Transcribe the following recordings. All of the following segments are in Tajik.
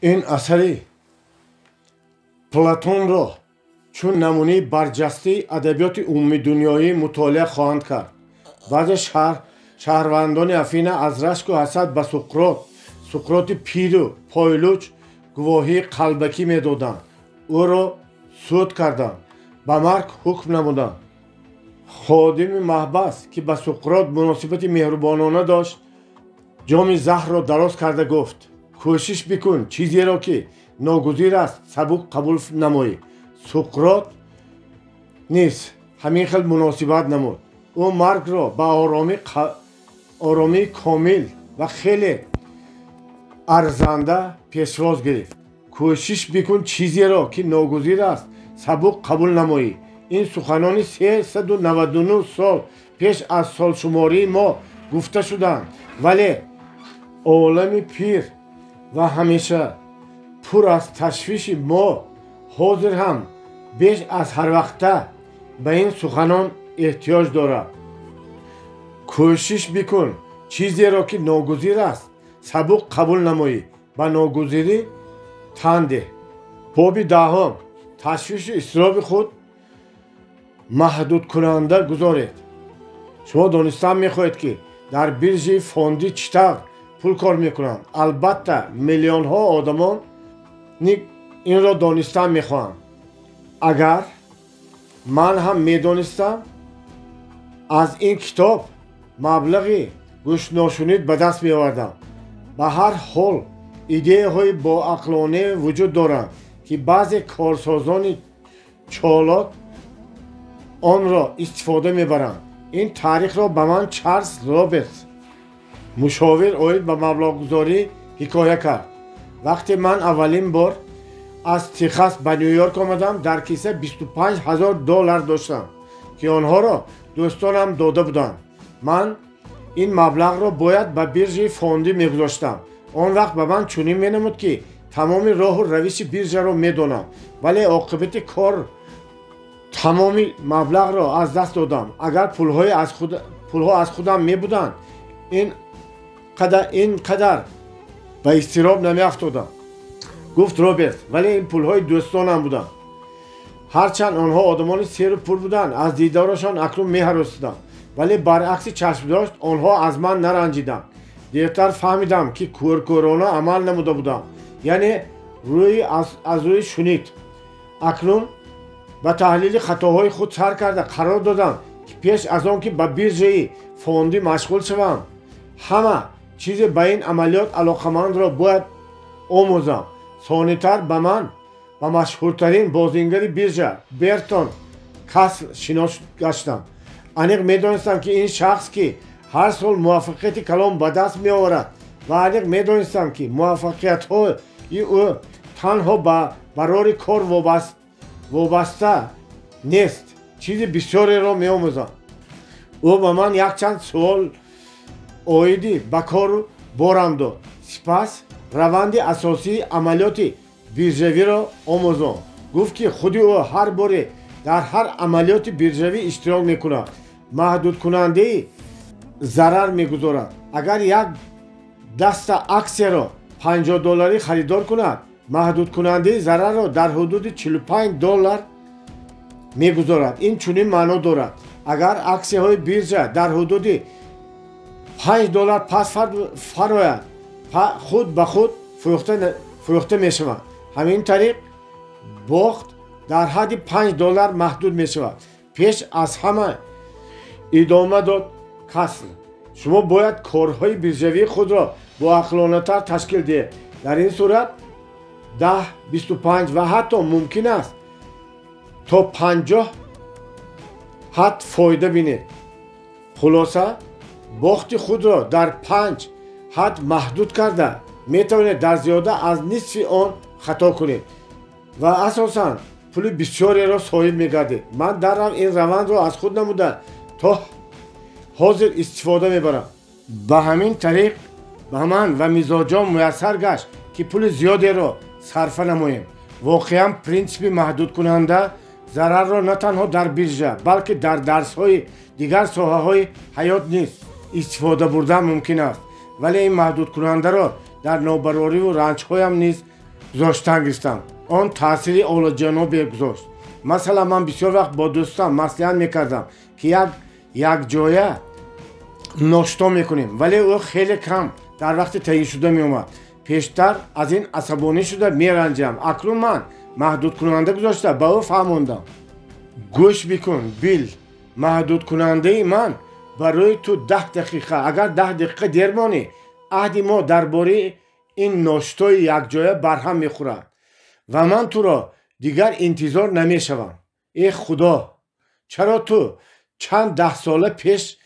این اثری پلاتون را چون نمونه برجسته ادبیات عمومی دنیایی مطالعه خواهند کرد. بعضی شهروندان افینا از رشک و حسد به سقراط پیر و پایلوچ گواهی قلبکی میدادند. او را سود کردند، به مرگ حکم نمودند. خادم محبس که به سقراط مناسبت مهربانانه داشت، جام زهر را دراز کرده گفت: کوشش بکن چیزی را که ناگزیر است سبک قبول نمایی. سقراط نیز همین خیل مناسبت نمود. او مرگ را به آرامی کامل و خیلی ارزنده پیشواز گرفت. کوشش بکن چیزی را که ناگزیر است سبک قبول نمایی. این سخنان 399 سال پیش از سالشماری ما گفته شدند، ولی عالم پیر و همیشه پر از تشویش ما حاضر هم بیش از هر وقت به این سخنان احتیاج دارد. کوشش بکن چیزی را که ناگزیر است سبک قبول نمایی، به ناگزیری تن ده. باب دهم: تشویش و اضطراب خود محدود کننده گذارید. شما دانستن میخواهید که در بیرژ فوندی چطور پول کار میکنند. البته میلیون ها آدمان این را دانستن میخواهند. اگر من هم میدانستم از این کتاب مبلغی گوش ناشنید به دست میآوردم. به هر حال ایده های با عقلانه وجود دارند که بعضی کارسازان چالاک آن را استفاده میبرند. این تاریخ را به من چارلز رابرتس، مشاور اوید به مبلغ گذاری، حکایه کرد. وقتی من اولین بار از تگزاس به نیویورک آمدم، در کیسه $25,000 داشتم که آنها را دوستانم داده بودند. من این مبلغ را باید به بیرژ فوندی میگذاشتم. آن وقت به من چنین مینمود که تمام راه و روش بیرژ را میدانم، ولی عاقبت کار تمام مبلغ را از دست دادم. اگر پولها از خودم می بودند این قدر به اضطراب نمی افتادم، گفت رابرت. ولی این پولهای دوستانم بودند. هرچند آنها آدمان سیر و پول بودند، از دیدارشان اکنون می هراسیدم، ولی برعکس چشم داشت آنها از من نرنجیدند. دیرتر فهمیدم که کورکورانه عمل نموده بودم، یعنی از روی شنید. اکنون به تحلیل خطاهای خود سر کرده قرار دادم که پیش از آن که به بیرژ فوندی مشغول شوم همه چیز به این عملیات علاقمند را باید آموزم. ثانی‌تر به مشهورترین بازیگر بیرژ برتون کاسل شناس گشتم. انیق میدانستم که این شخص که هر سال موفقیت کلان به دست می آورد و انیق میدانستم که موفقیت های او تنها برای کار وابسته نیست، چیز بسیاری را می آموزم. او به من یک چند سوال اویدی به کار بارم داد. سپس روند اساسی عملیات بیرژوی را آموزم. گفت که خود او هر باره در هر عملیات بیرژوی اشتراک میکند. محدود کننده ضرر میگذارد. اگر یک دسته اکسیه را $50 خریدار کند، محدود کننده ضرر را در حدود $45 میگذارد. این چنین معنا دارد اگر اکسیه های بیرژ در حدود $5 پس فرآید، خود به خود فروخته می شود. همین طریق باخت در حد $5 محدود می شود. پیش از همه ادامه داد کاسل: شما باید کارهای بیرژوی خود را با عقلانه تر تشکیل دهید. در این صورت 10، 25 و حتی ممکن است تا 50 حد فایده بینید. خلاصه باخت خود را در 5 حد محدود کرده می توانید در زیاده از نصف آن خطا کنید و اساساً پول بسیاری را صاحب می گردید. من در این روند را از خود نموده تا حاضر استفاده می برم. به همین طریق به من و مزاجم میسر گشت که پول زیادی را صرف نماییم. واقعا پرینسیپ محدود کننده ضرر را نه تنها در بیرژ بلکه در درس‌های دیگر ساحه‌های حیات نیز استفاده بردن ممکن است، ولی این محدود کننده را در نابرابری و رنج‌های هم نیز گذاشتن گرفتم آن تأثیری عالی‌جانبی گذاشت. مثلا من بسیار وقت با دوستان مصلحت میکردم که یک جایه ناشتا میکنیم ولی او خیلی کم در وقت تعیین شده میومد. پیشتر از این عصبانی شده میرنجم. اکنون من محدود کننده گذاشته به او فهموندم. گوش بکن بیل، محدود کننده من برای تو 10 دقیقه، اگر 10 دقیقه دیر مانی عهد ما درباره این ناشتای یک جایه برهم میخورد و من تو را دیگر انتظار نمیشوم. ای خدا، چرا تو چند 10 ساله پیش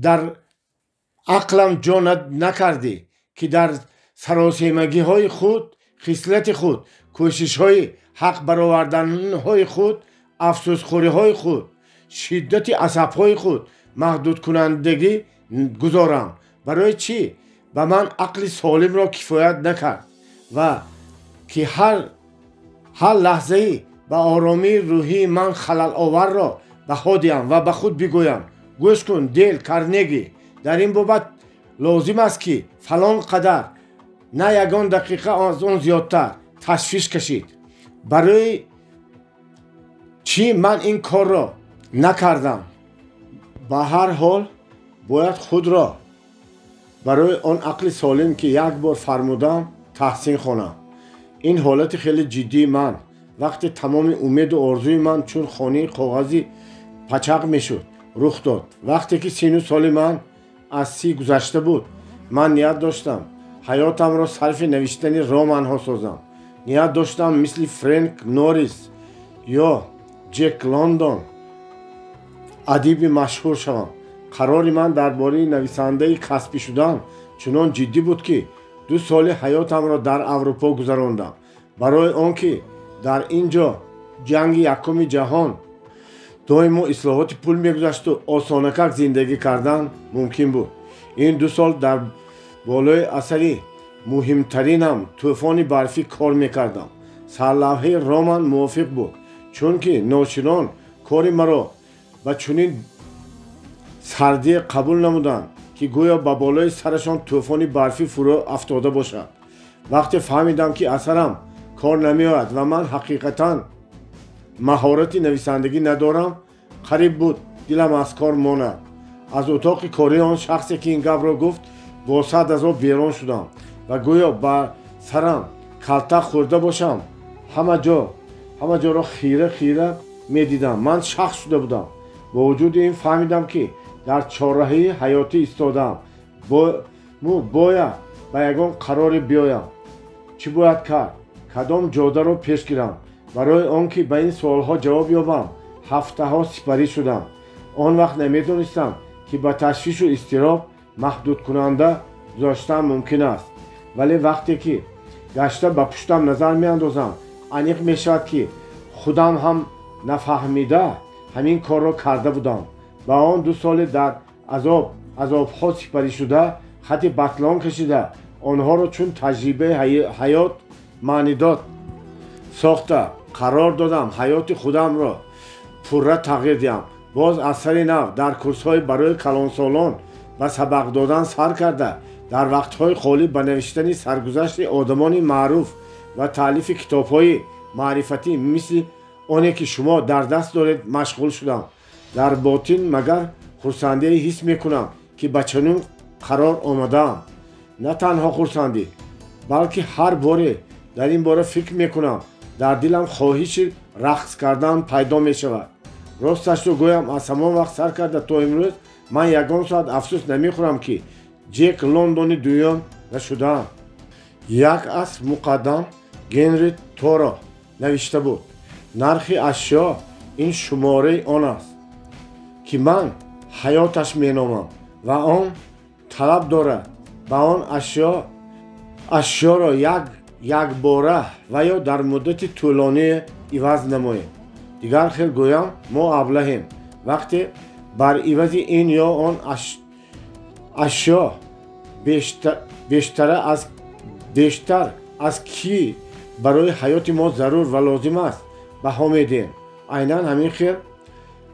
در عقلم جا نکردی که در سراسیمگی های خود، خصلت خود، کوشش های حق برآوردن های خود، افسوس خوری های خود، شدت عصب های خود محدود کنندگی گذارم؟ برای چی؟ به من عقل سالم را کفایت نکرد و که هر لحظه به آرامی روحی من خلل آور را به خودم و به خود بگویم گوش کن دیل کارنگی، در این بابت لازم است که فلان قدر نه یگان دقیقه از اون زیادتر تشویش کشید. برای چی من این کار را نکردم؟ به هر حال باید خود را برای آن عقل سالم که یک بار فرمودم تحسین کنم. این حالت خیلی جدی من وقتی تمام امید و آرزوی من چون خانه کاغذی پچق میشد رخ داد. وقتی که 39 سال من از 30 گذشته بود، من نیت داشتم حیاتم را صرف نوشتن رمان ها سازم. نیت داشتم مثل فرانک نوریس یا جک لندن ادیب مشهور شوم. قرار من درباره نویسنده کسبی شدن چنان جدی بود که 2 سال حیاتم را در اروپا گذراندم برای آنکه در اینجا جنگ یکم جهان دائم اصلاحات پول میگذشت و آسانکک زندگی کردن ممکن بود. این 2 سال در بالای اثری مهمترینم طوفان برفی کار میکردم. سرلوحه رمان موافق بود چون که ناچنان کاری مرا و چنین سردی قبول نمودند که گویا به بالای سرشان طوفان برفی فرو افتاده باشد. وقتی فهمیدم که اثرم کار نمیآید و من حقیقتا مهارت نویسندگی ندارم، قریب بود دلم از کار ماند. از اتاق کاری آن شخصی که این گپ را گفت با صد از آب بیرون شدم و گویا به سرم کلتق خورده باشم. همه جا را خیره میدیدم. من شخص شده بودم. با وجود این فهمیدم که در چهارراهی حیاتی ایستادم. باید به یگان قرار بیایم. چی باید کرد؟ کدام جاده را پیش گیرم؟ برای آنکه به این سوالها جواب یابم هفته ها سپری شدم. آن وقت نمیدانستم که با تشویش و اضطراب محدود کننده گذاشتن ممکن است، ولی وقتی که گشته به پشتم نظر میاندازم انیق میشود که خودم هم نفهمیده همین کار را کرده بودم. با آن 2 سال در عذابها سپری شده خط بطلان کشیده آنها را چون تجربه حیات معنی داد ساخته قرار دادم حیات خودم را پوره تغییر دهم. باز اثر نو در کورس‌های برای کلانسالان و سبق دادن سر کرده در وقت‌های خالی به نوشتن سرگذشت آدمان معروف و تالیف کتاب‌های معرفتی مثل آنی که شما در دست دارید مشغول شدم. در باطن مگر خرسندی حس میکنم که به چنین قرار آمدم. نه تنها خرسندی بلکه هر باره در این باره فکر میکنم در دلم خواهش رقص کردن پیدا میشود. راستش رو گویم از همان وقت سر کرده تا امروز من یگان ساعت افسوس نمیخورم که جک لندن دوم نشدم. یک عصر مقدم گنری تورا نوشته بود نرخ اشیا این شماره آن است که من حیاتش مینامم و آن طلب دارد با آن اشیا را یک باره و یا در مدت طولانی عوض نماییم. دیگر خیلی گویم ما ابلهیم وقتی بر عوض این یا آن اشیا بیشتر از کی برای حیات ما ضرور و لازم است بها میدیم. عیناً همین خیر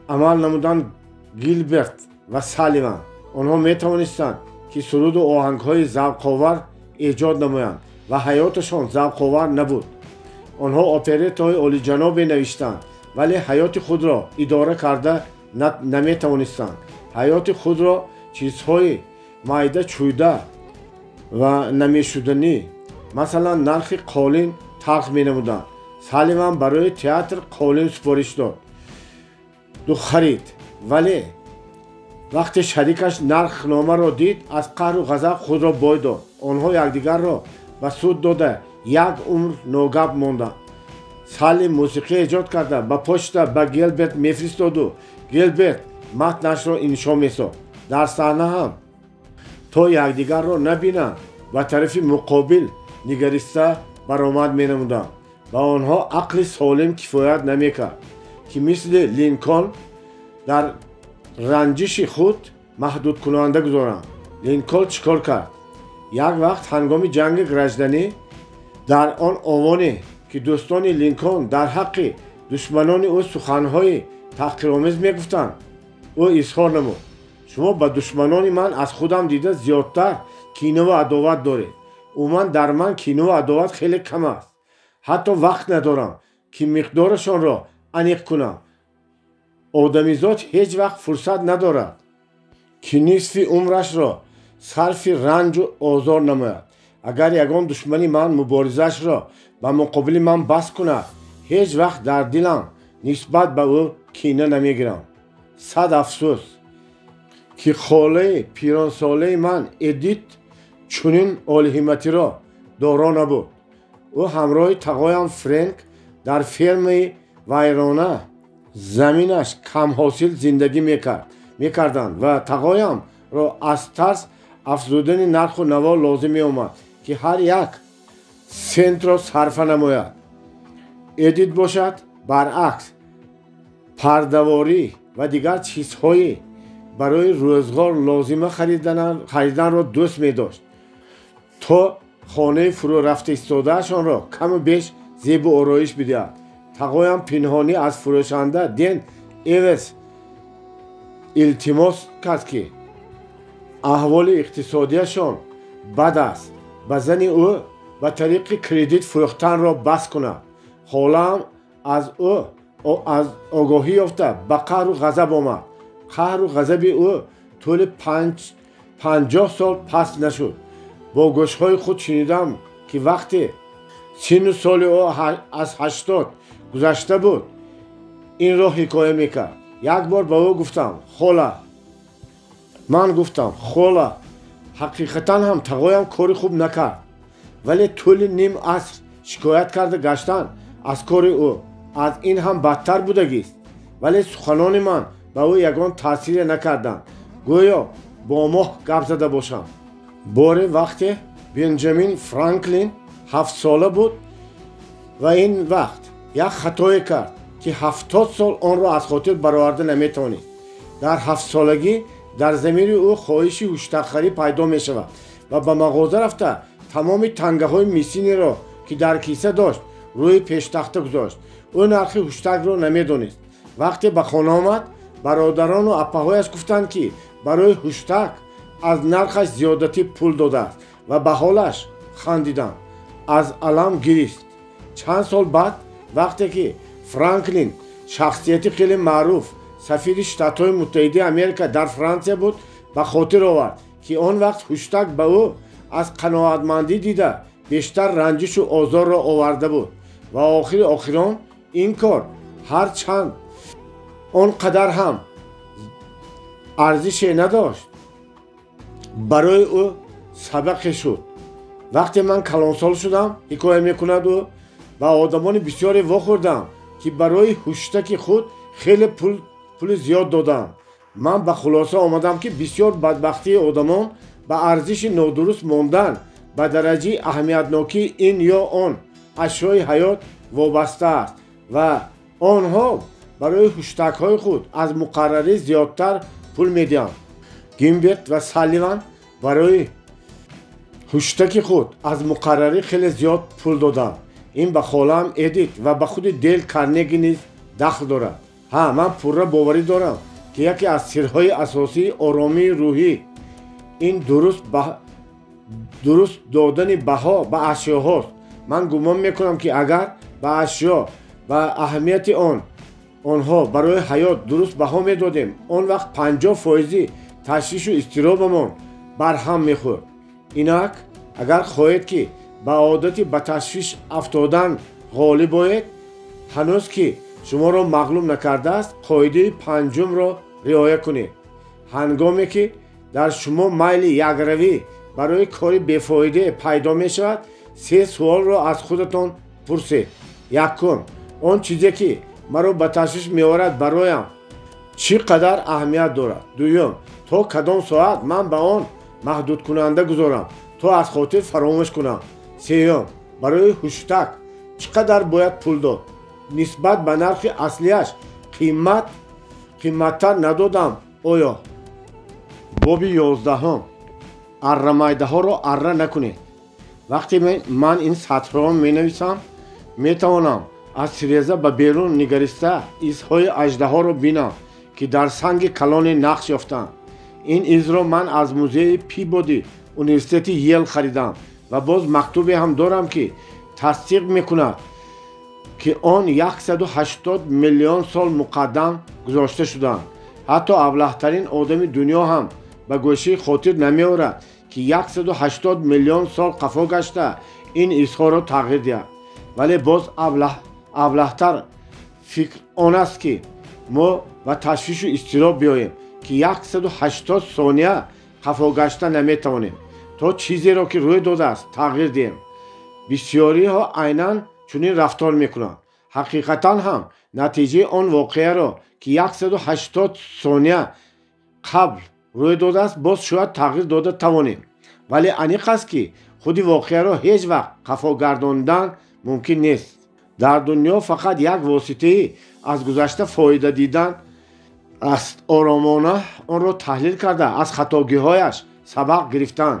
عمل نمودن گیلبرت و سالیوان. آنها میتوانستند که سرود و آهنگ‌های ذوق‌آور ایجاد نمایند و حیاتشان ذوق‌آور نبود. онҳо оперетаҳои олиҷанобе навиштанд, вале ҳаёти худро идора карда наметавонистанд. ҳаёти худро чизҳои майда чӯйда ва намешуданӣ, масалан нархи қолин талх менамуданд. Салливан барои театр қолин супориш дод, харид, вале вақте шарикаш нархномаро дид, аз қаҳру ғазаб худро бой дод. онҳо якдигарро ба суд дода як умр ногап монданд. Салли мусиқӣ эҷод карда ба почта ба Гелберт мефиристоду Гелберт матнашро иншо месохт. дар саҳна ҳам то якдигарро набинанд ба тарафи муқобил нигариста баромад менамуданд. ба онҳо ақли солим кифоят намекард, ки мисли Линкольн дар ранҷиши худ маҳдудкунанда гузоранд. Линкольн чӣ кор кард? як вақт ҳангоми ҷанги гражданӣ дар он овоне ки дӯстони Линкольн дар ҳаққи душманони ӯ суханҳои таҳқиромез мегуфтанд, ӯ изҳор намуд: шумо ба душманони ман аз худам дида зиёдтар кинову адоват доред. умуман дар ман кинову адоват хеле кам аст. ҳатто вақт надорам ки миқдорашонро аниқ кунам. одамизод ҳеҷ вақт фурсат надорад ки нисфи умрашро сарфи ранҷу озор намояд. агар ягон душмани ман муборизаашро ба муқобили ман бас кунад, ҳеҷ вақт дар дилам нисбат ба ӯ кина намегирам. сад афсӯс ки холаи пиронсолаи ман Эдит чунин олиҳиматиро доро набуд. ӯ ҳамроҳи тағоям Фрэнк дар фермаи вайрона заминаш камҳосил зиндагӣ мекарданд ва тағоямро аз тарс афзудани нарху наво лозим меомад, ки ҳар як сентро сарфа намояд. Эдит бошад баръакс пардаворӣ ва дигар чизҳои барои рӯзгор лозима хариданро дӯст медошт, то хонаи фурӯрафта истодаашонро каму беш зебу ороиш бидиҳад. тағоям пинҳонӣ аз фурӯшанда Ден Эвес илтимос кард, ки аҳволи иқтисодияшон бад аст, ба зани ӯ ба тариқи кредит фурӯхтанро бас кунад. холаам аз огоҳӣ ёфта ба қаҳру ғазаб омад. қаҳру ғазаби ӯ тӯли 50 сол паст нашуд. бо гӯшҳои худ шунидам, ки вақте сину соли ӯ аз 80 гузашта буд, инро ҳикоя мекард. як бор ба ӯ гуфтам: хола, ҳақиқатан ҳам тағоям кори хуб накард, вале тӯли ним аср шикоят карда гаштан аз кори ӯ аз ин ҳам бадтар будагист. вале суханони ман ба ӯ ягон таъсире накарданд, гӯё бо моҳ гап зада бошам. боре вақте Бенҷамин Франклин 7 сола буд ва ин вақт як хатое кард, ки 70 сол онро аз хотир бароварда наметавонист. дар 7 солагӣ дар замири ӯ хоҳиши ҳуштахарӣ пайдо мешавад ва ба мағоза рафта тамоми тангаҳои мисинеро, ки дар киса дошт, рӯи пештахта гузошт. ӯ нархи ҳуштагро намедонист. вақте ба хона омад, бародарону апаҳояш гуфтанд, ки барои ҳуштаг аз нархаш зиёдатӣ пул додааст ва ба ҳолаш хандиданд. аз алам гирист. чанд сол баъд, вақте ки Франклин шахсияти хеле маъруф, сафири Штатҳои Муттаҳидаи Америка дар Франсия буд, ба хотир овард, ки он вақт ҳуштаг ба ӯ аз қаноатмандӣ дида бештар ранҷишу озорро оварда буд ва охири охирон ин кор ҳарчанд он қадар ҳам арзише надошт, барои ӯ сабақе шуд. вақте ман калонсол шудам, ҳикоя мекунад ӯ, ба одамони бисёре вохӯрдам, ки барои ҳуштаки худ хеле пули зиёд додам. ман ба хулоса омадам, ки бисёр бадбахтии одамон ба арзиши нодуруст мондан ба дараҷаи аҳамиятнокии ин ё он ашёи ҳаёт вобаста аст ва онҳо барои ҳуштагҳои худ аз муқаррарӣ зиёдтар пул медиҳанд. Гимберт ва Салливан барои ҳуштаки худ аз муқаррарӣ хеле зиёд пул доданд. ин ба холаам Эдит ва ба худи Дейл Карнеги низ дахл дорад. ман пурра боварӣ дорам, ки яке аз сирҳои асосии оромии рӯҳӣ ин дуруст додани баҳо ба ашёҳост. ман гумон мекунам, ки агар ба ашё ва аҳамияти онҳо барои ҳаёт дуруст баҳо медодем, он вақт 50% ташвишу изтиробамон барҳам мехӯрд. Инак агар хоҳед ки ба одати ба ташвиш афтодан ғолиб оед, ҳанӯз ки шуморо мағлум накардааст, қоидаи панҷумро риоя кунед. ҳангоме ки дар шумо майли якравӣ барои кори бефоида пайдо мешавад, 3 суолро аз худатон пурсед. Якум, он чизе ки маро ба ташвиш меорад бароям чӣ қадар аҳамият дорад? Дуюм, то кадом соат ман ба он маҳдудкунанда гузорам, то аз хотир фаромӯш кунам. Сеюм, барои ҳуштак чӣ қадар бояд пул дод? Нисбат ба нархи аслияш қимматтар надодам оё? Боби 11. аррамайдаҳоро арра накунед. вақте ман ин сатҳро менависам, метавонам аз тиреза ба берун нигариста изҳои аждаҳоро бинам, ки дар санги калоне нақш ёфтанд. ин изро ман аз музеи Пибоди университети Йел харидам ва боз мактубе ҳам дорам, ки тасдиқ мекунад, ки он 180 миллион сол муқаддам гузошта шудаанд. ҳатто аблаҳтарин одами дунё ҳам ба гӯшии хотир намеорад, ки 180 миллион сол қафо гашта ин изҳоро тағйир диҳад. вале боз аблаҳтар фикр он аст, ки мо ба ташвишу изтироб биёем, ки 180 сония қафо гашта наметавонем, то чизеро ки рӯй додааст тағйир диҳем. бисёриҳо айнан чунин рафтор мекунанд. ҳақиқатан ҳам натиҷаи он воқеаро, ки 180 сония қабл рӯй додааст, боз шояд тағйир дода тавонем. вале аниқ аст, ки худи воқеаро ҳеҷ вақт қафо гардондан мумкин нест. дар дунё фақат як воситаи аз гузашта фоида дидан аст. оромона онро таҳлил карда аз хатогиҳояш сабақ гирифтан,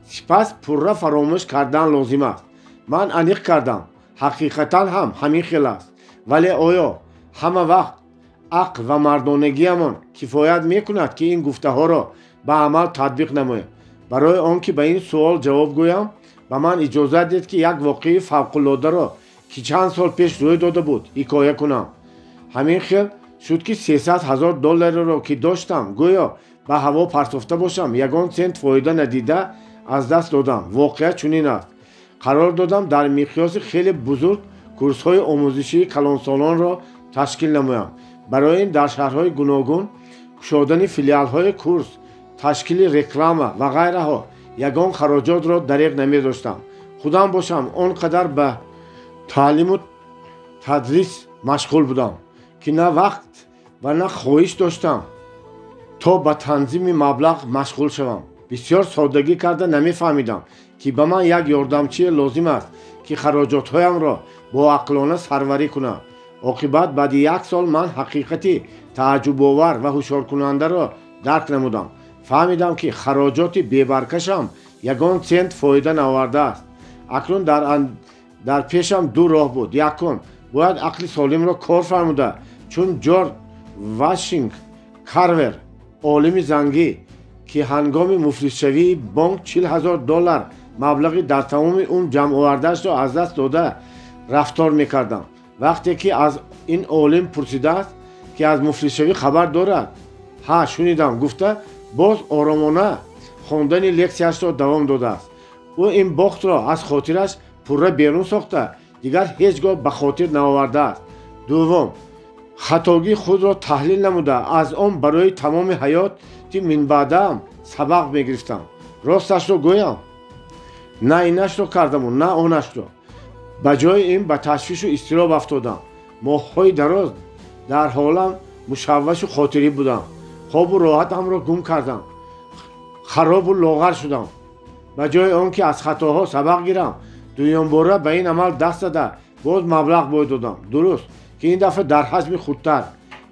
сипас пурра фаромӯш кардан лозим аст. ман аниқ кардам, ҳақиқатан ҳам ҳамин хел аст. вале оё ҳама вақт ақл ва мардонагиамон кифоят мекунад, ки ин гуфтаҳоро ба амал татбиқ намоем? барои он ки ба ин суол ҷавоб гӯям, ба ман иҷозат диҳед, ки як воқеаи фавқуллодаро, ки чанд сол пеш рӯй дода буд, ҳикоя кунам. ҳамин хел шуд, ки $300,000 ки доштам, гӯё ба ҳаво партофта бошам, ягон сент фоида надида аз даст додам. воқеа чунин аст. қарор додам дар миқёси хеле бузург курсҳои омӯзишии калонсолонро ташкил намоям. барои ин дар шаҳрҳои гуногун кушодани филиалҳои курс, ташкили реклама ва ғайраҳо ягон хароҷотро дариқ намедоштам. худам бошам он қадар ба таълиму тадрис машғул будам, ки на вақт ва на хоҳиш доштам то ба танзими маблағ машғул шавам. бисёр соддагӣ карда намефаҳмидам, ки ба ман як ёрдамчие лозим аст, ки хароҷотҳоямро боақлона сарварӣ кунам. оқибат баъди 1 сол ман ҳақиқати тааҷҷубовар ва ҳушёркунандаро дарк намудам. фаҳмидам, ки хароҷоти бебаркашам ягон сент фоида наовардааст. акнун дар пешам ду роҳ буд. якум, бояд ақли солимро кор фармуда, чун ҷорҷ вашинг карвер, олими зангӣ, ки ҳангоми муфлисшавии бонк $40,000 маблағи дар тамоми он ҷамъовардаашро аз даст дода рафтор мекардам. вақте ки аз ин олим пурсидааст, ки аз муфлисшавӣ хабар дорад, ҳа шунидам, гуфта боз оромона хондани лексияшро давом додааст. ӯ ин бохтро аз хотираш пурра берун сохта, дигар ҳеҷ гоҳ ба хотир наовардааст. дуввум, хатогии худро таҳлил намуда, аз он барои тамоми ҳаёти минбаъдаам сабақ мегирифтам. росташро гӯям, на инашро кардаму на онашро. ба ҷои ин ба ташвишу изтироб афтодам. моҳҳои дароз дар ҳолам мушаввашу хотирӣ будам. хобу роҳатамро гум кардам. харобу лоғар шудам. ба ҷои он ки аз хатоҳо сабақ гирам, дуюмбора ба ин амал даст зада боз маблағ бой додам. дуруст, ки ин дафъа дар ҳаҷми хурдтар.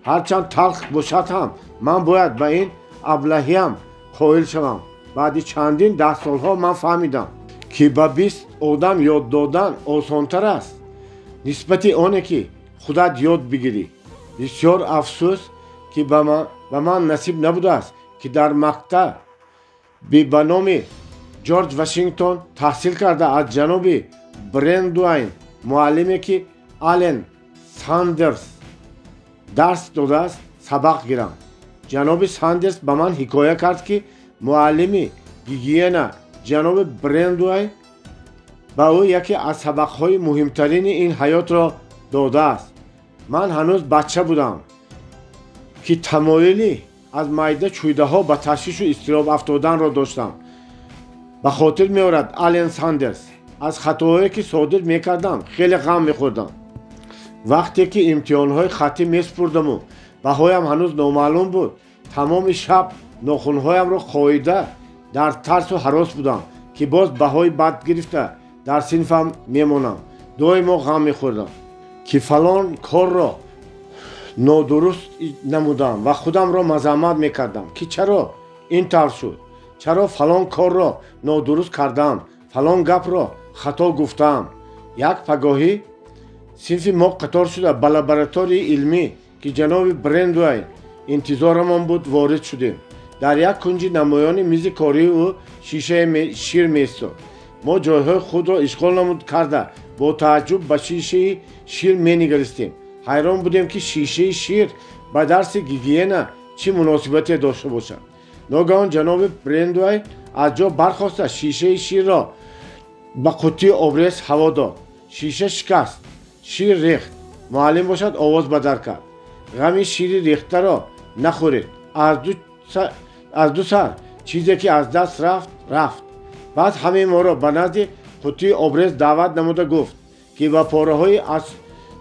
ҳарчанд талх бошад ҳам, ман бояд ба ин аблаҳиям қоил шавам. баъди чандин даҳсолҳо ман фаҳмидам, ки ба 20 одам ёд додан осонтар аст, нисбати оне ки худат ёд бигирӣ. бисёр афсӯс, ки ба ман насиб набудааст, ки дар мактаби ба номи ҷорҷ вашингтон таҳсил карда аз ҷаноби Брендуайн, муаллиме, ки ален сандерс дарс додааст сабақ гирам. ҷаноби сандерс ба ман ҳикоя кард ки муаллими гигиена ҷаноби брендуай ба ӯ яке аз сабақҳои муҳимтарини ин ҳаётро додааст. ман ҳанӯз бача будам ки тамоили аз майда чӯйдаҳо ба ташвишу изтироб афтоданро доштам. ба хотир меорад ален сандерс, аз хатоҳое ки содир мекардам хеле ғам мехӯрдам. вақте ки имтиҳонҳои хаттӣ месупурдаму баҳоям ҳанӯз номаълум буд, тамоми шаб нохунҳоямро хоида дар тарсу ҳарос будам ки боз баҳои бад гирифта дар синфам мемонам. доимо ғам мехӯрдам ки фалон корро нодуруст намудам ва худамро мазаммат мекардам ки чаро ин тавр шуд, чаро фалон корро нодуруст кардам, фалон гапро хато гуфтам. як пагоҳӣ синфи мо қатор шуда ба лабораторияи илмӣ ки ҷаноби брендуай интизорамон буд ворид шудем. дар як кунҷи намоёни мизи кории ӯ шишаи шир меистод. мо ҷойҳои худро ишғол намуд карда бо тааҷҷуб ба шишаи шир менигаристем. ҳайрон будем ки шишаи шир ба дарси гигиена чӣ муносибате дошта бошад. ногаҳон ҷаноби брендуай аз ҷо бархоста шишаи ширро ба қуттии обрез ҳаво дод. шиша шикаст, шир рехт. муаллим бошад овоз ба дар кард. ғами шири рехтаро нахӯред. аз ду сар чизе ки аз даст рафт рафт. баъд ҳамаи моро ба назди қуттии обрез даъват намуда гуфт ки ба пораҳои аз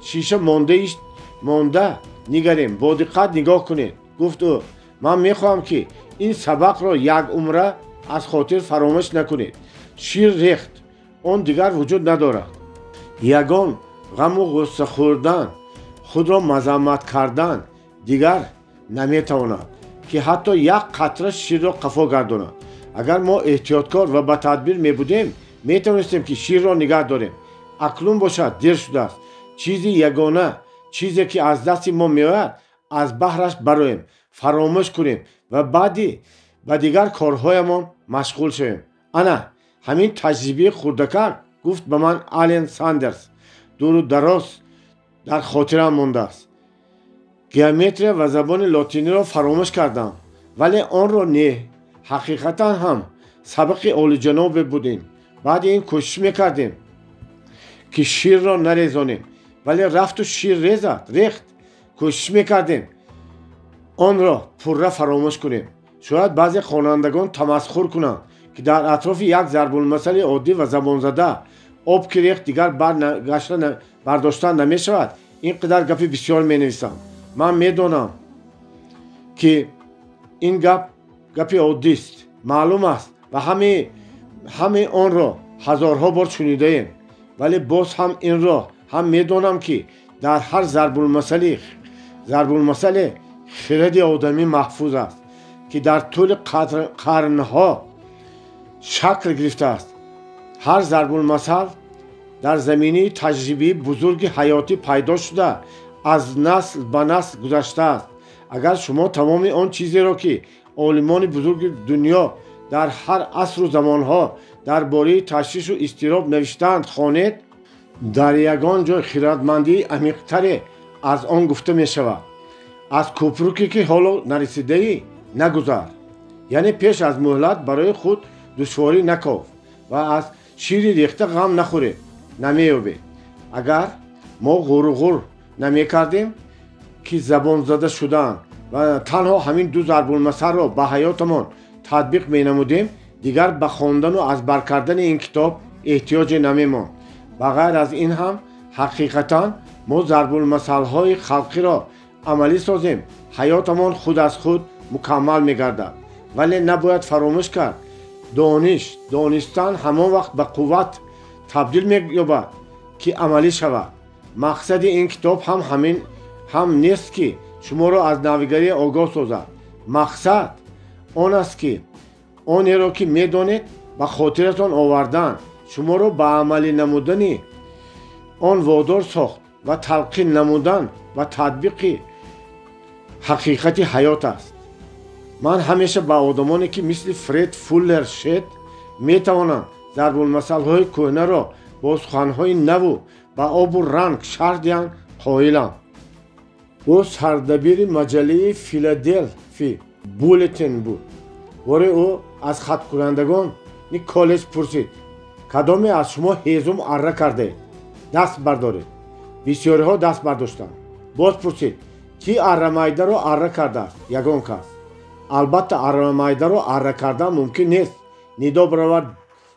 шиша монда нигарем. бо диққат нигоҳ кунед, гуфт ӯ. ман мехоҳам ки ин сабақро як умра аз хотир фаромӯш накунед. шир рехт, он дигар вуҷуд надорад. ягон ғаму ғусса хӯрдан, худро мазаммат кардан дигар наметавонад ки ҳатто як қатра ширро қафо гардонад. агар мо эҳтиёткор ва ба тадбир мебудем, метавонистем ки ширро нигоҳ дорем. акнун бошад дер шудааст. чизи ягона чизе ки аз дасти мо меояд, аз баҳраш бароем, фаромӯш кунем ва баъди ба дигар корҳоямон машғул шавем. ана ҳамин таҷрибаи хурдакар, гуфт ба ман ален сандерс, дуру дароз дар хотирам мондааст. геометрия ва забони лотиниро фаромӯш кардам, вале онро не. ҳақиқатан ҳам сабақи олиҷанобе будем. баъди ин кӯшиш мекардем ки ширро нарезонем, вале рафту шир рехт. кӯшиш мекардем онро пурра фаромӯш кунем. шояд баъзе хонандагон тамасхур кунанд ки дар атрофи як зарбулмасали оддӣ ва забонзада об ки рехт дигар бардошта намешавад, ин қадар гапи бисёр менависанд. ман медонам ки ин гапи оддист, маълум аст ва ҳаме онро ҳазорҳо бор шунидаем, вале боз ҳам инро ҳам медонам ки дар ҳар зарбулмасале хиради одамӣ маҳфуз аст ки дар тӯли қарнҳо шакл гирифтааст. ҳар зарбулмасал дар заминаи таҷрибаи бузурги ҳаётӣ пайдо шуда аз насл ба насл гузаштааст. агар шумо тамоми он чизеро ки олимони бузурги дунё дар ҳар асру замонҳо дар бораи ташвишу изтироб навиштаанд хонед, дар ягон ҷой хиратмандии амиқтаре аз он гуфта мешавад. аз кӯпруке ки ҳоло нарасидаӣ нагузар, яъне пеш аз муҳлат барои худ душворӣ наков ва аз шири рехта ғам нахӯред, намеёбед. агар мо ғуруғур намекардем ки забонзада шудан ва танҳо ҳамин ду зарбулмасалро ба ҳаётамон татбиқ менамудем, дигар ба хондану азбар кардани ин китоб эҳтиёҷе намемонд. ба ғайр аз ин ҳам ҳақиқатан мо зарбулмасалҳои халқиро амалӣ созем, ҳаётамон худ аз худ мукаммал мегардад. вале набояд фаромӯш кард, донистан ҳамон вақт ба қувват табдил меёбад ки амалӣ шавад. мақсади ин китоб ҳам нест ки шуморо аз навигарӣ огоҳ созад. мақсад он аст ки онеро ки медонед ба хотиратон овардан, шуморо ба амалӣ намудани он водор сохт ва талқин намудан ва татбиқи ҳақиқати ҳаёт аст. ман ҳамеша ба одамоне ки мисли Фред Фуллер Шед метавонанд зарбулмасалҳои кӯҳнаро با سخنهای نو با آب و رنگ شهردیان قائلم. او سردبیر مجله فیلادلفی بولتین بود. ولی او از خط کنندگان کالج پرسید کدامی از شما هیزم اره کرده؟ دست بردارید. بسیاری ها دست برداشتند. باز پرسید کی اره مایده رو اره کرده است؟ یگان کس. البته اره مایده رو اره کردن ممکن نیست. نیدا برآورد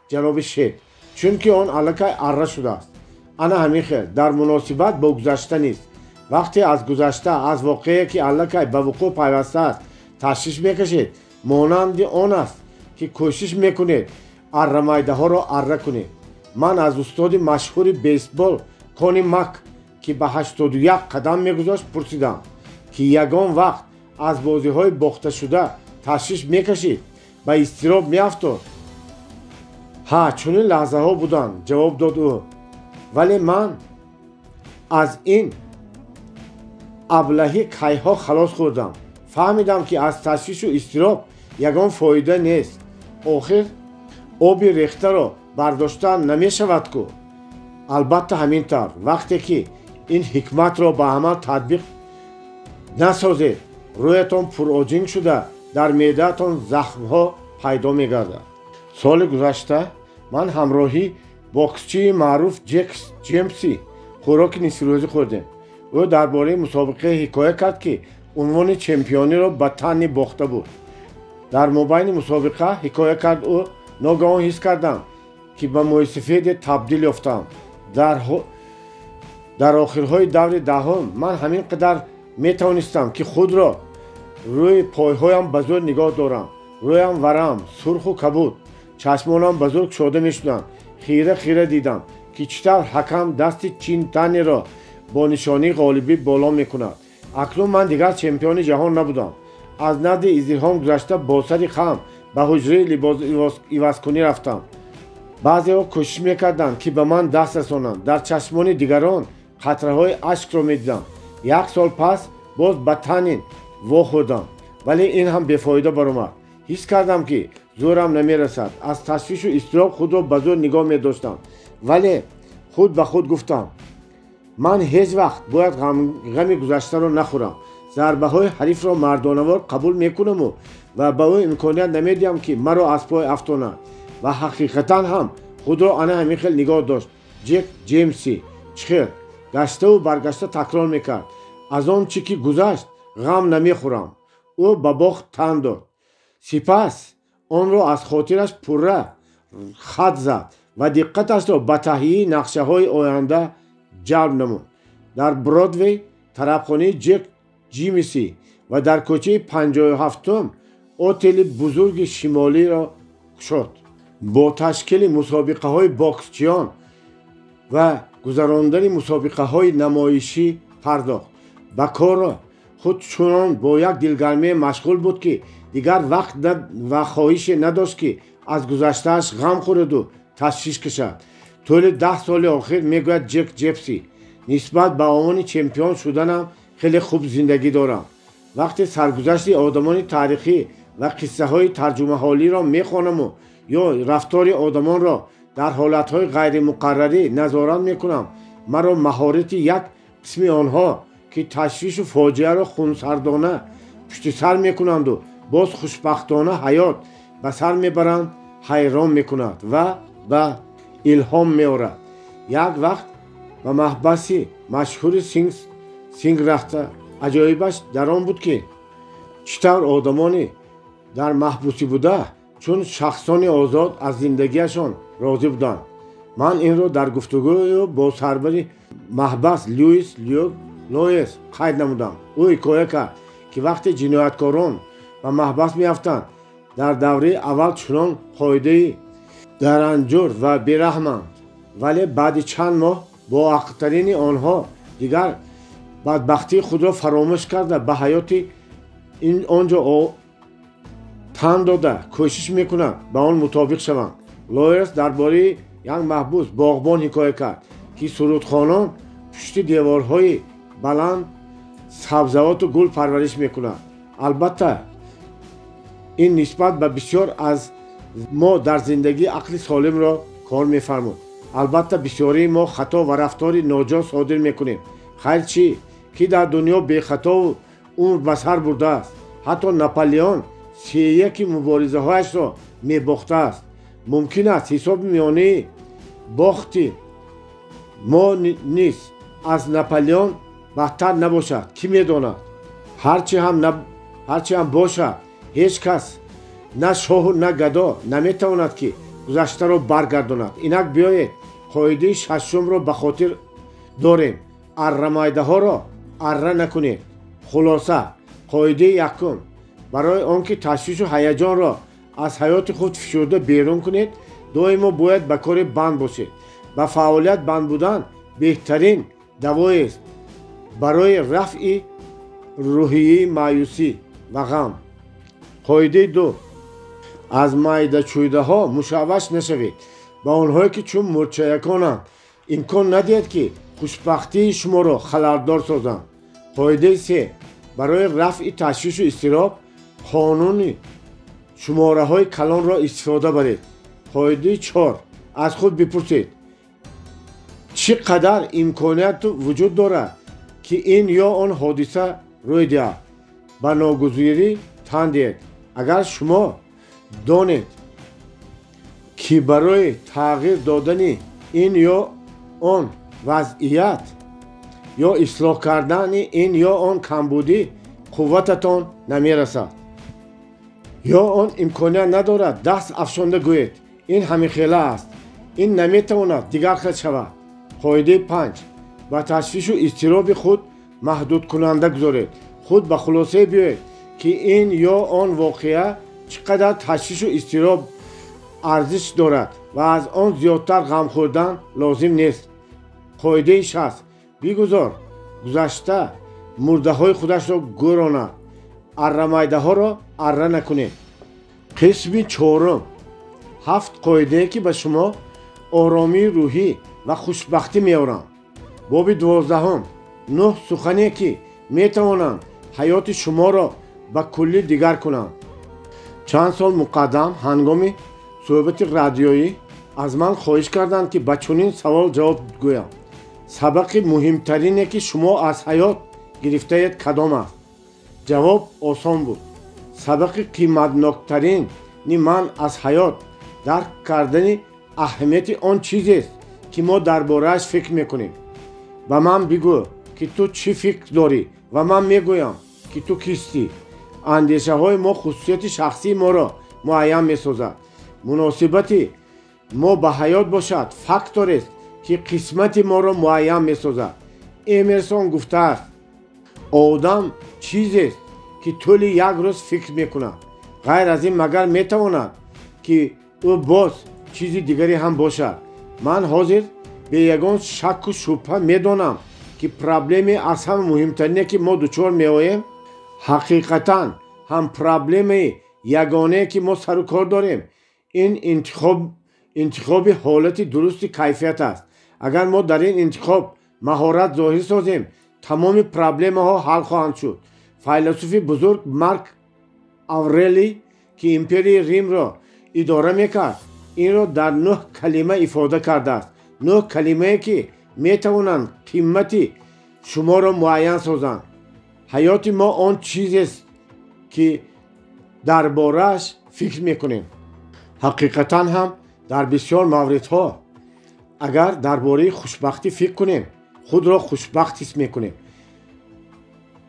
جناب شیخ، چونکه آن الکی اره شده است. انا همین خیر در مناسبت با گذشته نیست. وقتی از گذشته از واقعی که الکی به وقوع پیوسته است تشویش میکشید، مانند آن است که کوشش میکنید اره مایده ها را اره کنید. من از استاد مشهور بیسبال کونی مک که به 81 قدم میگذاشت پرسیدم که یگان وقت از بازی های باخته شده تشویش میکشید، به اضطراب میافتاد؟ ها چنین لحظه ها بودند، جواب داد او. ولی من از این ابلهی کیها خلاص خوردم. فهمیدم که از تشویش و اضطراب یگان فایده نیست. آخر آبی ریخته را برداشتن نمی شود کو. البته همین طور وقتی که این حکمت را به عمل تطبیق نسازید رویتان پرآجینگ شده در معده‌تان زخم ها پیدا می گردد. سال گذشته من همراهی باکسچی معروف جک جیمسی خوراک نصف روزی خوردیم. او درباره مسابقه حکایه کرد که عنوان چمپیونی را به تنی باخته بود. در مابین مسابقه حکایه کرد او ناگهان حس کردم که به موسفید تبدیل یافتم. در آخرهای دور دهم من همین قدر می توانستم که خود را روی پایهایم بزرگ نگاه دارم. رویم ورم سرخ و کبود، چشمانم بزرگ شده می شدند. خیره خیره دیدم که چطور حکم دست چین تنی را با نشانی غالبی بالا می کند. اکنون من دیگر چمپیون جهان نبودم. از نزد ازدحام گذشته با سر خم به حجره لباس عوضکنی رفتم. بعضی ها کوشش میکردند که به من دست رسانند. در چشمان دیگران قطره های اشک را میدیدم. 1 سال پس باز به تنین وا خوردم، ولی این هم بیفایده برآمد. حس کردم که زورم نمیرسد. از تشویش و اضطراب خود را به زور نگاه میداشتم، ولی خود به خود گفتم من هیچ وقت باید غم گذشته را نخورم. ضربه های حریف را مردانه‌وار قبول میکنم و به او امکانیت نمیدیم که مرا از پای افشاند. و حقیقتا هم خود را آن همین خیلی نگاه داشت. جک جیمسی چخیر گشته و برگشته تکرار میکرد از آن چی که گذشت غم نمیخورم. او به باخت تن داد، سپس آن را از خاطرش پره خط زد و دقتش را به تهیه نقشه های آینده جلب نمود. در برادوی طرفخانه جک جیمسی و در کوچه 57 هتل بزرگ شمالی را شد. با تشکیل مسابقه های باکسچیان و گذراندن مسابقه های نمایشی پرداخت. به کار خود چنان با یک دلگرمی مشغول بود که دیگر وقت و خواهش نداشت که از گذشتهش غم خورد و تشویش کشد. طول 10 سال آخر میگوید جک جیمسی نسبت به عنوان چمپیون شدنم خیلی خوب زندگی دارم. وقتی سرگذشت آدمان تاریخی و قصه های ترجمه حالی را میخوانم یا رفتار آدمان را در حالت های غیر مقرری نظارت میکنم، مرا مهارت یک قسم آنها که تشویش و فاجعه را خونسردانه پشت سر میکنند و باز خوشبختانه حیات به سر میبرند حیران میکند و به الهام میآورد. یک وقت به محبسی مشهور سینگ رفته. عجایبش در آن بود که چطور آدمانی در محبوسی بوده چون شخصان آزاد از زندگیشان راضی بودند. من این را در گفتگو با سربر محبس لوئیس قید نمودم. او حکایه کرد که وقتی جنایتکاران به محبس میافتند در دوره اول چنان قاعده درنجور و بیرحمند، ولی بعد چند ماه با عقل‌ترین آنها دیگر بدبختی خود را فراموش کرده به حیات این آنجا تن داده کوشش میکنند به آن مطابق شوند. لوئیس درباره یک محبوس باغبان حکایه کرد که سرودخوانان پشت دیوارهای بلند سبزوات و گل پرورش میکنند. البته این نسبت به بسیار از ما در زندگی عقل سالم را کار میفرمود. البته بسیاری ما خطا و رفتار ناجا صادر میکنیم. خیر چی که در دنیا بی خطا و عمر به سر برده است. حتی ناپلیون 31 مبارزه هایش را میباخته است. ممکن است حساب میانه باختی ما نیست از ناپلیون بهتر نباشد. کی میداند؟ هرچی هم باشد هیچ کس نه شاه و نه گدا نمیتواند که گذشته را برگرداند. اینک بیایید قاعده ششم را به خاطر داریم. اره ها را اره نکنید. خلاصه قاعده یکم: برای آنکه تشویش و هیجان را از حیات خود فشرده بیرون کنید دائما باید به کار بند باشید. به فعالیت بند بودن بهترین دوایی است برای رفع روحیه مایوسی و غم. قاعده دو: از معده چویده ها مشوش نشوید. با آنهایی که چون مرچیکانند امکان ندهید که خوشبختی شما را خللدار سازند. قاعده سه: برای رفع تشویش و اضطراب قانونی شماره های کلان را استفاده برید. قاعده چهار: از خود بپرسید چقدر امکانیت وجود دارد که این یا آن حادثه روی دهد. به ناگزیری تن دهید. اگر شما دانید که برای تغییر دادن این یا آن وضعیت یا اصلاح کردن این یا آن کمبودی قوتتان نمیرسد یا آن امکانیت ندارد دست افشانده گویید این همیخیله است، این نمیتواند دیگر خیل شود. قاعده 5: با تشویش و اضطراب خود محدود کننده گذارید. خود به خلاصه بیایید که این یا آن واقعه چقدر تشویش و اضطراب ارزش دارد و از آن زیادتر غم خوردن لازم نیست. قاعده 6: بگذار گذشته مرده های خودش را گراند. اره ها را اره نکنید. قسم 4: 7 قاعده که به شما آرامی روحی و خوشبختی میارند. باب 12: 9 سخنی که میتوانند حیات شما را به کلی دیگر کنند. چند سال مقدم هنگام صحبت رادیویی از من خواهش کردند که به چنین سوال جواب گویم: سبق مهمترینه که شما از حیات گرفته اید کدام است؟ جواب آسان بود: سبق قیمتناکترین من از حیات درک کردن اهمیت آن چیزی است که ما درباره‌اش فکر میکنیم. و من بگو که تو چی فکر داری و من میگویم که تو کیستی. اندیشه های ما خصوصیت شخصی ما را معین میسازد. مناسبت ما به حیات باشد فاکتور است که قسمت ما را معین میسازد. امرسون گفته است آدم چیزی است که طول یک روز فکر میکند. غیر از این مگر میتواند که او باز چیز دیگری هم باشد. من حاضر به یگان شک و شبهه میدانم که پرابلم از همه مهمترینه که ما دچار میآییم حقیقتا هم پرابلم یگانه که ما سر و کار داریم این انتخاب حالت درست کیفیت است. اگر ما در این انتخاب مهارت ظاهر سازیم تمام پرابلم ها حل خواهند شد. فیلسوف بزرگ مارک آورلی که امپری ریم را اداره میکرد این را در 9 کلمه ifade کرده است. 9 کلمه که میتوانند قیمت شما را معین سازند. حیات ما آن چیزی است که درباره‌اش فکر میکنیم. حقیقتا هم در بسیار موردها اگر درباره خوشبختی فکر کنیم خود را خوشبخت حس میکنیم.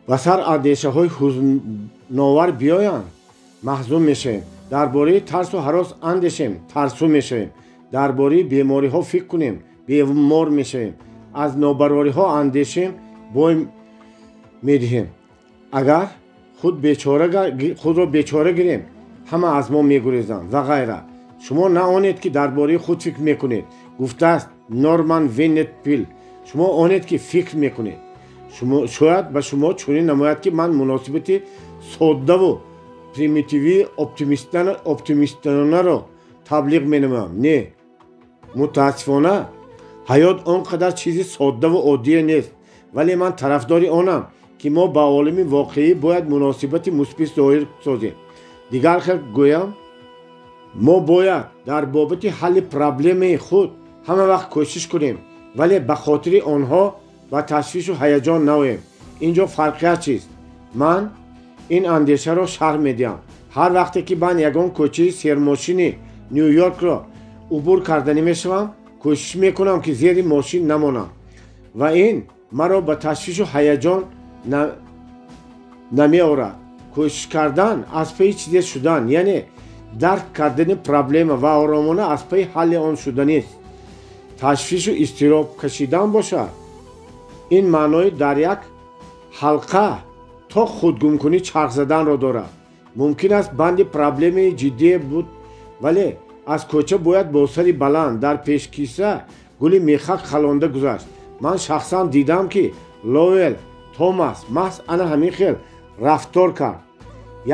و سر اندیشه های حزن‌آور بیایند محزون میشیم. درباره ترس و هراس اندیشیم ترسو میشیم. درباره بیماری ها فکر کنیم بیمار میشیم. از نابرابری ها اندیشیم بوی میدهیم. اگر خود را بیچاره گیریم همه از ما میگریزند و غیره. شما نه آنید که درباره خود فکر میکنید. گفته است نورمن وینت پیل شما آنید که فکر میکنید. شاید به شما چنین نماید که من مناسبت ساده و پریمیتیوی اپتیمیستانه را تبلیغ مینمایم. نه، متاسفانه حیات آنقدر چیزی ساده و عادی نیست. ولی من طرفدار آنم که ما با عالم واقعی باید مناسبت مثبت ظاهر سازیم. دیگر خیلی گویم ما باید در بابت حل پرابلم خود ҳама вақт кӯшиш кунем, вале ба хотири онҳо ба ташвишу ҳаяҷон наоем. инҷо фарқият чист? ман ин андешаро шарҳ медиҳам. ҳар вақте ки ман ягон кӯчаи сермошини ню-йоркро убур карданӣ мешавам, кӯшиш мекунам ки зери мошин намонам ва ин маро ба ташвишу ҳаяҷон намеорад. кӯшиш кардан аз паи чизе шудан, яъне дарк кардани проблема ва оромона аз паи ҳалли он шуданист. ташвишу изтироб кашидан бошад, ин маънои дар як ҳалқа то худгумкунӣ чарх заданро дорад. мумкин аст банди проблемаи ҷиддие буд, вале аз кӯча бояд бо сари баланд дар пешкиса гули мехак халонда гузашт. ман шахсан дидам ки лоуэл томас маҳз ана ҳамин хел рафтор кард.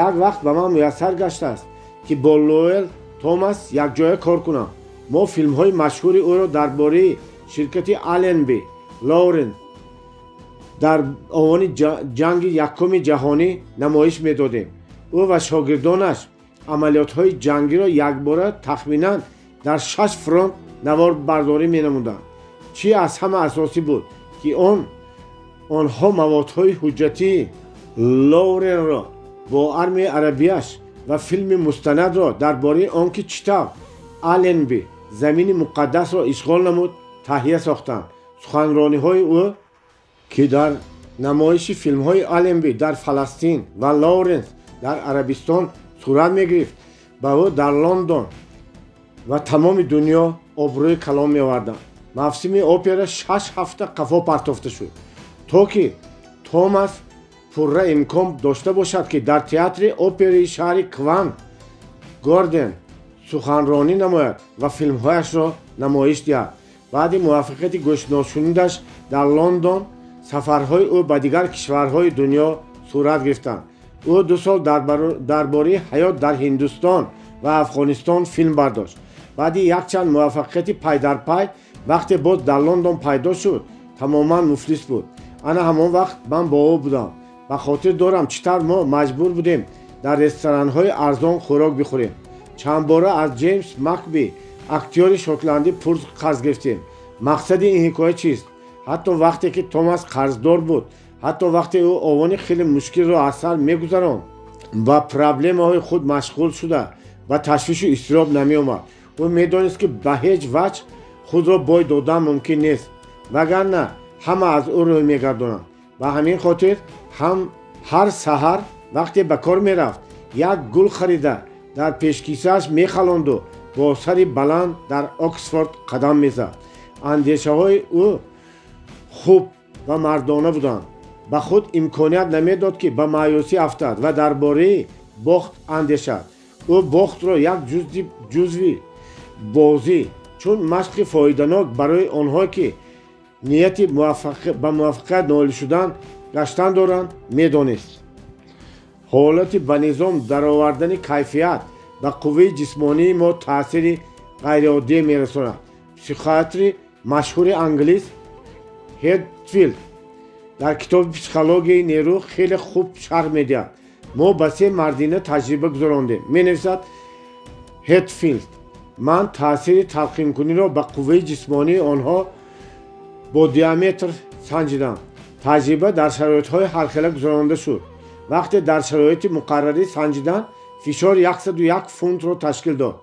як вақт ба ман муяссар гаштааст ки бо лоуэл томас якҷоя кор кунам. мо филмҳои машҳури ӯро дар бораи ширкати Allenby Lawrence дар овони ҷанги якуми ҷаҳонӣ намоиш медодем. ӯ ва шогирдонаш амалиётҳои ҷангиро якбора тахминан дар 6 фронт наворбардорӣ менамуданд. чӣ аз ҳама асосӣ буд ки онҳо маводҳои ҳуҷҷатии Лоуренро бо армияи арабияш ва филми мустанадро дар бораи он ки чӣ тавр Allenby замини муқаддасро ишғол намуд таҳия сохтанд. суханрониҳои ӯ ки дар намоиши филмҳои Allenby дар Фаластин ва Лоуренс дар Арабистон сурат мегирифт, ба ӯ дар Лондон ва тамоми дунё обрӯи калон меоварданд. мавсими опера 6 ҳафта қафо партофта шуд, то ки Томас пурра имкон дошта бошад ки дар театри операи шаҳри Квант Горден суханронӣ намояд ва филмҳояшро намоиш диҳад. баъди муваффақияти гӯшношунидаш дар Лондон, сафарҳои ӯ ба дигар кишварҳои дунё сурат гирифтанд. ӯ 2 сол дар бораи ҳаёт дар Ҳиндустон ва Афғонистон филм бардошт. баъди якчанд муваффақияти пайдарпай, вақте боз дар Лондон пайдо шуд, тамоман муфлис буд. ана ҳамон вақт ман бо ӯ будам. ба хотир дорам чӣ тавр мо маҷбур будем дар ресторанҳои арзон хӯрок бихӯрем. чанд бора аз Ҷеймс Макби, актёри шотландӣ, пул қарз гирифтем. мақсади ин ҳикоя чист? ҳатто вақте ки Томас қарздор буд, ҳатто вақте ӯ овони хеле мушкилро аз сар мегузаронд, ба проблемаҳои худ машғул шуда ба ташвишу изтироб намеомад. ӯ медонист ки ба ҳеҷ ваҷҳ худро бой додан мумкин нест, вагарна ҳама аз ӯ рӯй мегардонанд. ба ҳамин хотир ҳар саҳар вақте ба кор мерафт, як гул харида дар пешкисааш мехалонду бо сари баланд дар Оксфорд қадам мезад. андешаҳои ӯ хуб ва мардона буданд. ба худ имконият намедод ки ба маъюсӣ афтад ва дар бораи бохт андешад. ӯ бохтро як ҷузви бозӣ, чун машқи фоиданок барои онҳое ки нияти ба муваффақият ноил шудан гаштан доранд медонист. ҳолати ба низом даровардани кайфият ба қувваи ҷисмонии мо таъсири ғайриоддие мерасонад. психиатри машҳури англис Ҳедфилд дар китоби психологияи нерӯ хеле хуб шарҳ медиҳад. мо ба 3 мардина таҷриба гузарондем, менависад Ҳедфилд. ман таъсири талқинкуниро ба қувваи ҷисмонии онҳо бо диаметр санҷидам. таҷриба дар шароитҳои ҳархела гузаронда шуд. вақте дар шароити муқаррарӣ санҷидан, фишор 101 фунтро ташкил дод.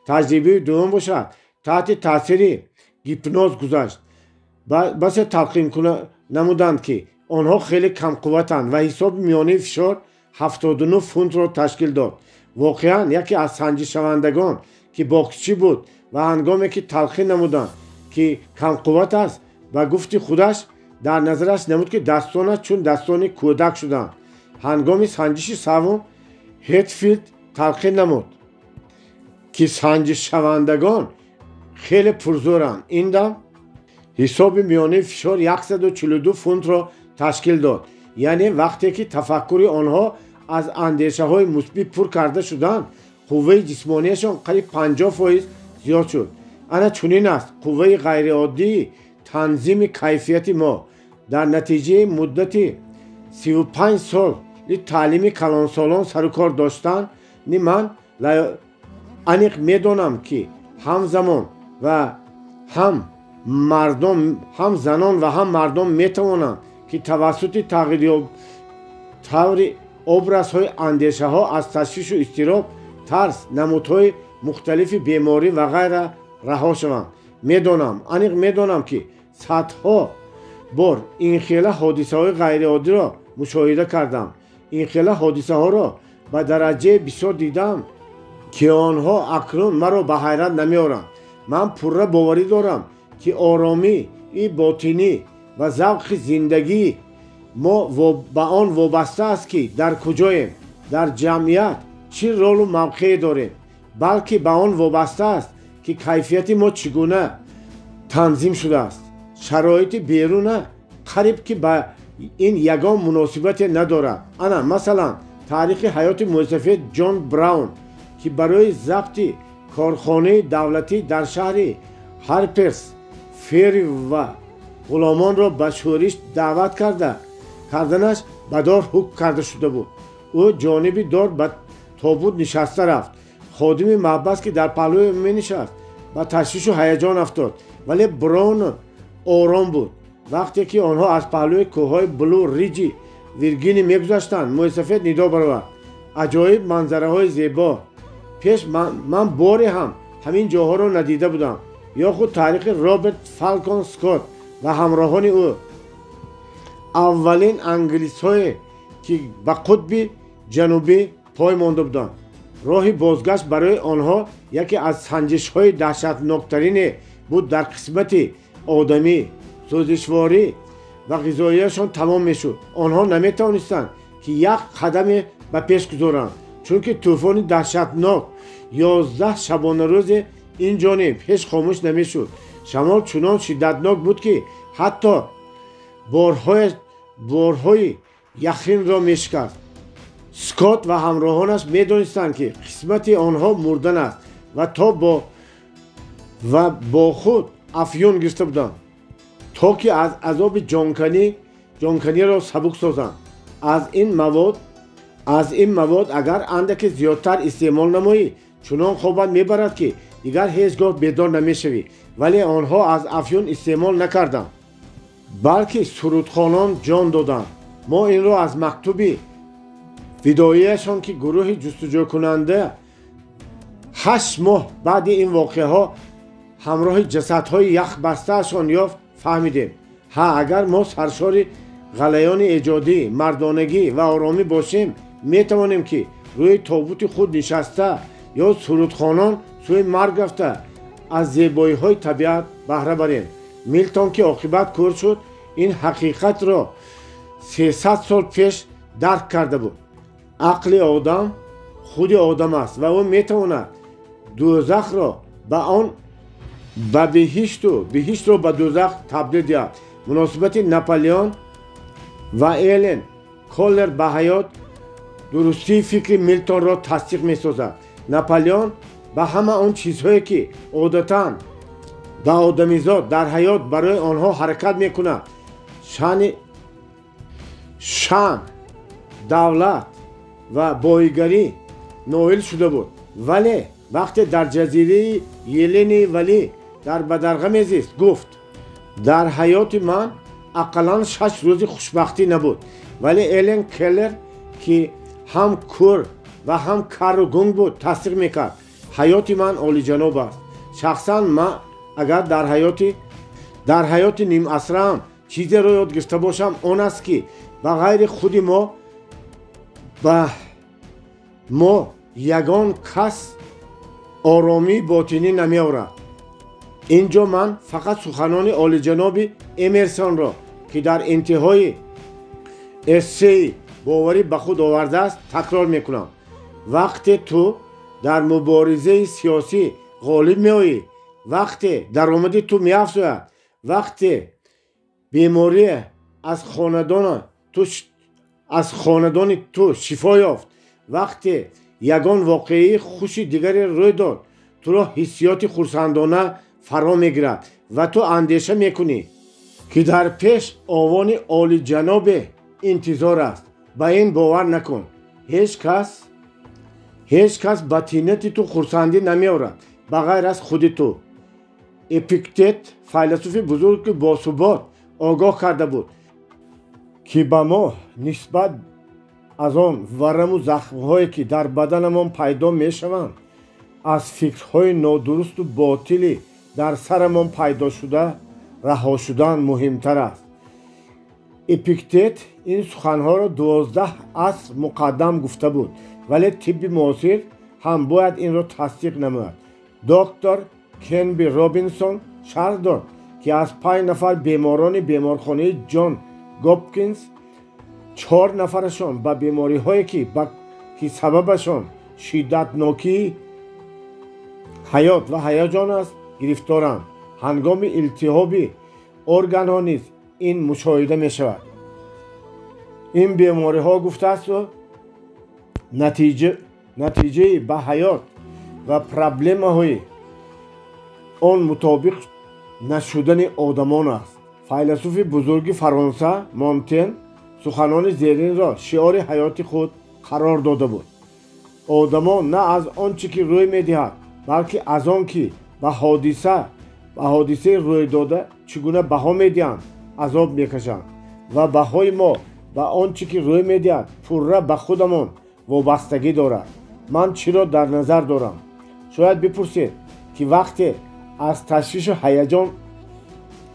таҷрибаи дуввум бошад таҳти таъсири гипноз гузашт. басе талқин намуданд ки онҳо хеле камқувватанд ва ҳисоби миёнаи фишор 79 фунтро ташкил дод. воқеан яке аз санҷишавандагон ки боксчӣ буд ва ҳангоме ки талқин намуданд ки камқувват аст, ба гуфти худаш дар назараш намуд ки дастонаш чун дастони кӯдак шуданд. ҳангоми санҷиши саввум Ҳедфилд талқин намуд ки санҷишавандагон хеле пурзоранд. ин дам ҳисоби миёнаи фишор 142 фунтро ташкил дод. яъне вақте ки тафаккури онҳо аз андешаҳои мусбит пур карда шуданд, қувваи ҷисмонияшон қариб 50% зиёд шуд. ана чунин аст қувваи ғайриоддии танзими кайфияти мо. дар натиҷаи муддати 35 соли таълими калонсолон сарукор доштани ман аниқ медонам ки ҳамзамон ва هم زنان و هم مردم میتوانند که توسط تغییر образهای اندیشه ها از تشویش و اضطراب، ترس، نمودهای مختلف بیماری و غیره رها شوند. میدانم، انیق میدانم که صدها بار این خیلی حادثه های غیر عادی را مشاهده کردم. این خیلی حادثه ها را به درجه بسیار دیدم که آنها اکنون مرا به حیرت نمیآورند. من پوره باوری دارم که آرامی باطنی و ذوق زندگی ما به آن وابسته است که در کجاییم، در جمعیت چه رول و موقعی داریم، بلکه به آن وابسته است که کیفیت ما چگونه تنظیم شده است. شرایط بیرون قریب که به این یگان مناسبت ندارد. انا مثلا تاریخ حیات موسفید جان براون که برای ضبط کارخانه دولتی در شهر هارپرز فری و غلامان را به شورش دعوت کردنش به دار حکم کرده شده بود. او جانب دار به تابوت نشسته رفت. خادم محبس که در پهلوی می نشست به تشویش و هیجان افتاد، ولی براون آرام بود. وقتی که آنها از پهلوی کوههای بلو ریجی ویرگینی میگذشتند، موسفید ندا برآورد: عجایب منظره های زیبا! پیش من باری هم همین جاها را ندیده بودم. یا خود تاریخ رابرت فالکون سکوت و همراهان او، اولین انگلیس های که به قطب جنوبی پای مانده بودند. راه بازگشت برای آنها یکی از سنجش های دهشتناکترین بود. در قسمت آدمی سوزشواری و غذاییشان تمام میشد. آنها نمیتوانستند که یک قدم به پیش گذارند، چون که طوفان دهشتناک 11 شبانه روز این جانب هیچ خاموش نمیشد. شمال چنان شدتناک بود که حتی بارهای یخین را میشکست. سکات و همراهانش میدانستند که قسمت آنها مردن است و با خود افیون گرفته بودند تا که از عذاب جانکنی را سبک سازند. از این مواد اگر اندک زیادتر استعمال نمایی چنان خوابت میبرد که دیگر هیچگاه بیدار نمیشوی. ولی آنها از افیون استعمال نکردند، بلکه سرودخوانان جان دادند. ما این را از مکتوبی فداییشان که گروه جستجو کننده 8 ماه بعد این واقعه ها همراه جسدهای یخ بستهشان یافت فهمیدیم. اگر ما سرشار غلیان ایجادی، مردانگی و آرامی باشیم، میتوانیم که روی تابوت خود نشسته یا سرودخوانان سوی مرگ رفته از زیبایی های طبیعت بهره بریم. میلتون که عاقبت کور شد این حقیقت را 300 سال پیش درک کرده بود. عقل آدم خود آدم است و او میتواند دوزخ را به بهشت را به دوزخ تبدیل دهد. مناسبت ناپلیون و ایلن کولر به حیات درستی فکر میلتون را تصدیق میسازد. ناپلیون به همه آن چیزهایی که عادتاً به آدمیزاد در حیات برای آنها حرکت میکند، شان، دولت و بایگری نائل شده بود. ولی وقتی در جزیره یلنی ولی در بدرقه میزیست گفت: در حیات من اقلا 6 روز خوشبختی نبود. ولی ایلن کلر که هم کور و هم کار و گنگ بود تصدیق میکرد: حیات من عالی جناب است. شخصا من اگر در حیات نیم عصره هم چیزی را یاد گرفته باشم، آن است که به غیر خود ما یگان کس آرامی باطنی نمی آورد. اینجا من فقط سخنان عالی جناب امرسون را که در انتهای اسه باوری به خود آورده است تکرار میکنم: وقتی تو در مبارزه سیاسی غالب میایی، وقتی درآمد تو میافزاید، وقتی بیماری از خاندان تو شفا یافت، وقتی یگان واقعی خوشی دیگری روی داد، تو را حسیات خرسندانه فرا میگیرد و تو اندیشه میکنی که در پیش آوان عالی جناب انتظار است. به این باور نکن. هیچ کس به طینت تو خرسندی نمی آورد به غیر از خود تو. اپیکتت فیلسوف بزرگ باثبات آگاه کرده بود که به ما نسبت از آن ورم و زخم‌هایی که در بدنمان پیدا می‌شوند از فکرهای نادرست و باطلی در سرمان پیدا شده رها شدن مهمتر است. اپیکتت این سخنها را 12 عصر مقدم گفته بود ولی طب معاصر هم باید این را تصدیق نماید. دکتر کنبی رابینسون شرح داد که از 5 نفر بیماران بیمارخانه جان گاپکینز 4 نفرشان با بیماری هایی که سببشان شدتناکی حیات و هیجان است گرفتارند. هنگام التهاب ارگان ها نیز این مشاهده می شود. این بیماری ها گفته است و نتیجه به حیات و پرابلم های آن مطابق نشدن آدمان است. فیلسوف بزرگ فرانسه مونتن سخنان زیرین را شعار حیات خود قرار داده بود. آدمان نه از آنچه که روی می‌دهد بلکه از آن که به حادثه روی داده چگونه بها می‌دهند عذاب می‌کشند و بهای ما به آنچه که روی می‌دهد پوره به خودمان وابستگی دارد. من چرا در نظر دارم؟ شاید بپرسید که وقتی از تشویش و هیجان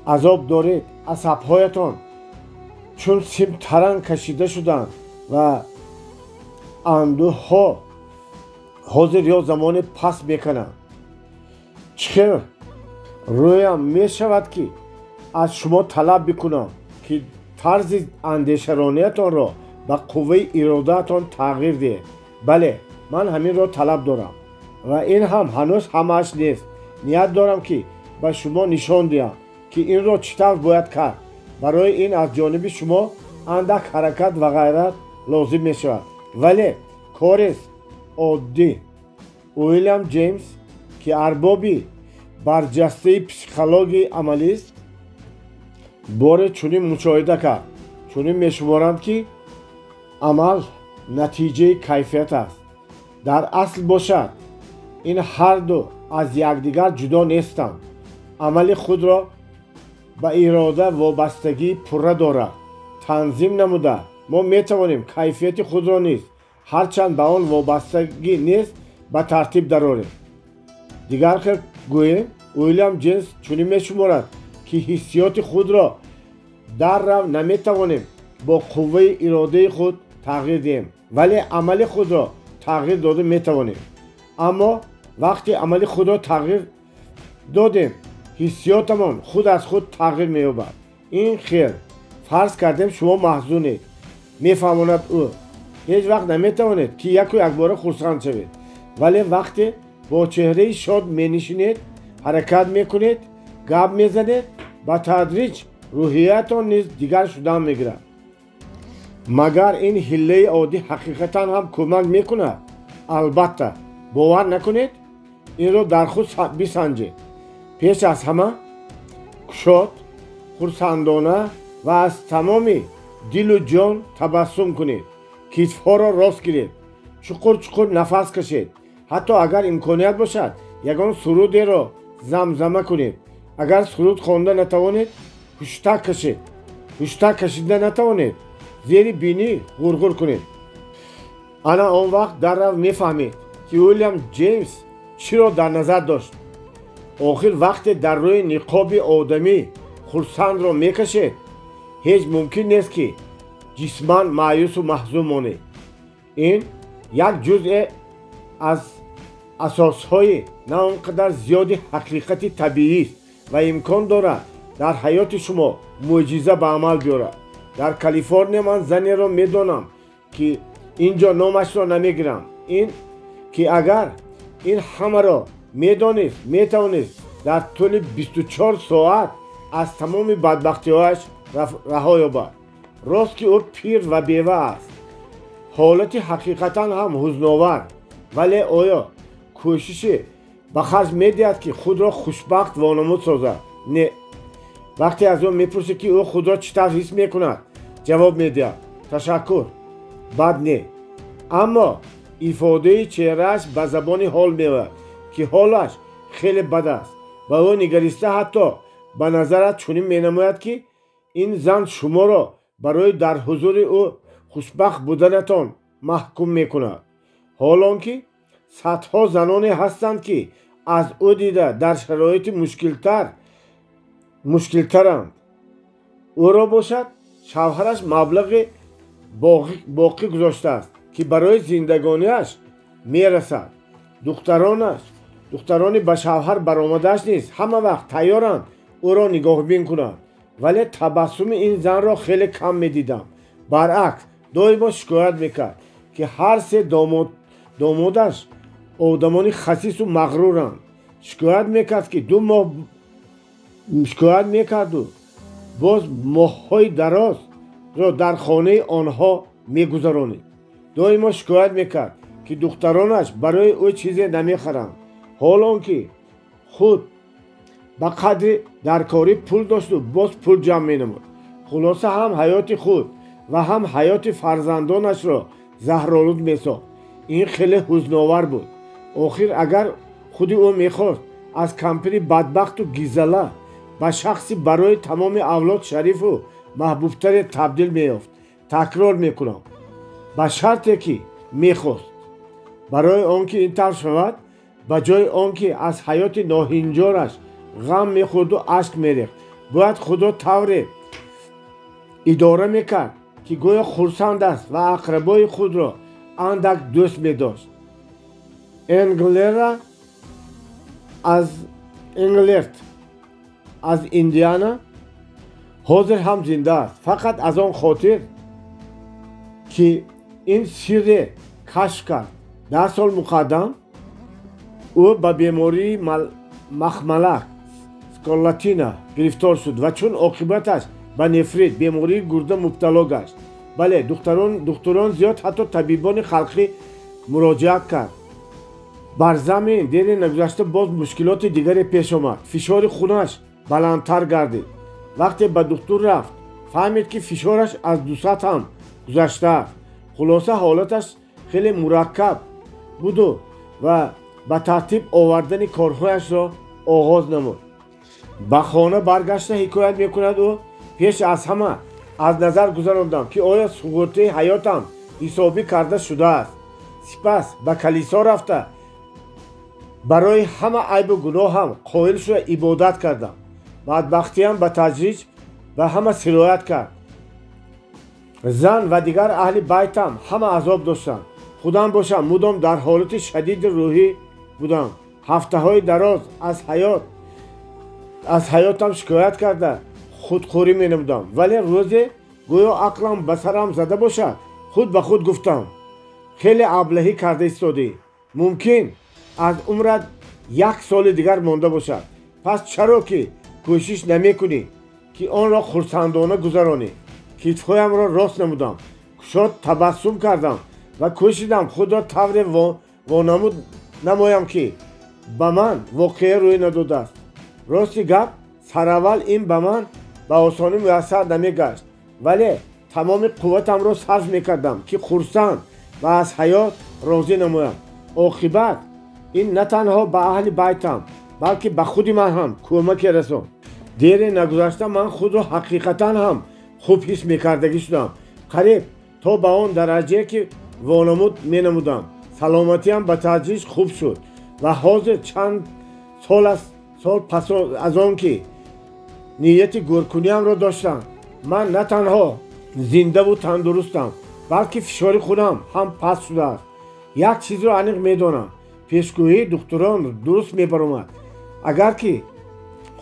عذاب دارید عصب‌هایتان چون سیم ترنگ کشیده شدند و اندوه ها حاضر یا زمان پس میکنند. چخیر رویم می شود که از شما طلب بکنم که طرز اندیشرانیتان را به قوه ارادهتان تغییر دهید. بله من همین را طلب دارم و این هم هنوز همش نیست. نیت دارم که به شما نشان دهم که این را چطور باید کرد. برای این از جانب شما اندک حرکت و غیرت لازم می شود ولی کار عادی. ویلیام جیمز که اربابی برجسته پسیکولوژی عملی است بار چنین مشاهده کرد. چنین می شمارند که عمل نتیجه کیفیت است. در اصل باشد این هر دو از یکدیگر جدا نیستند. عمل خود را به اراده وابستگی پوره دارد. تنظیم نموده ما می توانیم کیفیت خود را نیز هرچند به آن وابستگی نیست به ترتیب درآوریم. دیگر خیر گوییم ویلیام جیمز چنین می شمارد که حسیات خود را در رو نمی توانیم با قوه اراده خود تغییر دهیم ولی عمل خود را تغییر داده می توانیم. اما وقتی عمل خود را تغییر دادیم حسیاتمان خود از خود تغییر می یابد. این خیر فرض کردیم شما محزونید میفهماند او هیچ وقت نمی توانید که یک بار خرسند شوید ولی وقتی با چهره شاد می نشینید حرکت می کنید گپ می زنید با تدریج روحیتان نیز دیگر شدن می گیرد. مگر این حله عادی حقیقتا هم کمک می کند؟ البته باور نکنید این را در خود بسنجید. پیش از همه شاد خرسندانه و از تمام دل و جان تبسم کنید. کتف‌ها را راست گیرید. چقدر نفس کشید. حتی اگر امکانیت باشد یگان سرودی را زمزمه کنید. اگر سرود خوانده نتوانید هشتگ کشید. هشتگ کشیده نتوانید زیر بینی غرغر کنید. انا آن وقت در رو میفهمید که ویلیام جیمز چرا در نظر داشت. آخر وقتی در روی نقاب آدمی خرسند را میکشید هیچ ممکن نیست که جسمان مایوس و محزون مانید. این یک جزء از اساسهای نه آنقدر زیادی حقیقت طبیعی است و امکان دارد در حیات شما معجزه به عمل بیارد. در کالیفرنیا من زنی را میدانم که اینجا نامش را نمیگیرم. این که اگر این همه را میدانست میتوانست در طول 24 ساعت از تمام بدبختی‌هایش رها یابد. راست که او پیر و بیوه است. حالت حقیقتا هم حزن‌آور ولی آیا کوشش به خرج میدهد که خود را خوشبخت و وانمود سازد؟ نه. وقتی از او میپرسی که او خود را چطور حس میکند جواب میدهد تشکر بد نه. اما ifade چهرهش به زبان حال میآید که حالش خیلی بد است ба ӯ нигариста ҳатто ба назарат чунин менамояд ки ин зан шуморо барои дар ҳузури ӯ хушбахт буданатон маҳкум мекунад, ҳолон ки садҳо заноне ҳастанд ки аз ӯ дида дар шароити мушкилтаранд. ӯро бошад шавҳараш маблағи боқӣ гузоштааст ки барои зиндагонияш мерасад. духтарони ба шавҳар баромадааш низ ҳама вақт тайёранд ӯро нигоҳубин кунанд, вале табассуми ин занро хеле кам медидам. баръакс доимо шикоят мекард ки ҳар се домодаш одамони хасису мағруранд. шикоят мекарду боз моҳҳои дарозро дар хонаи онҳо мегузаронид. доимо шикоят мекард ки духтаронаш барои ӯ чизе намехаранд, ҳолон ки худ ба қадри даркорӣ пул дошту боз пул ҷамъ менамуд. хулоса ҳам ҳаёти худ ва ҳам ҳаёти фарзандонашро заҳролуд месохт. ин хеле ҳузновар буд. охир агар худи ӯ мехост аз кампири бадбахту гизала ба шахси барои тамоми авлод шарифу маҳбубтаре табдил меёфт. такрор мекунам, ба шарте ки мехост. барои он ки ин тавр шавад, ба ҷои он ки аз ҳаёти ноҳинҷораш ғам мехӯрду ашк мерехт, бояд худро тавре идора мекард ки гӯё хурсанд аст ва ақрабои худро андак дӯст медошт. Энглерт аз Индиана ҳозир ҳам зинда аст, фақат аз он хотир ки ин сирре кашф кард. 10 сол муқаддам ӯ ба бемории махмалак скарлатина гирифтор шуд ва чун оқибаташ ба нефрит бемории гурда мубтало гашт. бале, духтурон зиёд ҳатто табибони халқӣ муроҷиат кард. бар замин дери нагузашта боз мушкилоти дигаре пеш омад. фишори хунаш баландтар гардид. вақте ба духтур рафт, фаҳмид ки фишораш аз 200 ҳам гузаштааст. хулоса ҳолаташ хеле мураккаб буду ва ба тартиб овардани корҳояшро оғоз намуд. ба хона баргашта ҳикоят мекунад ӯ, пеш аз ҳама аз назар гузарондам ки оё суғуртаи ҳаётам ҳисобӣ карда шудааст. сипас ба калисо рафта барои ҳама айбу гуноҳам қоил шуда ибодат кардам. бадбахтиам ба таҷриҷ ба ҳама сироят кард. зан ва дигар аҳли байтам ҳама азоб доштанд. худам бошам мудом дар ҳолати шадиди рӯҳӣ будам. ҳафтаҳои дароз аз ҳаётам шикоят карда худхӯрӣ менамудам, вале рӯзе гӯё ақлам ба сарам зада бошад, худ ба худ гуфтам, хеле аблаҳӣ карда истодӣ. мумкин аз умрат 1 соли дигар монда бошад. пас чаро ки кӯшиш намекунӣ ки онро хурсандона гузаронӣ? китфҳоямро рост намудам, кушод табассум кардам ва кӯшидам худро тавре вонамуд намоям ки ба ман воқеа рӯй надодааст. рости гап, сараввал ин ба ман ба осонӣ муяссар намегашт, вале тамоми қувватамро сарф мекардам ки хурсанд ва аз ҳаёт розӣ намоям. оқибат ин на танҳо ба аҳли байтам, балки ба худи ман ҳам кӯмаке расонд. дери нагузашта ман худро ҳақиқатан ҳам хуб ҳис мекардагӣ шудам, қариб то ба он дараҷае ки вонамуд менамудам. саломатиам ба тадриж хуб шуд ва ҳозир чанд сол пас аз он ки нияти гӯркуниамро доштам, ман на танҳо зиндаву тандурустам, балки фишори хунам ҳам паст шудааст. як чизро аниқ медонам, пешгӯҳии духтурон дуруст мебаромад. агар ки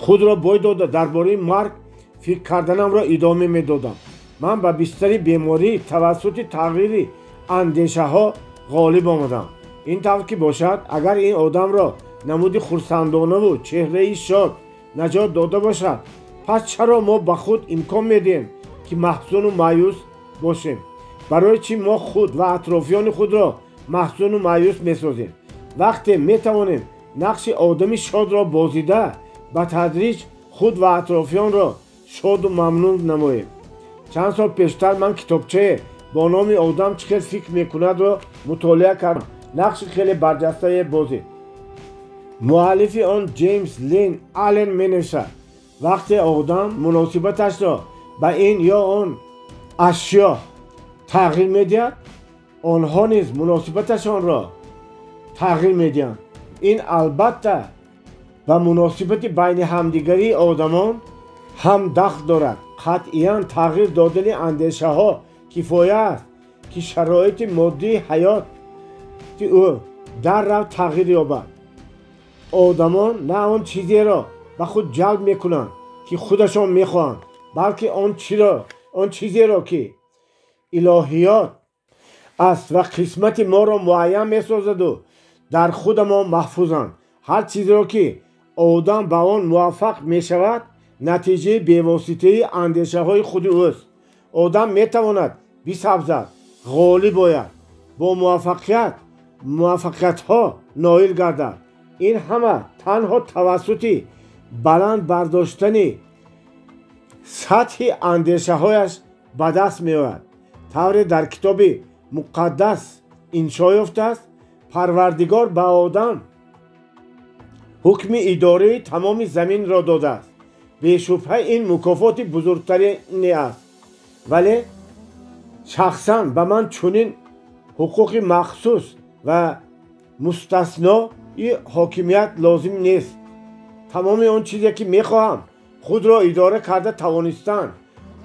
худро бой дода дар бораи марг фикр карданамро идома медодам, ман ба бистари беморӣ тавассути тағйири андешаҳо ғолиб омадам. ин тавр ки бошад, агар ин одамро намуди хурсандонаву чеҳраи шод наҷот дода бошад, пас чаро мо ба худ имкон медиҳем ки маҳзуну маъюс бошем? барои чӣ мо худ ва атрофиёни худро маҳзуну маъюс месозем, вақте метавонем нақши одами шодро бозида ба тадриҷ худ ва атрофиёнро шоду мамнун намоем. чанд сол пештар ман китобчае бо номи одам чӣ хел фикр мекунадро мутолиа кардам. нақши хеле барҷастае бозид. مؤلف آن جیمز لین آلن می نوشد وقتی آدم مناسبتش را به این یا آن اشیا تغییر میدهد آنها نیز مناسبتشان را تغییر میدهند. این البته و مناسبت بین همدیگری آدمان هم دخل دارد. قطعاً تغییر دادن اندیشه ها کفایت است که شرایط مادی حیات او در رو تغییر یابد. آدمان نه آن چیزی را به خود جلب میکنند که خودشان میخواهند، بلکه آن چیزی را که الهیات است و قسمت ما را معین میسازد و در خود ما محفوظند. هر چیزی را که آدم به آن موفق میشود نتیجه بی‌واسطه اندیشه های خود اوست. آدم میتواند بسبزد، غالب آید، با موفقیت ها نائل گردد. این همه تنها توسط بلند برداشتن سطح اندیشه هایش به دست می آید. طوری در کتاب مقدس انشا یافته است پروردگار به آدم حکم اداره تمام زمین را داده است. بی‌شبهه این مکافات بزرگترین است، ولی شخصاً به من چنین حقوق مخصوص و مستثنا حاکمیت لازم نیست. تمام آن چیزی که میخواهم خود را اداره کرده توانستن،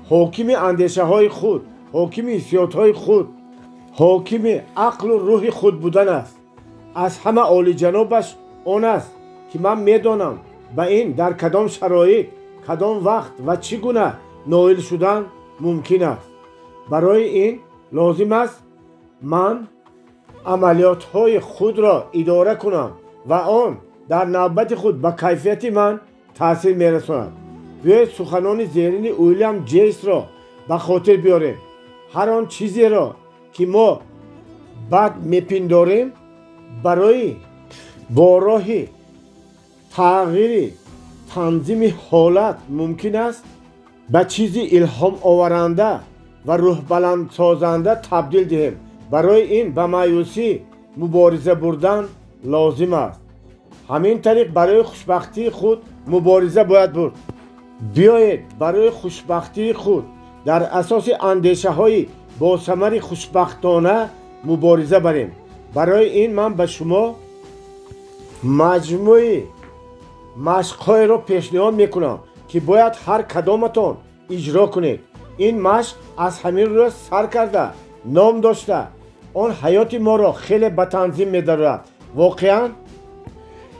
حاکم اندیشه های خود، حاکم حسیات های خود، حاکم عقل و روح خود بودن است. از همه عالی جنابش آن است که من میدانم به این در کدام شرایط، کدام وقت و چگونه نائل شدن ممکن است. برای این لازم است من عملیات های خود را اداره کنم و آن در نوبت خود به کیفیت من تاثیر میرساند. بیایید سخنان زیرین ویلیام جیس را به خاطر بیاریم. هر آن چیزی را که ما بد میپنداریم برای با راه تغییر تنظیم حالت ممکن است به چیزی الهام آورنده و روح بلند سازنده تبدیل دهیم. برای این به مایوسی مبارزه بردن لازم است. همین طریق برای خوشبختی خود مبارزه باید برد. بیایید برای خوشبختی خود در اساس اندیشه های با ثمر خوشبختانه مبارزه بریم. برای این من به شما مجموعه مشق‌های را پیشنهاد میکنم که باید هر کدامتان اجرا کنید. این مشق از همین روز سر کرده نام داشته آن حیات ما را خیلی به تنظیم می‌دارد. واقعاً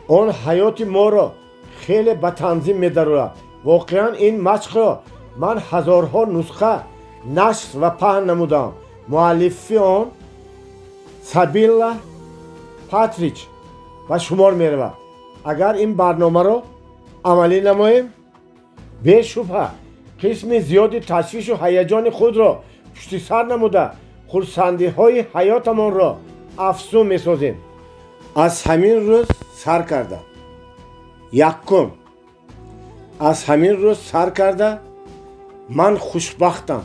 آن حیات ما را خیلی به تنظیم می‌دارد. واقعاً این مشق را من هزارها نسخه نشر و پهن نمودم. مؤلف آن سابیلا پاتریچ به شمار می‌رود. اگر این برنامه را عملی نماییم بی‌شبهه قسم زیادی تشویش و هیجان خود را پشت سر نموده خرسندی های حیاتمان را افزون می‌سازیم. از همین روز سر کرده یکم از همین روز سر کرده من خوشبختم.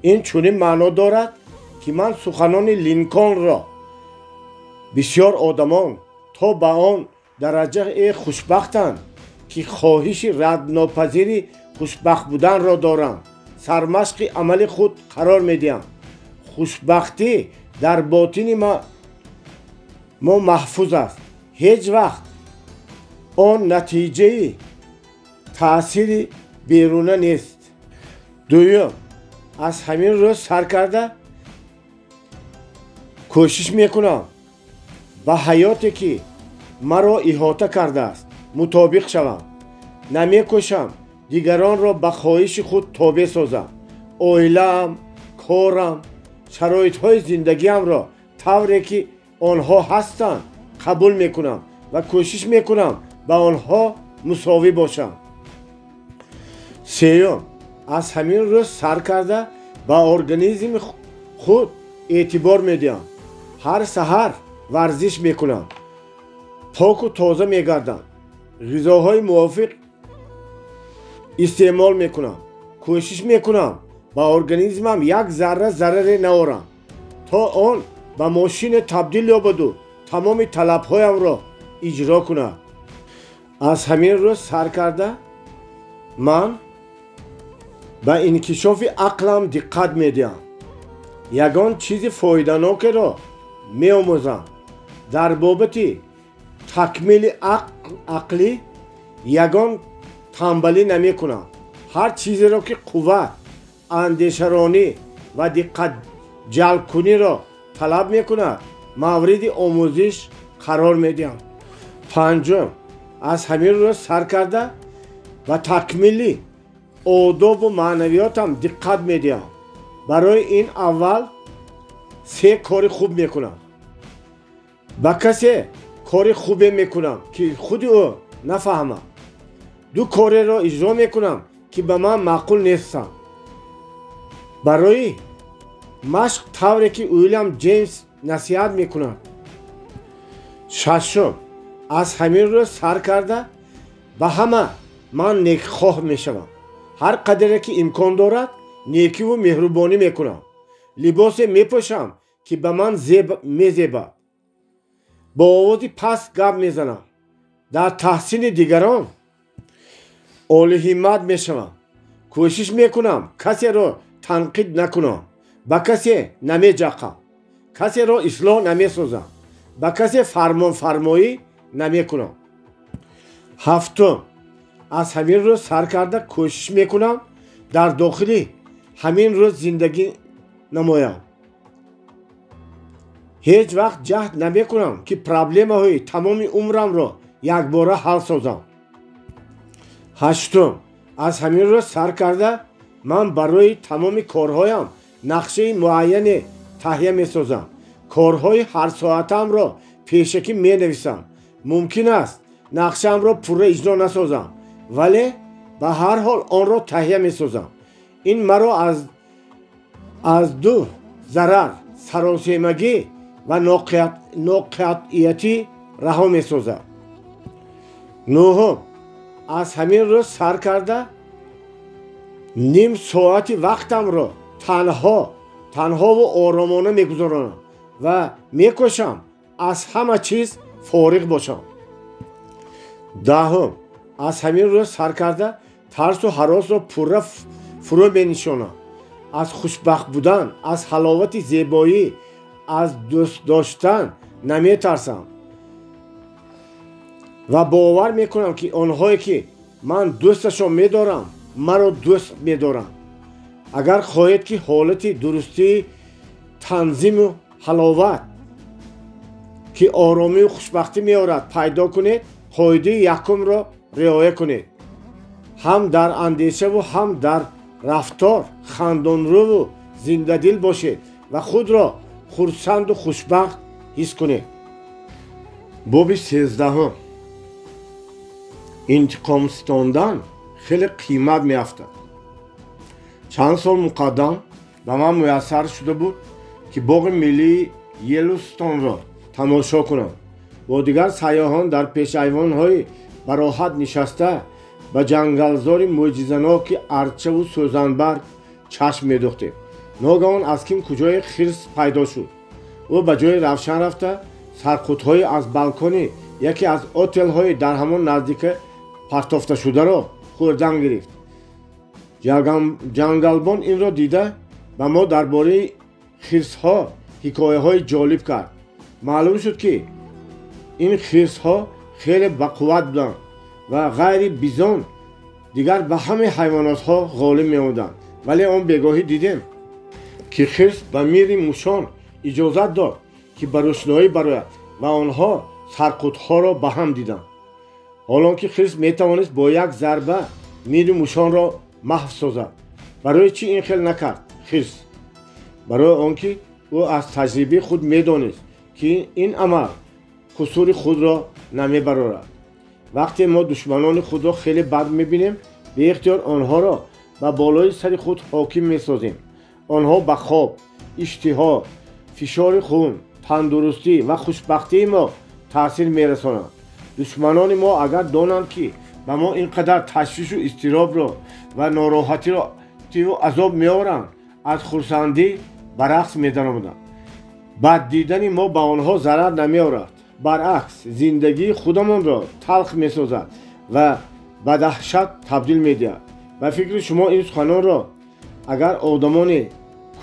این چنین معنا دارد که من سخنان لینکلن را بسیار آدمان تا به آن درجه خوشبختند که خواهش رد ناپذیر خوشبخت بودن را دارم سرمشق عمل خود قرار میدیم. خوشبختی در باطن ما محفوظ است. هیچ وقت آن نتیجه تأثیر بیرونه نیست. دوم از همین روز سر کرده کوشش میکنم به حیاتی که مرا احاطه کرده است مطابق شوم. نمیکوشم دیگران را به خواهش خود تابع سازم. عائله‌ام، کارم، شرایط های زندگیم را طوری که آنها هستند قبول میکنم و کوشش میکنم به آنها مساوی باشم. سوم از همین روز سر کرده به ارگانیسم خود اعتبار میدم. هر سحر ورزش میکنم، پاک و تازه میگردم، غذاهای موافق استعمال میکنم، کوشش میکنم با ارگانیسمم یک ذره ضرری نارم تا آن به ماشین تبدیل یابد و تمام طلبهایم را اجرا کند. از همین روز سر کرده من به انکشاف عقلم دقت میدیم. یگان چیز فایده‌ناک را می‌آموزم. در بابت تکمیل عقلی یگان تنبلی نمی‌کنم. هر چیزی را که قوت، اندیشه‌رانی و دقت جلب کنی را طلب می‌کند مورد آموزش قرار می‌دهم. پنجم، از همین روز سر کرده و تکمیلی آداب و معنویاتم دقت می‌دهم. برای این اول 3 کار خوب میکنم. با کسی کار خوب میکنم که خود او نفهمم. 2 کار را اجرا میکنم که به من معقول نیستم. برای مشق طوری که ویلیام جیمز نصیحت میکند. 6م، از همین روز سر کرده به همه من نیکخواه میشوم. هر قدری که امکان دارد نیکی و مهربانی میکنم. لباس میپوشم که به من میزیبد. با آواز پست گپ میزنم. در تحسین دیگران عالی همت میشوم. کوشش میکنم کسی را تنقید نکنم. با کسی نمیجقم. کسی را اصلاح نمیسازم. با کسی فرمان فرمایی نمیکنم. 7م، از همین روز سر کرده کوشش میکنم در داخلی همین روز زندگی نمایم. هیچ وقت جهد نمی کنم که پرابلم های تمام عمرم را یک باره حل سازم. 8م، از همین روز سر کرده من برای تمام کارهایم نقشه معین تهیه می سازم. کارهای هر ساعتم را پیشکی می نویسم. ممکن است نقشه‌ام را پوره اجرا نسازم ولی به هر حال آن را تهیه می سازم. این مرا از 2 ضرر، سراسیمگی و ناقطعیتی رها می سازد. 9م، از همین روز سر کرده نیم ساعت وقتم را تنها و آرامانه می گذارم و می کوشم از همه چیز فارغ باشم. 10م، از همین روز سر کرده ترس و هراس را پوره فرو می نشانم. از خوشبخت بودن، از حلاوت زیبایی، از دوست داشتن نمی ترسم و باور می کنم که آنهایی که من دوستشان می دارم مرا دوست می دارم. اگر خواهید که حالت درستی، تنظیم و حلاوت که آرامی و خوشبختی می آورد پیدا کنید، قاعده یکم را رعایت کنید. هم در اندیشه و هم در رفتار خندانرو و زنده دل باشید و خود را خرسند و خوشبخت حس کنید. باب 13، انتقام ستاندن خیلی قیمت میافتد. چند سال مقدم به من میسر شده بود که باغ ملی یلوستون را تماشا کنم. با دیگر سیاحان در پیش ایوان‌های براحت نشسته به جنگلزار معجزه‌ناک ارچه و سوزنبرگ چشم می‌دوختیم. ناگهان از کیم کجای خرس پیدا شد. او به جای رفتن رفته سرقوط‌های از بالکن یکی از هتل‌های در همان نزدیک پرتافته شده را خوردن گرفت. جنگلبان این را دیده به ما درباره خرس‌ها حکایه‌های جالب کرد. معلوم شد که این خرس‌ها خیلی بقوت بودند و غیر بیزان دیگر به همه حیوانات‌ها غالب می‌آمدند. ولی آن بگاهی دیدیم که خرس به میر موشان اجازت داد که به روشنایی برآید و آنها سرقوط‌ها را به هم دیدند. حالانکه خرس می‌توانست با یک ضربه میر موشان را محو سازد. برای چی این خیل نکرد خرس؟ برای آنکه او از تجربه خود می‌دانست که این عمل قصور خود را نمی‌برد. وقتی ما دشمنان خود را خیلی بد می‌بینیم به اختیار آنها را به بالای سر خود حاکم می‌سازیم. آنها به خواب، اشتها، فشار خون، تندرستی و خوشبختی ما تاثیر می‌رسانند. دشمنان ما اگر دانند که به ما اینقدر تشویش و اضطراب را و ناراحتی را و عذاب می‌آورند، از خرسندی به رقص می‌درآمدند. بد دیدن ما به آنها ضرر نمی‌آورد برعکس زندگی خودمان را تلخ می‌سازد و به دهشت تبدیل می‌دهد. به فکر شما این سخنان را اگر آدمانی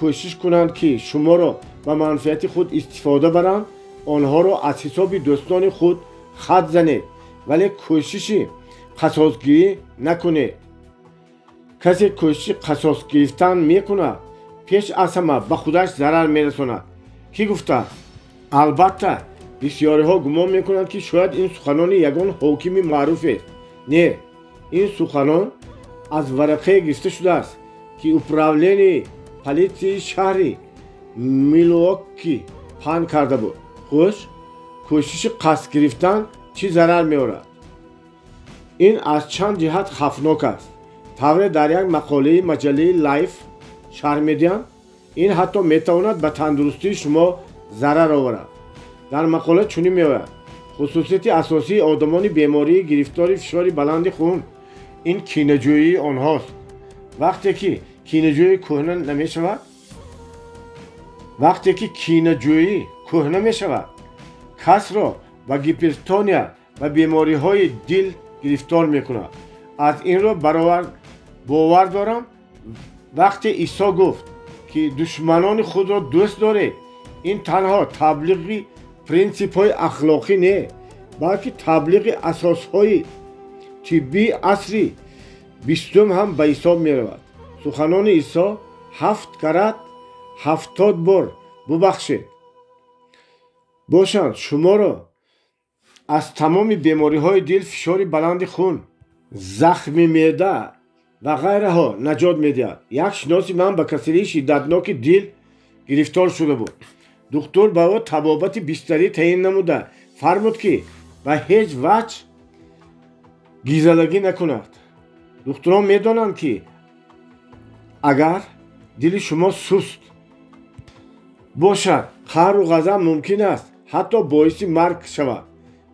کوشش کنند که شما را به منفعت خود استفاده برند، آنها را از حساب دوستان خود خط زنید، ولی کوششی قصاص‌گیری نکنید. کسی کوشش قصاص گرفتن میکند پیش از همه به خودش ضرر میرساند. کی گفته؟ البته بسیاری ها گمان میکنند که شاید این سخنان یگان حاکم معروف است. نه، این سخنان از ورقه گرفته شده است که اپراولین پلیسی شهری میلواکی پهن کرده بود. خوش، کوشش قصد گرفتن چی ضرر میآورد؟ این از چند جهت خفناک است. طور در یک مقاله مجله لایف شرح میدهند این حتی میتواند به تندرستی شما ضرر آورد. در مقاله چنین میآید: خصوصیت اساسی آدمان بیماری گرفتار فشار بلند خون این کینه‌جویی آنهاست. وقتی که کینه‌جویی کهنه می شود، کس را به هیپرتونیا و بیماری های دل گرفتار می کند. از این را باور دارم وقتی عیسی گفت که دشمنان خود را دوست دارید، این تنها تبلیغ پرینسیپ های اخلاقی نه، بلکه تبلیغ اساس های طبی عصری 20 هم به حساب می رود. سخنان عیسی 7 کرات 70 بار ببخشید باشند شما را از تمام بیماری های دل، فشار بلند خون، زخم معده و غیره ها نجات میدهد. یک شناسی من به کسری شدتناک دل گرفتار شده بود. دکتر به او طبابت بستری تعیین نموده فرمود که به هیچ وجه گیزلگی نکند. دکتران میدانند که اگر دل شما سست باشد، قهر و غضب ممکن است حتی باعث مرگ شود.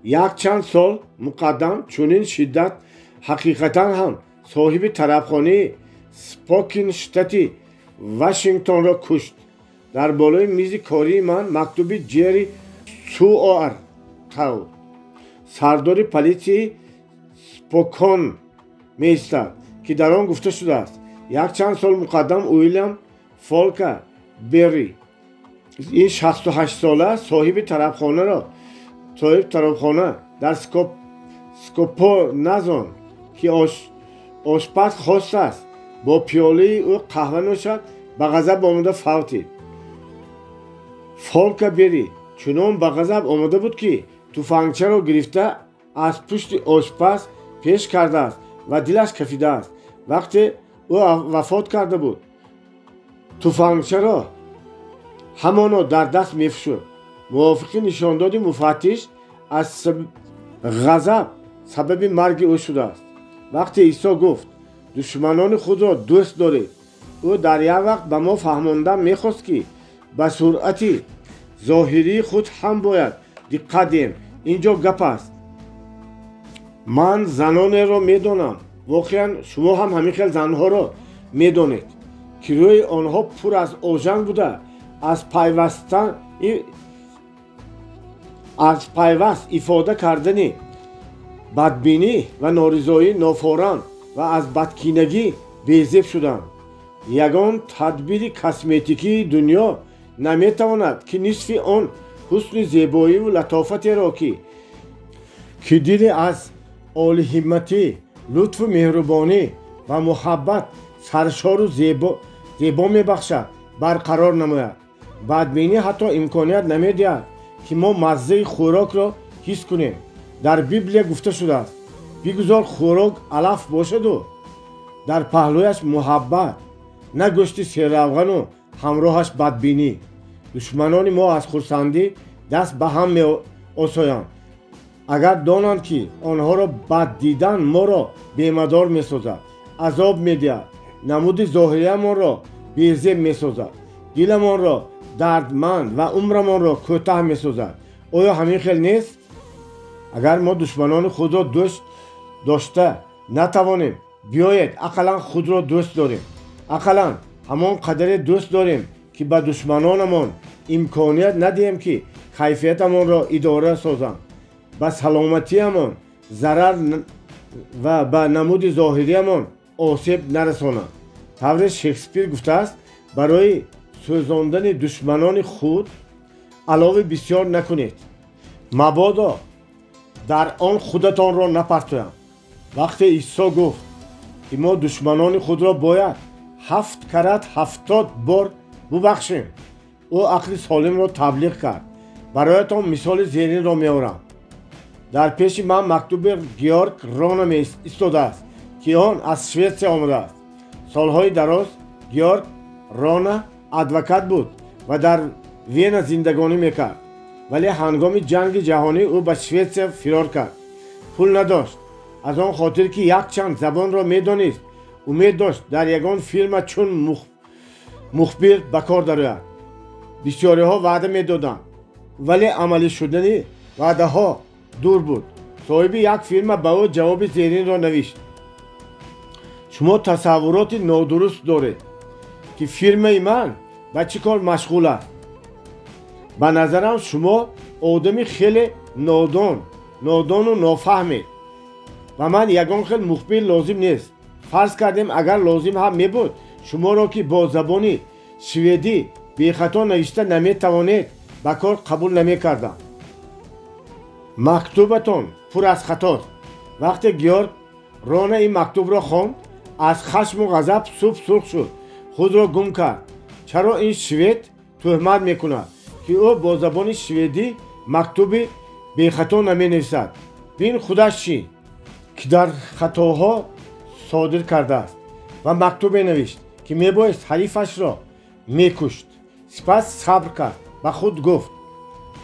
یک چند سال مقدم چنین شدت حقیقتا هم صاحب طرفخانه سپاکین شتاتی واشنگتن را کشت. در بالای میز کاری من مکتوب جری سوآر تو سردار پلیسی سپاکون میستد که در آن گفته شده است یک چند سال مقدم ویلیام فالکر بری این 68 ساله صاحب طرفخانه در سکوپو نزان که آشپز خواست است با پیاله او قهوه نوشد به غضب آمده فوتید. فالکر بری چنان به غضب آمده بود که تفنگچه را گرفته از پشت آشپز پیش کرده است و دلش کفیده است. وقتی او وفات کرده بود تفنگچه را همانا در دست میفشد. موافق نشانداد مفتش از غضب سبب مرگ او شده است. وقتی عیسی گفت دشمنان خود را دوست دارید، او در یک وقت به ما فهمانده میخواست که به صورت ظاهری خود هم باید دقت دهیم. اینجا گپ است. من زنان را میدانم، واقعا شما هم همین خیل زنها را میدانید که روی آنها پر از آژنگ بوده. از پیوست ifade کردن بدبینی و نارضایی نافاران و از بدکینگی بی‌زیب شدند. یگان تدبیر کسمتیکی دنیا نمیتواند که نصف آن حسن زیبایی و لطافتی را که دل از عالی همتی، لطف و مهربانی و محبت سرشار و زیبا میبخشد برقرار نماید. بدبینی حتی امکانیت نمیدهد که ما مزه خوراک را حس کنیم. در بیبلیا گفته شده است بگذار خوراک علف باشد و در پهلویش محبت، نه گوشت سیروغن و همراهش بدبینی. دشمنان ما از خرسندی دست به هم می آسایند. اگر دانند که آنها را بد دیدن ما را بیمدار می سازد، عذاب می دهد، نمود ظاهری ما را بی‌زیب می سازد، دلمان را دردمند و عمرمان را کوتاه می سازد. آیا همین خیل نیست؟ اگر ما دشمنان خود را دوست داشته نتوانیم، بیایید اقلا خود را دوست داریم. اقلا همان قدر دوست داریم که به دشمنانمان امکانیت ندهیم که кайфиятамонро идора созам, ба саломатиамон зарар ва ба намуди зоҳириамон осеб нарасонам. тавре Шекспир гуфтааст, барои сӯзондани душманони худ алови бисёр накунед. мабодо дар он худатонро напартоям. вақте Исо гуфт ки мо душманони худро бояд 7 карат 70 бор бубахшем, ӯ ақли солимро таблиғ кард. бароятон мисоли зеринро меорам. дар пеши ман мактуби Георг Рона истодааст, ки он аз Шветсия омадааст. солҳои дароз Георг Рона адвокат буд ва дар Вена зиндагонӣ мекард, вале ҳангоми ҷанги ҷаҳонӣ ӯ ба Шветсия фирор кард. пул надошт. аз он хотир ки якчанд забонро медонист, умед дошт дар ягон фирма чун мухбир ба кор дарояд. бисёриҳо ваъда медоданд, вале амалӣ шудани ваъдаҳо дур буд. соҳиби як фирма ба ӯ ҷавоби зеринро навишт: шумо тасаввуроти нодуруст доред, ки фирмаи ман ба чӣ кор машғул аст. ба назарам шумо одами хеле нодону нофаҳмед. ба ман ягон хел мухбир лозим нест. фарз кардем агар лозим ҳам мебуд, шуморо ки бо забони шведӣ бехато навишта наметавонед, ба кор қабул намекардам. мактубатон пур аз хатост. вақте Георг Рона ин мактубро хонд, аз хашму ғазаб субҳ сурх шуд, худро гум кард. чаро ин швед тӯҳмат мекунад, ки ӯ бо забони шведӣ мактуби бехато наменависад? бин худаш чӣ, ки дар хатоҳо содир кардааст. ва мактубе навишт, ки мебоист ҳарифашро мекушт. сипас сабр кард. ба худ гуфт: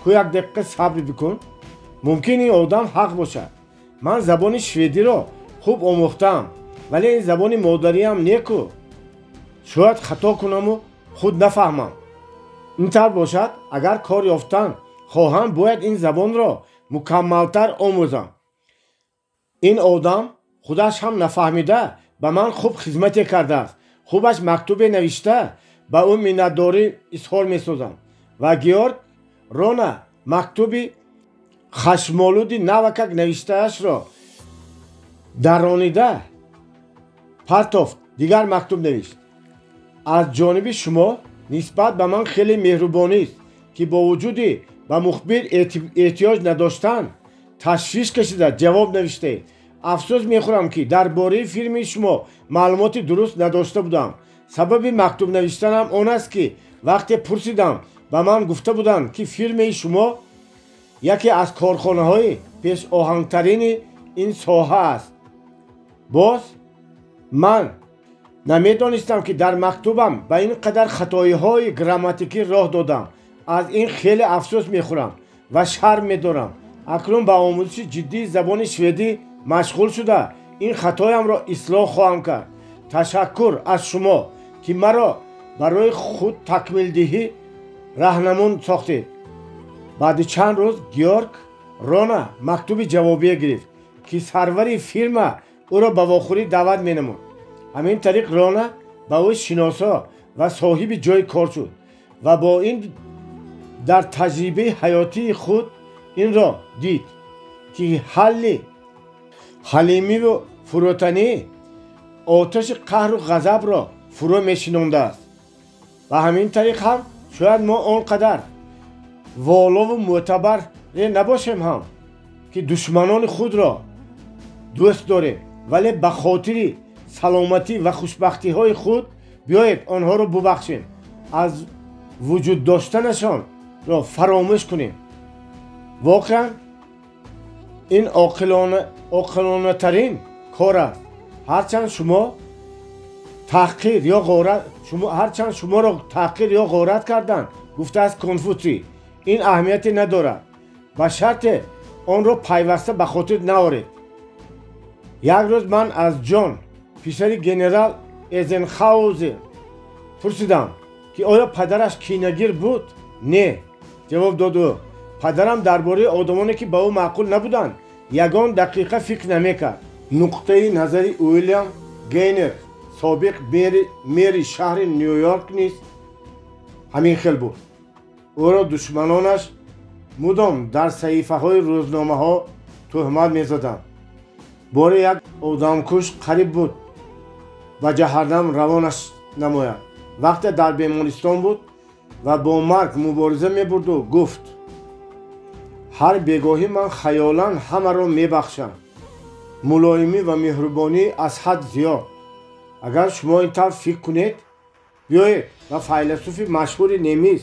ку як дақиқа сабр бикун. мумкин ин одам ҳақ бошад. ман забони шведиро хуб омӯхтаам, вале ин забони модариам не ку. шояд хато кунаму худ нафаҳмам. ин тавр бошад, агар кор ёфтан хоҳам, бояд ин забонро мукаммалтар омӯзам. ин одам худаш ҳам нафаҳмида ба ман хуб хизмате кардааст. хубаш мактубе навишта ба ӯ миннатдорӣ изҳор месозам. ва Георг Рона мактуби хашмолуди навакак навиштаашро даронида партофт. дигар мактуб навишт: аз ҷониби шумо нисбат ба ман хеле меҳрубонист, ки бо вуҷуди ба мухбир эҳтиёҷ надоштан ташвиш кашида ҷавоб навиштед. афсӯс мехӯрам, ки дар бораи фирми шумо маълумоти дуруст надошта будам. сабаби мактуб навиштанам он аст, ки вақте пурсидам, ба ман гуфта буданд, ки фирмаи шумо яке аз корхонаҳои пешоҳангтарини ин соҳа аст. боз ман намедонистам, ки дар мактубам ба ин қадар хатоиҳои грамматикӣ роҳ додам. аз ин хеле афсӯс мехӯрам ва шарм медорам. акнун ба омӯзиши ҷиддии забони шведӣ машғул шуда, ин хатоямро ислоҳ хоҳам кард. ташаккур аз шумо, ки маро барои худ такмилдиҳӣ раҳнамун сохтед. баъди чанд рӯз Георг Рона мактуби ҷавобие гирифт, ки сарвари фирма ӯро ба вохӯрӣ даъват менамуд. ҳамин тариқ Рона ба ӯ шиносо ва соҳиби ҷойи кор шуд ва бо ин дар таҷрибаи ҳаётии худ инро дид, ки ҳалимиву фурӯтанӣ оташи қаҳру ғазабро фурӯ мешинондааст. ба ҳамин тариқ ҳам шояд мо он қадар волову мӯътабаре набошем ҳам, ки душманони худро дӯст дорем, вале ба хотири саломатӣ ва хушбахтиҳои худ биёед онҳоро бубахшем, аз вуҷуд доштанашонро фаромӯш кунем. воқеан ин оқилонатарин кор аст. ҳарчанд шуморо таҳқир ё ғорат карданд, гуфтааст Конфутсий, ин аҳамияте надорад, ба шарте онро пайваста ба хотир наоред. як рӯз ман аз Ҷон, писари генерал Эйзенхауэр, пурсидам, ки оё падараш кинагир буд? Не, ҷавоб дод ӯ. падарам дар бораи одамоне ки ба ӯ маъқул набуданд ягон дақиқа фикр намекард. нуқтаи назари Уильям Гейнер, собиқ мери шаҳри Нью Йорк низ ҳамин хел буд. ӯро душманонаш мудом дар саҳифаҳои рӯзномаҳо тӯҳмат мезаданд. боре як одамкуш қариб буд ба ҷаҳаннам равонаш намояд. вақте дар бемористон буд ва бо марг мубориза мебурду гуфт: ҳар бегоҳӣ ман хаёлан ҳамаро мебахшам. мулоимӣ ва меҳрубонӣ аз ҳад зиёд. агар шумо ин тавр фикр кунед, биёед ба файласуфи машҳури немис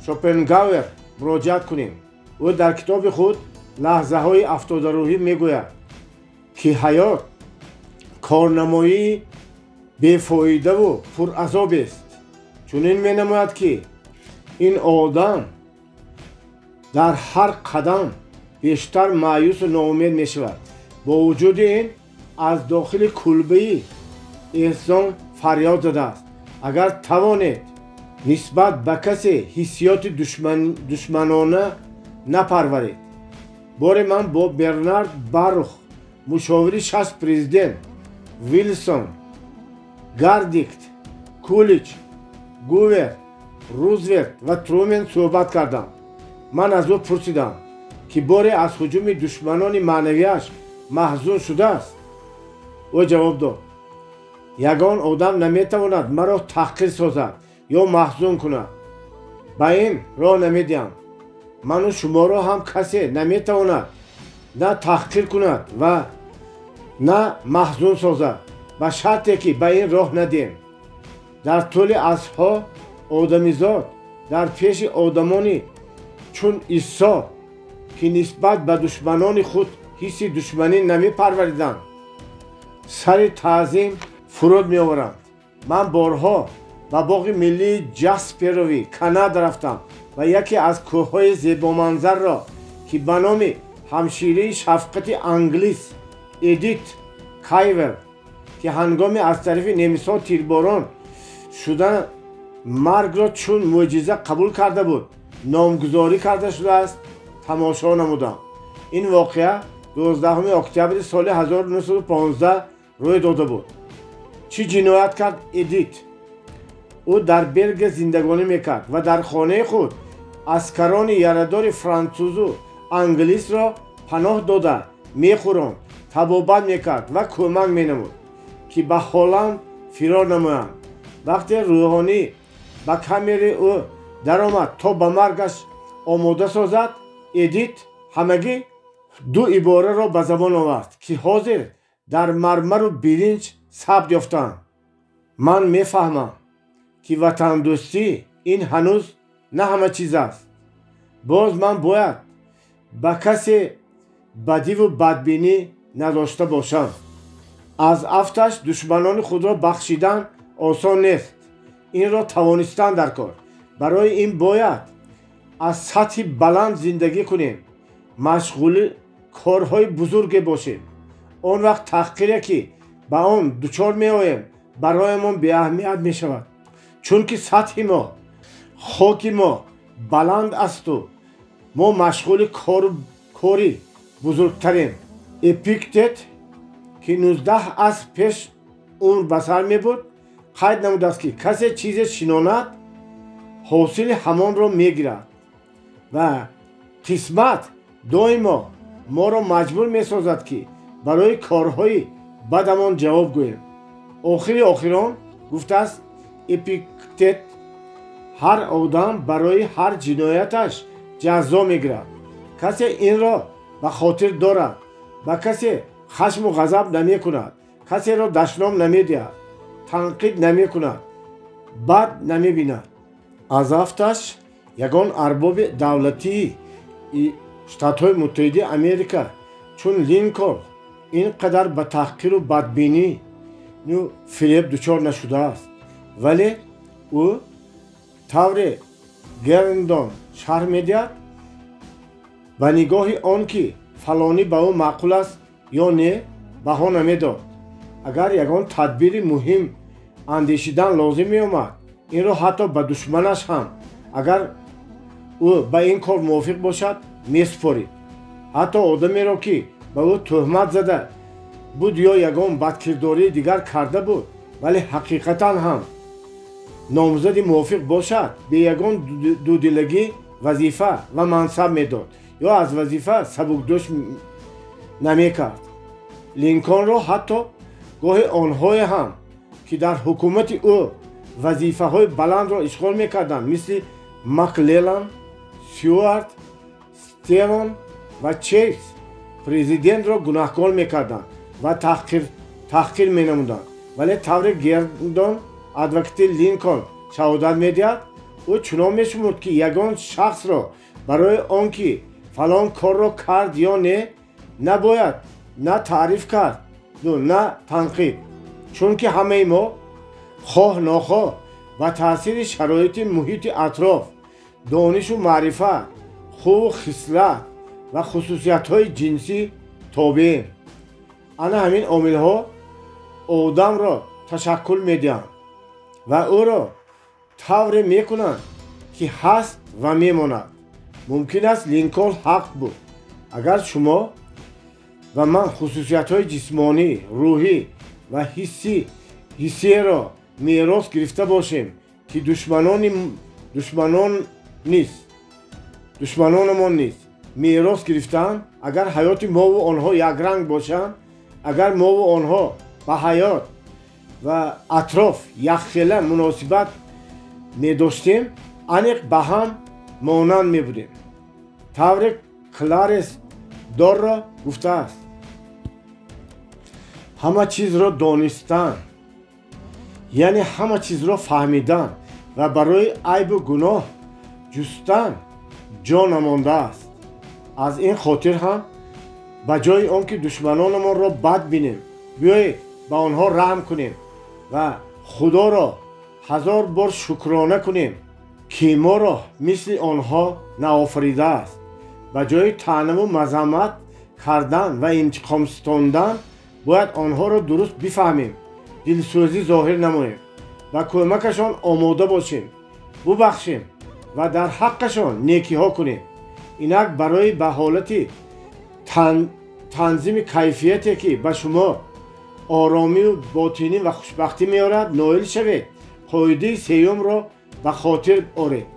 шопенгауэр муроҷиат кунем. ӯ дар китоби худ лаҳзаҳои афтодарӯҳӣ мегӯяд, ки ҳаёт корнамоии бефоидаву пуразобест. чунин менамояд, ки ин одам дар ҳар қадам бештар маъюсу ноумед мешавад. бо вуҷуди ин аз дохили кулбаи эҳсон фарёд задааст: агар тавонед нисбат ба касе ҳиссиёти душманона напарваред. боре ман бо бернард баррух, мушовири 6 президент, вилсон, гардикт, кулич, гувер, рузвелт ва трумен суҳбат кардам. ман аз ӯ пурсидам, ки боре аз ҳуҷуми душманони маънавияш маҳзун шудааст. ӯ ҷавоб дод: ягон одам наметавонад маро таҳқир созад ё маҳзун кунад. ба ин роҳ намедиҳам. ману шуморо ҳам касе наметавонад на таҳқир кунад ва на маҳзун созад, ба шарте ки ба ин роҳ надиҳем. дар тӯли асрҳо одамизод дар пеши одамони чун Исо, ки нисбат ба душманони худ ҳисси душманӣ намепарвариданд, сари таъзим фуруд меоваранд. ман борҳо ба боғи миллии ҷасперови Канада рафтам ва яке аз кӯҳҳои зебоманзарро, ки ба номи ҳамширии шафқати англис Эдит Кайвер, ки ҳангоми аз тарафи немисҳо тирборон шуда маргро чун мӯъҷиза қабул карда буд, номгузорӣ карда шудааст, тамошо намудам. ин воқеа 12 октябри соли 1915 рӯй дода буд. чӣ ҷиноят кард Эдит? ӯ дар Белгия зиндагонӣ мекард ва дар хонаи худ аскарони ярадори французу англисро паноҳ дода мехӯронд, табобат мекард ва кӯмак менамуд, ки ба Ҳолланд фирор намоянд. вақте рӯҳонӣ ба камери ӯ даромад то ба маргаш омода созад, Эдит ҳамагӣ ду ибораро ба забон овард, ки ҳозир дар мармару биринҷ сабт ёфтаанд: ман мефаҳмам, ки ватандӯстӣ ин ҳанӯз на ҳама чиз аст. боз ман бояд ба касе бадиву бадбинӣ надошта бошам. аз афташ душманони худро бахшидан осон нест. инро тавонистан дар кор. барои ин бояд аз сатҳи баланд зиндагӣ кунем, машғули корҳои бузурге бошем. он вақт таҳқире, ки ба он дучор меоем, бароямон беаҳамият мешавад, чунки сатҳи мо, хоки мо баланд асту мо машғули кори бузургтарем. Эпиктет, ки 19 аср пеш умр ба сар мебурд, қайд намудааст, ки касе чизе шинонад, ҳосили ҳамонро мегирад ва қисмат доимо моро маҷбур месозад, ки барои корҳои бадамон ҷавоб гӯем. охири охирон, гуфтааст Эпиктет, ҳар одам барои ҳар ҷинояташ ҷазо мегирад. касе инро ба хотир дорад, ба касе хашму ғазаб намекунад, касеро дашном намедиҳад, танқид намекунад, бад намебинад. аз афташ ягон арбоби давлатии Штатҳои Муттаҳидаи Америка чун Линколн ин қадар ба таҳқиру бадбинӣ фиреб дучор нашудааст. вале ӯ тавре Герндон шарҳ медиҳад: ба нигоҳи он ки фалонӣ ба ӯ маъқул аст ё не, баҳо намедод. агар ягон тадбири муҳим андешидан лозим меомад, инро ҳатто ба душманаш ҳам, агар ӯ ба ин кор мувофиқ бошад, месупорид. ҳатто одамеро, ки ба ӯ тӯҳмат зада буд ё ягон бадкирдории дигар карда буд, вале ҳақиқатан ҳам номзади мувофиқ бошад, бе ягон дудилагӣ вазифа ва мансаб медод ё аз вазифа сабукдӯш намекард. линкольнро ҳатто гоҳи онҳое ҳам ки дар ҳукумати ӯ вазифаҳои баландро ишғол мекарданд мисли маклеллан, стюарт, стевен ва чейз президентро гунаҳкор мекарданд ва таҳқир менамуданд. вале тавре гердон адвокати Линкольн шаҳодат медиҳад, ӯ чунон мешумурд ки ягон шахсро барои он ки фалон корро кард ё не набояд на таъриф кард на танқид, чунки ҳамаи мо хоҳ нохоҳ ба таъсири шароити муҳити атроф, донишу маърифат, хуву хислат ва хусусиятҳои ҷинсӣ тобеем. ана ҳамин омилҳо одамро ташаккул медиҳанд ва ӯро тавре мекунанд ки ҳаст ва мемонад. мумкин аст Линкольн ҳақ буд. агар шумо ва ман хусусиятҳои ҷисмонӣ, рӯҳӣ ва ҳиссиеро мерос гирифта бошем ки душманонамон низ мерос гирифтаанд, агар ҳаёти мову онҳо якранг бошанд, агар мову онҳо ба ҳаёт ва атроф якхела муносибат медоштем, аниқ ба ҳам монанд мебудем. тавре Кларенс Дорро гуфтааст: ҳама чизро донистан, яъне ҳама чизро фаҳмидан ва барои айбу гуноҳ ҷустан ҷо намондааст. аз ин хотир ҳам ба ҷои он ки душманонамонро бад бинем, биёед ба онҳо раҳм кунем ва худоро ҳазор бор шукрона кунем ки моро мисли онҳо наофаридааст. ба ҷои таънаву мазаммат кардан ва интиқомстондан бояд онҳоро дуруст бифаҳмем, дилсӯзӣ зоҳир намоем, ба кӯмакашон омода бошем, бубахшем ва дар ҳаққашон некиҳо кунем. инак барои ба ҳолати танзими кайфияте ки ба шумо оромию ботинӣ ва хушбахтӣ меорад ноил шавед, қоидаи сеюмро ба хотир оред.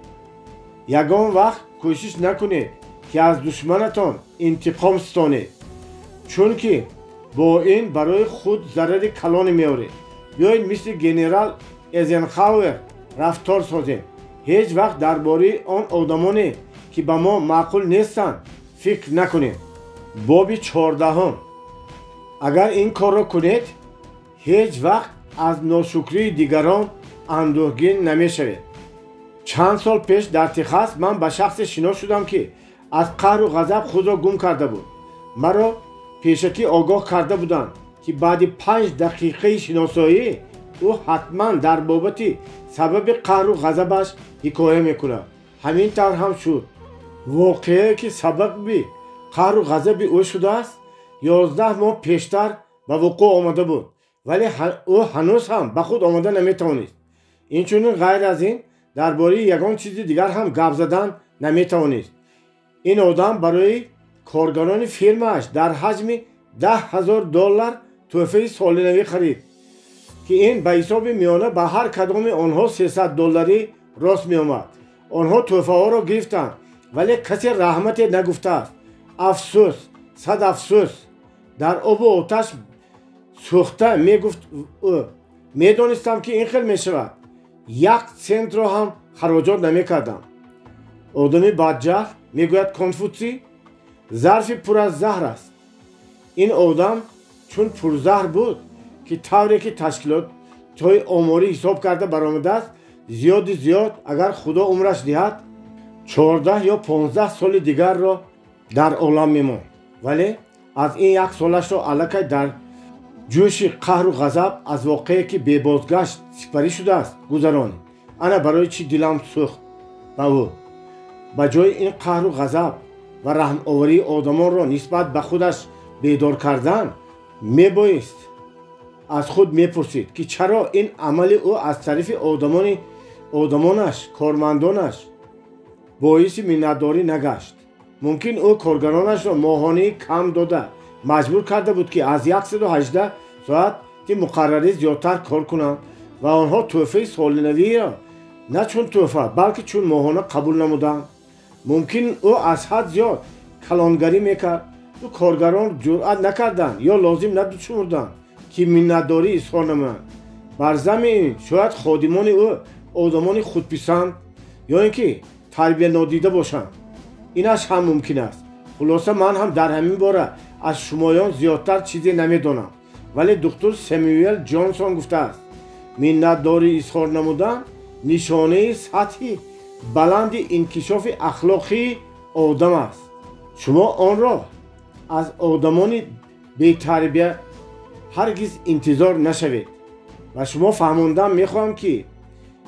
ягон вақт кӯшиш накунед ки аз душманатон интиқом стонед, чунки бо ин барои худ зарари калоне меоред. биёед мисли генерал Эйзенхауэр рафтор созем. ҳеҷ вақт дар бораи он одамоне ки ба мо маъқул нестанд фикр накунем. боби 14. агар ин корро кунед, ҳеҷ вақт аз ношукрии дигарон андӯҳгин намешавед. чанд сол пеш дар Техас ман ба шахсе шинос шудам ки аз қаҳру ғазаб худро гум карда буд. маро пешакӣ огоҳ карда буданд ки баъди 5 дақиқаи шиносоӣ ӯ ҳатман дар бобати сабаби қаҳру ғазабаш ҳикоя мекунад. ҳамин тавр ҳам шуд. воқеае ки сабаби қаҳру ғазаби ӯ шудааст 11 моҳ пештар ба вуқӯъ омада буд, вале ӯ ҳанӯз ҳам ба худ омада наметавонист. инчунин ғайр аз ин дар бораи ягон чизи дигар ҳам гап задан наметавонист. ин одам барои коргарони фирмааш дар ҳаҷми $10,000 тӯҳфаи солинавӣ харид, ки ин ба ҳисоби миёна ба ҳар кадоми онҳо $300 рост меомад. онҳо тӯҳфаҳоро гирифтанд, вале касе раҳмате нагуфтааст. афсӯс, сад афсӯс. дар обу оташ сӯхта мегуфт ӯ. медонистам ки ин хел мешавад. 1 центро ҳам хароҷот намекардам. одами бадҷаҳл, мегӯяд Конфутсий, зарфи пур аз заҳр аст. ин одам чун пурзаҳр буд ки тавре ки ташкилотҳои оморӣ ҳисоб карда баромадааст, зиёди зиёд агар худо умраш диҳад 14 ё 15 соли дигарро дар олам мемонд. вале аз ин 1 солашро аллакай дар ҷӯши қаҳру ғазаб аз воқеае ки бебозгашт сипарӣ шудааст гузаронид. ана барои чӣ дилам сӯхт ба ӯ. ба ҷои ин қаҳру ғазаб ва раҳмоварии одамонро нисбат ба худаш бедор кардан, мебоист аз худ мепурсид ки чаро ин амали ӯ аз тарафи одамонаш, кормандонаш боиси миннатдорӣ нагашт. мумкин ӯ коргаронашро моҳонаи кам дода маҷбур карда буд ки аз 118 соати муқаррарӣ зиёдтар кор кунанд ва онҳо тӯҳфаи солинавиро на чун тӯҳфа, балки чун моҳона қабул намуданд. ممکن او از حد زیاد کلانگری میکرد و کارگران جرأت نکردند یا لازم ندونستند که منتداری اظهار نمایند. بر زمین شاید خادمان او آدمان خودپسند یا اینکه تربیت نادیده باشند. اینش هم ممکن است. خلاصه من هم در همین باره از شمایان زیادتر چیزی نمیدانم، ولی دکتر ساموئل جانسون گفته است منتداری اظهار نمودن نشانه سطح بلند انکشاف اخلاقی آدم است. شما آن را از آدمان بی تربیت هرگز انتظار نشوید و شما فهماندن میخواهم که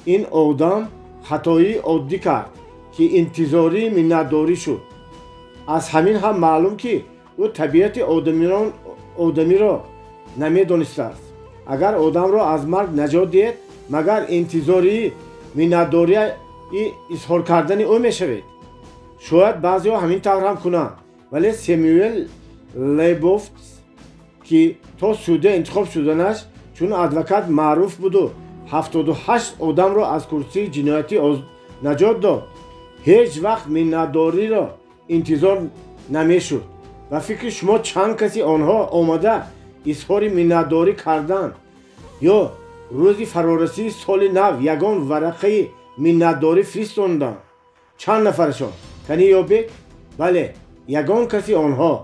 این آدم خطایی عادی کرد که انتظاری منتداری شد. از همین هم معلوم که او طبیعت آدمی را نمیدانسته است. اگر آدم را از مرگ نجات دهید مگر انتظاری منتداری اظهار کردن او میشوید. شاید بعضی ها همین طور هم کنند، ولی ساموئل لیبوفت که تا سوده انتخاب شدنش چون ادوکات معروف بود و 78 آدم را از کرسی جنایتی نجات داد، هیچ وقت منتداری را انتظار نمیشد. و فکر شما چند کسی آنها آمده اظهار منتداری کردند یا روزی فرارسی سال نو یگان ورقه منتداری فرستاندند؟ چند نفرشان کنی یابید؟ بله، یگان کسی آنها.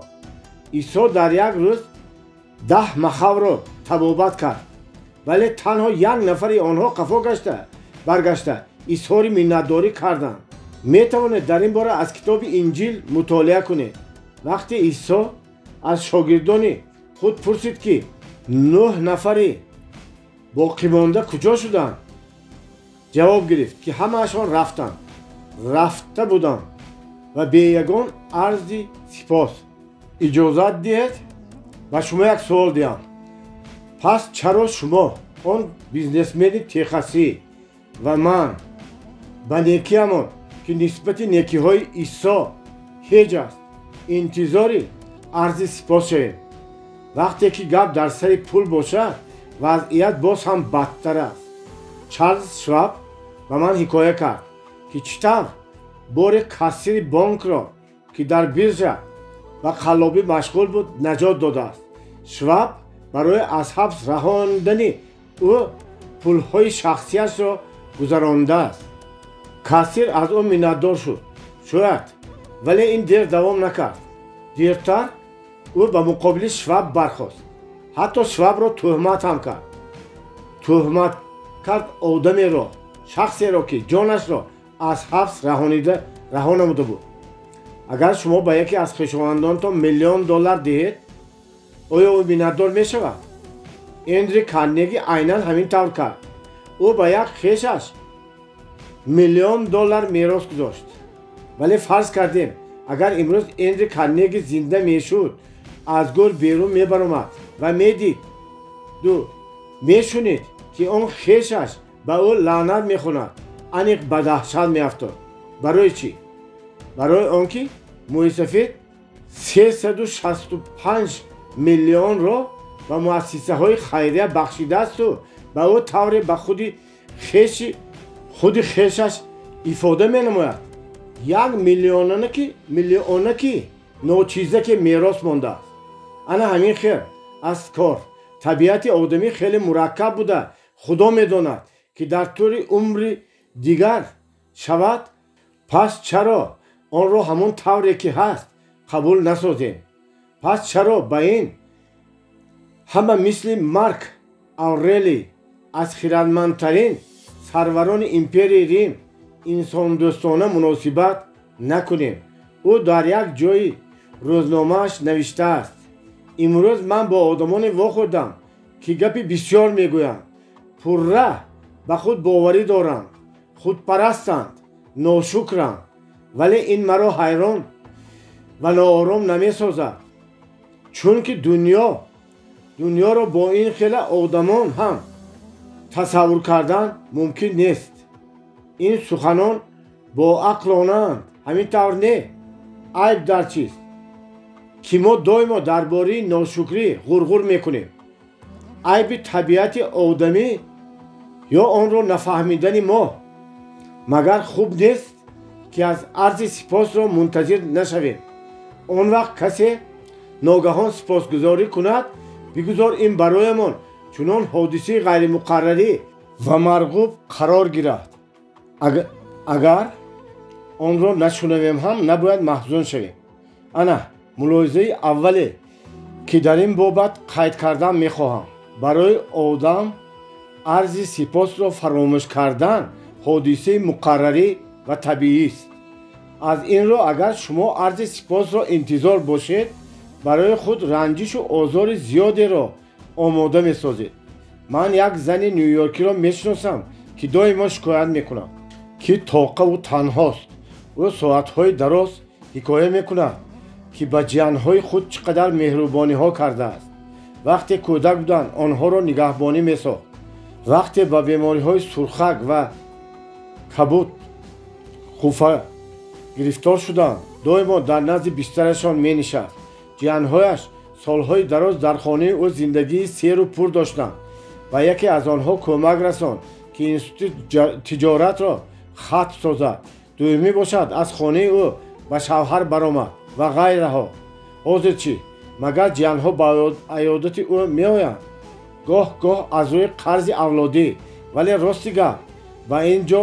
عیسی در یک روز 10 مخاو را تبابت کرد، ولی تنها یک نفر آنها قفا برگشته اظهار منتداری کردند. می توانید در این باره از کتاب انجیل مطالعه کنید. وقتی عیسی از شاگردان خود پرسید که 9 نفر باقی مانده کجا شدند، جواب گرفت که همه‌شان رفته بودند و به یگان عرض سپاس. اجازت دهید و شما یک سوال دهم. پس چرا شما آن بیزنسمن تخصصی و من به نیکیمان که نسبت نیکی های عیسی هیچ است انتظاری عرض سپاس شویم؟ وقتی که گپ در سر پول باشه وضعیت باز هم بدتر است. چارلز شواب به من حکایت کرد که چطور بار کاسیر بانک را که در بیرجا و قلابی مشغول بود نجات داده است. شواب برای از حبس رهاندن او پولهای شخصیش را گذرانده است. کاسیر از او منتدار شد شاید، ولی این دیر دوام نکرد. دیرتر او به مقابل شواب برخاست، حتی شواب را تهمت هم کرد. تهمت کرد آدمی را، شخصی را که جانش را از حبس رهانیده بود. اگر شما به یکی از خویشاوندانتان میلیون دلار دهید آیا او منتدار می شود؟ اندری کارنگی عیناً همین طور کرد. او به یک خویشش میلیون دلار میراث گذاشت. ولی فرض کردیم اگر امروز اندری کارنگی زنده میشد، از گور بیرون میبرامد و میدید میشونید که اون خویشش به او لعنت میخوند، انیق به دهشت میافتاد. برای چی؟ برای آنکه موسفید 365 میلیون را به مؤسسه های خیریه بخشیده است و به او طور به خود خویشش ifade می نماید. 1 میلیونه که ناچیزه که میراث مانده است. انا همین خیر از کار طبیعت آدمی خیلی مرکب بوده. خدا میداند که در طول عمر دیگر شود. پس چرا آن را همون طوری که هست قبول نسازیم؟ پس چرا به این همه مثل مارک اورلی از خردمندترین سروران امپری ریم انسان دوستانه مناسبت نکنیم؟ او در یک جای روزنامه‌اش نوشته است: امروز من با آدمان واخوردم که گپی بسیار میگویند، پرره به خود باوری دارند، خودپرستند، ناشکرند، ولی این مرا حیران و ناآرام نمیسازد، چون که دنیا را با این خیلی آدمان هم تصور کردن ممکن نیست. این سخنان با عقلانند، همین طور نه. عیب در چیست که ما دائما درباره ناشکری غرغر میکنیم؟ عیب طبیعت آدمی یا آن را نفهمیدن ما؟ مگر خوب نیست که از عرض سپاس را منتظر نشویم. آن وقت کسی ناگهان سپاسگزاری کند بگذار این برایمان چنان حادثه غیر مقرری و مرغوب قرار گیرد. اگر آن را نشنویم هم نباید محزون شویم. انا ملاحظه اولی که در این بابت قید کردن میخواهم. برای آدم عرض سپاس را فراموش کردن حادثه مقرری و طبیعی است. از این رو اگر شما عرض سپاس را انتظار باشید برای خود رنجش و آزار زیادی را آماده میسازید. من یک زن نیویورکی را میشناسم که دائما شکایت میکنم که طاقه و تنهاست. او ساعتهای دراز حکایه میکند که به جانهای خود چقدر مهربانی ها کرده است. وقتی کودک بودند آنها را نگهبانی میساخت. وقتی به بیماری های سرخک و کبود خوفه گرفتار شدند دائما در نزد بسترشان می نشست. جانهایش سالهای دراز در خانه او زندگی سیر و پر داشتند و یکی از آنها کمک رساند که اینستیتوت تجارت را ختم سازد. دومی باشد از خانه او به شوهر برآمد و غیرها. حاضر چی؟ مگر جانها به عیادت او می آیند؟ گاه گاه از روی قرض اولادی. ولی راستی گپ به اینجا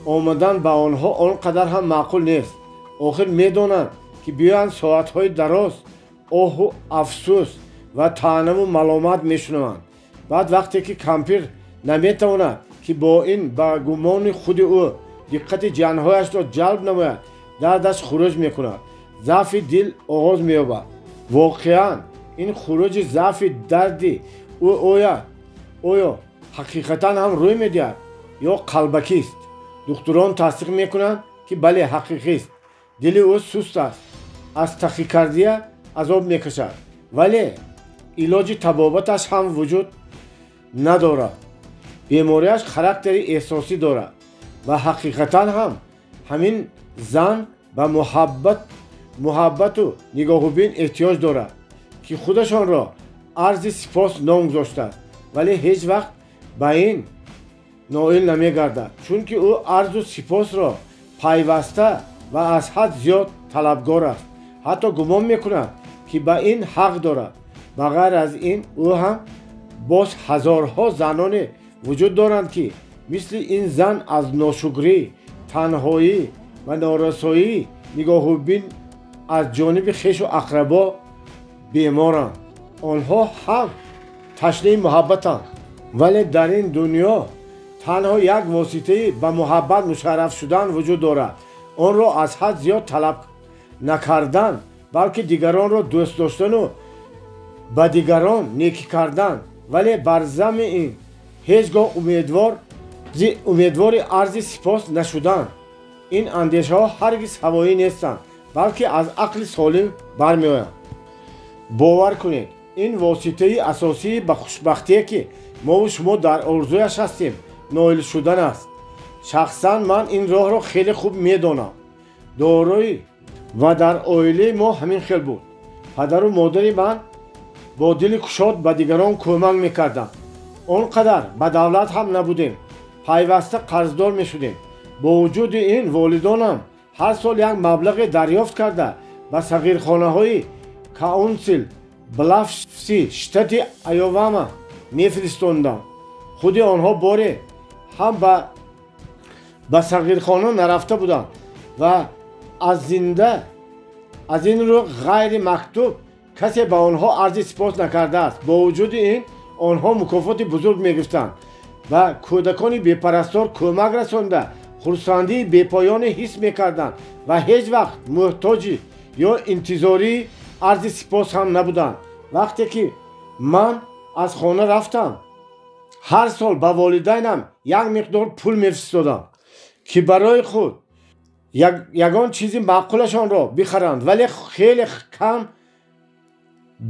آمدن به آنها آنقدر هم معقول نیست. آخر میدانند که بیایند ساعتهای دراز آه و افسوس و طعنه و ملامت میشنوند. بعد وقتی که کمپیر نمیتواند که با این به گمان خود او دقت جانهایش را جلب نماید دردش خروج میکند. ضعف دل آغاز مییابد. واقعا این خروج ضعف دردی او آیا حقیقتا هم روی میدهد یا قلبکی است؟ دکتران تصدیق میکنند که بله حقیقی است. دل او سست است. از تاکیکاردیا عذاب میکشد. ولی علاج طبابتش هم وجود ندارد. بیماریش خاراکتر احساسی دارد و حقیقتا هم همین زن به محبت و نگاهوبین احتیاج دارد که خودشان را عرض سپاس نام گذاشته است ولی هیچ وقت به این نائل نمیگردد چون که او عرض و سپاس را پیوسته و از حد زیاد طلبگار است. حتی گمان میکند که به این حق دارد. بغیر از این او هم باز هزارها زنان وجود دارند که مثل این زن از ناشکری، تنهایی و نارسایی نگاهوبین از جانب خویش و اقربا بیمارند. آنها هم تشنه محبتند ولی در این دنیا تنها یک واسطه به محبت مشرف شدن وجود دارد. آن را از حد زیاد طلب نکردن بلکه دیگران را دوست داشتن و به دیگران نیکی کردن. ولی بر ضمن این هیچگاه امیدوار عرض سپاس نشدن. این اندیشه ها هرگز هوایی نیستند بلکه از عقل سالم برمی آیند. باور کنید این واسطه اساسی به خوشبختی که ما و شما در آرزویش هستیم نائل شدن است. شخصا من این راه را خیلی خوب میدانم. دارایی و در عائله ما همین خیل بود. پدر و مادر من با دل گشاد به دیگران کمک میکردند. آنقدر به دولت هم نبودیم. پیوسته قرضدار میشدیم. با وجود این والدانم هر سال یک مبلغ دریافت کرده به صغیرخانه های کاونسیل بلافسی شتات ایووا میفرستاندند. خود آنها باری هم به صغیرخانه نرفته بودند و از این رو غیر مکتوب کسی به آنها عرض سپاس نکرده است. با وجود این آنها مکافات بزرگ میگرفتند و کودکان بیپرستار کمک رسانده خرسندی بیپایان حس میکردند و هیچ وقت محتاجی یا انتظاری عرض سپاس هم نبودند. وقتی که من از خانه رفتم هر سال به والدینم یک مقدار پول میفرستادم که برای خود یگان چیزی معقولشان را بخرند ولی خیلی کم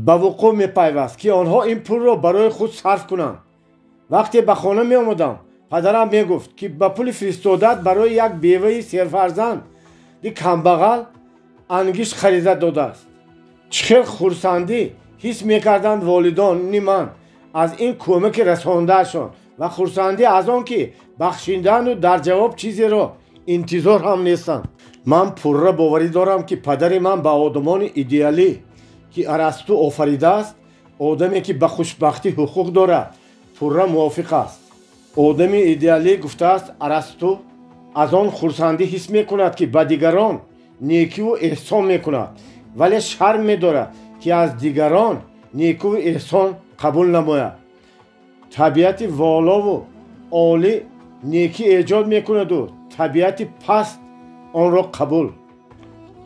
به وقوع میپیوست که آنها این پول را برای خود صرف کنند. وقتی به خانه می آمدم پدرم میگفت که به پول فرستادت برای یک بیوه سرفرزند کمبغل انگشت خریده داده است. چقدر خرسندی حس میکردند والدان من از این کمک رساندهشان و خرسندی از آن که بخشیدن و در جواب چیزی را интизор ҳам нестанд. ман пурра боварӣ дорам ки падари ман ба одамони идеалӣ ки Арасту офаридааст, одаме ки ба хушбахтӣ ҳуқуқ дорад, пурра мувофиқ аст. одами идеалӣ гуфтааст Арасту аз он хурсандӣ ҳис мекунад ки ба дигарон некиву эҳсон мекунад, вале шарм медорад ки аз дигарон некиву эҳсон қабул намояд. табиати волову олӣ некӣ эҷод мекунаду табиати паст онро қабул.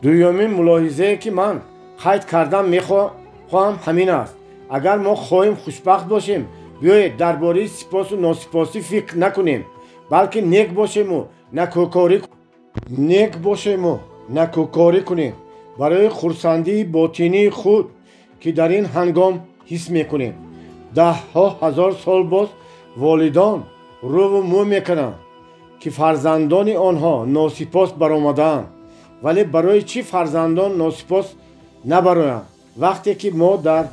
дуюмин мулоҳизае ки ман қайд кардан мехоҳам ҳамин аст. агар мо хоҳем хушбахт бошем, биёед дар бораи сипосу носипосӣ фикр накунем, балки нек бошему накӯкорӣ кунем барои хурсандии ботинии худ ки дар ин ҳангом ҳис мекунем. даҳҳо ҳазор сол боз волидон рӯву мӯ мекунанд ки фарзандони онҳо носипос баромадаанд, вале барои чӣ фарзандон носипос набароянд вақте ки мо дар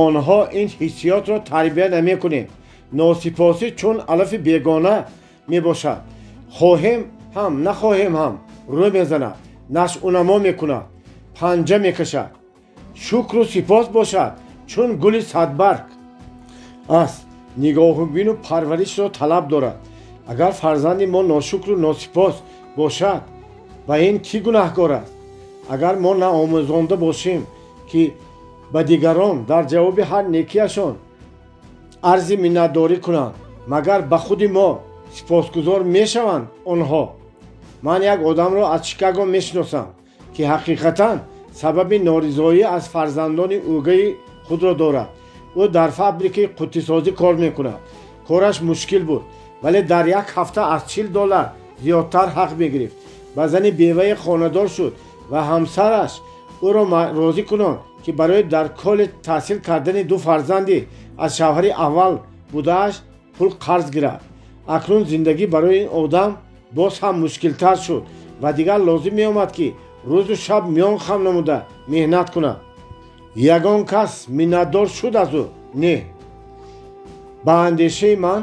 онҳо ин ҳиссиётро тарбия намекунем? носипосӣ чун алафи бегона мебошад. хоҳем ҳам нахоҳем ҳам рӯ мезанад, нашъунамо мекунад, панҷа мекашад. шукру сипос бошад чун гули садбарг аст. нигоҳубину парваришро талаб дорад. агар фарзанди мо ношукру носипос бошад, ба ин кӣ гунаҳкор аст? агар мо наомӯзонда бошем ки ба дигарон дар ҷавоби ҳар некияшон арзи миннатдорӣ кунанд, магар ба худи мо сипосгузор мешаванд онҳо? ман як одамро аз Чикаго мешиносам ки ҳақиқатан сабаби норизоӣ аз фарзандони o'gay худро дорад. ӯ дар фабрикаи қуттисозӣ кор мекунад. кораш мушкил буд, вале дар як ҳафта аз $40 зиёдтар ҳақ мегирифт. ба зани беваи хонадор шуд ва ҳамсараш ӯро розӣ кунон ки барои дар коллеҷ таҳсил кардани ду фарзанди аз шавҳари аввал будааш пул қарз гирад. акнун зиндагӣ барои ин одам боз ҳам мушкилтар шуд ва дигар лозим меомад ки рӯзу шаб миён хам намуда меҳнат кунад. ягон кас миннатдор шуд аз ӯ? не. ба андешаи ман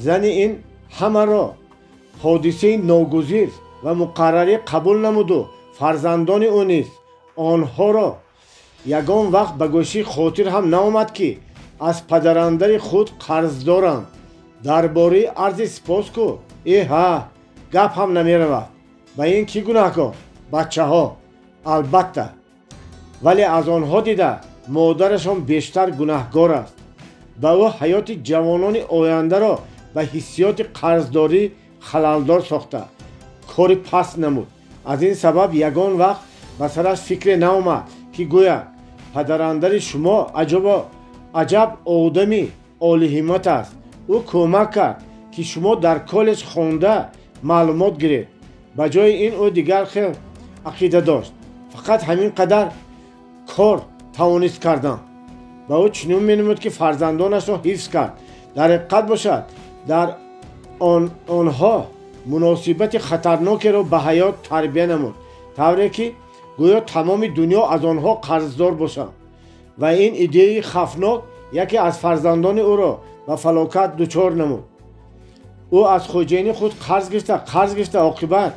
зани ин ҳамаро ҳодисаи ногузир ва муқаррарӣ қабул намуду фарзандони ӯ низ онҳоро ягон вақт ба гӯши хотир ҳам наомад ки аз падарандари худ қарз доранд. дар бораи арзи сипос ку ҳа гап ҳам намеравад. ба ин кӣ гунаҳкор? бачаҳо албатта, вале аз онҳо дида модарашон бештар гунаҳкор аст. ба ӯ ҳаёти ҷавонони ояндаро ба ҳиссиёти қарздорӣ халалдор сохта кори паст намуд. аз ин сабаб ягон вақт ба сараш фикре наомад ки гӯяд падарандари шумо аҷаб одами олиҳиммат аст. ӯ кӯмак кард ки шумо дар коллеҷ хонда маълумот гиред. ба ҷои ин ӯ дигар хел ақида дошт. фақат ҳамин қадар кор тавонист кардан. ба ӯ чунин менамуд ки фарзандонашро ҳифз кард. дар ҳақиқат бошад дар онҳо муносибати хатарнокеро ба ҳаёт тарбия намуд, тавре ки гӯё тамоми дунё аз онҳо қарздор бошанд. ва ин идеяи хавфнок яке аз фарзандони ӯро ба фалокат дучор намуд. ӯ аз хоҷаини худ қарз гирифта оқибат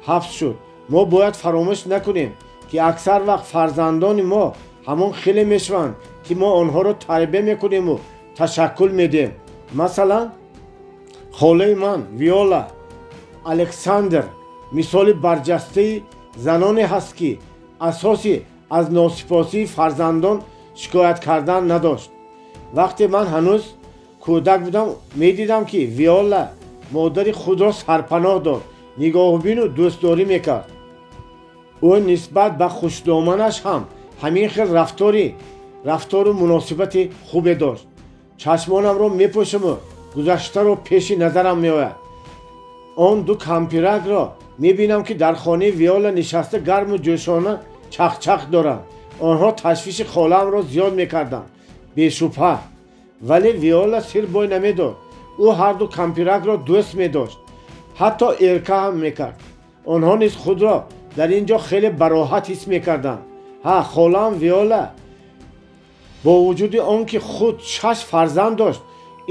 ҳабс шуд. мо бояд фаромӯш накунем ки аксар вақт фарзандони мо ҳамон хеле мешаванд ки мо онҳоро тарбия мекунему ташаккул медиҳем. масалан холаи ман Виола Александр мисоли барҷастаи заноне ҳаст ки асоси аз носипосии фарзандон шикоят кардан надошт. вақте ман ҳанӯз кӯдак будам медидам ки Виола модари худро сарпаноҳ дод, нигоҳубину дӯстдорӣ мекард. ӯ нисбат ба хушдоманаш ҳам ҳамин хел рафтору муносибати хубе дошт. чашмонамро мепӯшаму гузаштаро пеши назарам меояд. он ду кампиракро мебинам ки дар хонаи Виола нишаста гарму ҷӯшона чахчах доранд. онҳо ташвиши холаамро зиёд мекарданд. бешубҳа. вале Виола сир бой намедод. ӯ ҳарду кампиракро дӯст медошт. ҳатто эрка ҳам мекард. онҳо низ худро дар ин ҷо хеле бароҳат ҳис мекарданд. холаам Виола бо вуҷуди он ки худ 6 фарзанд дошт,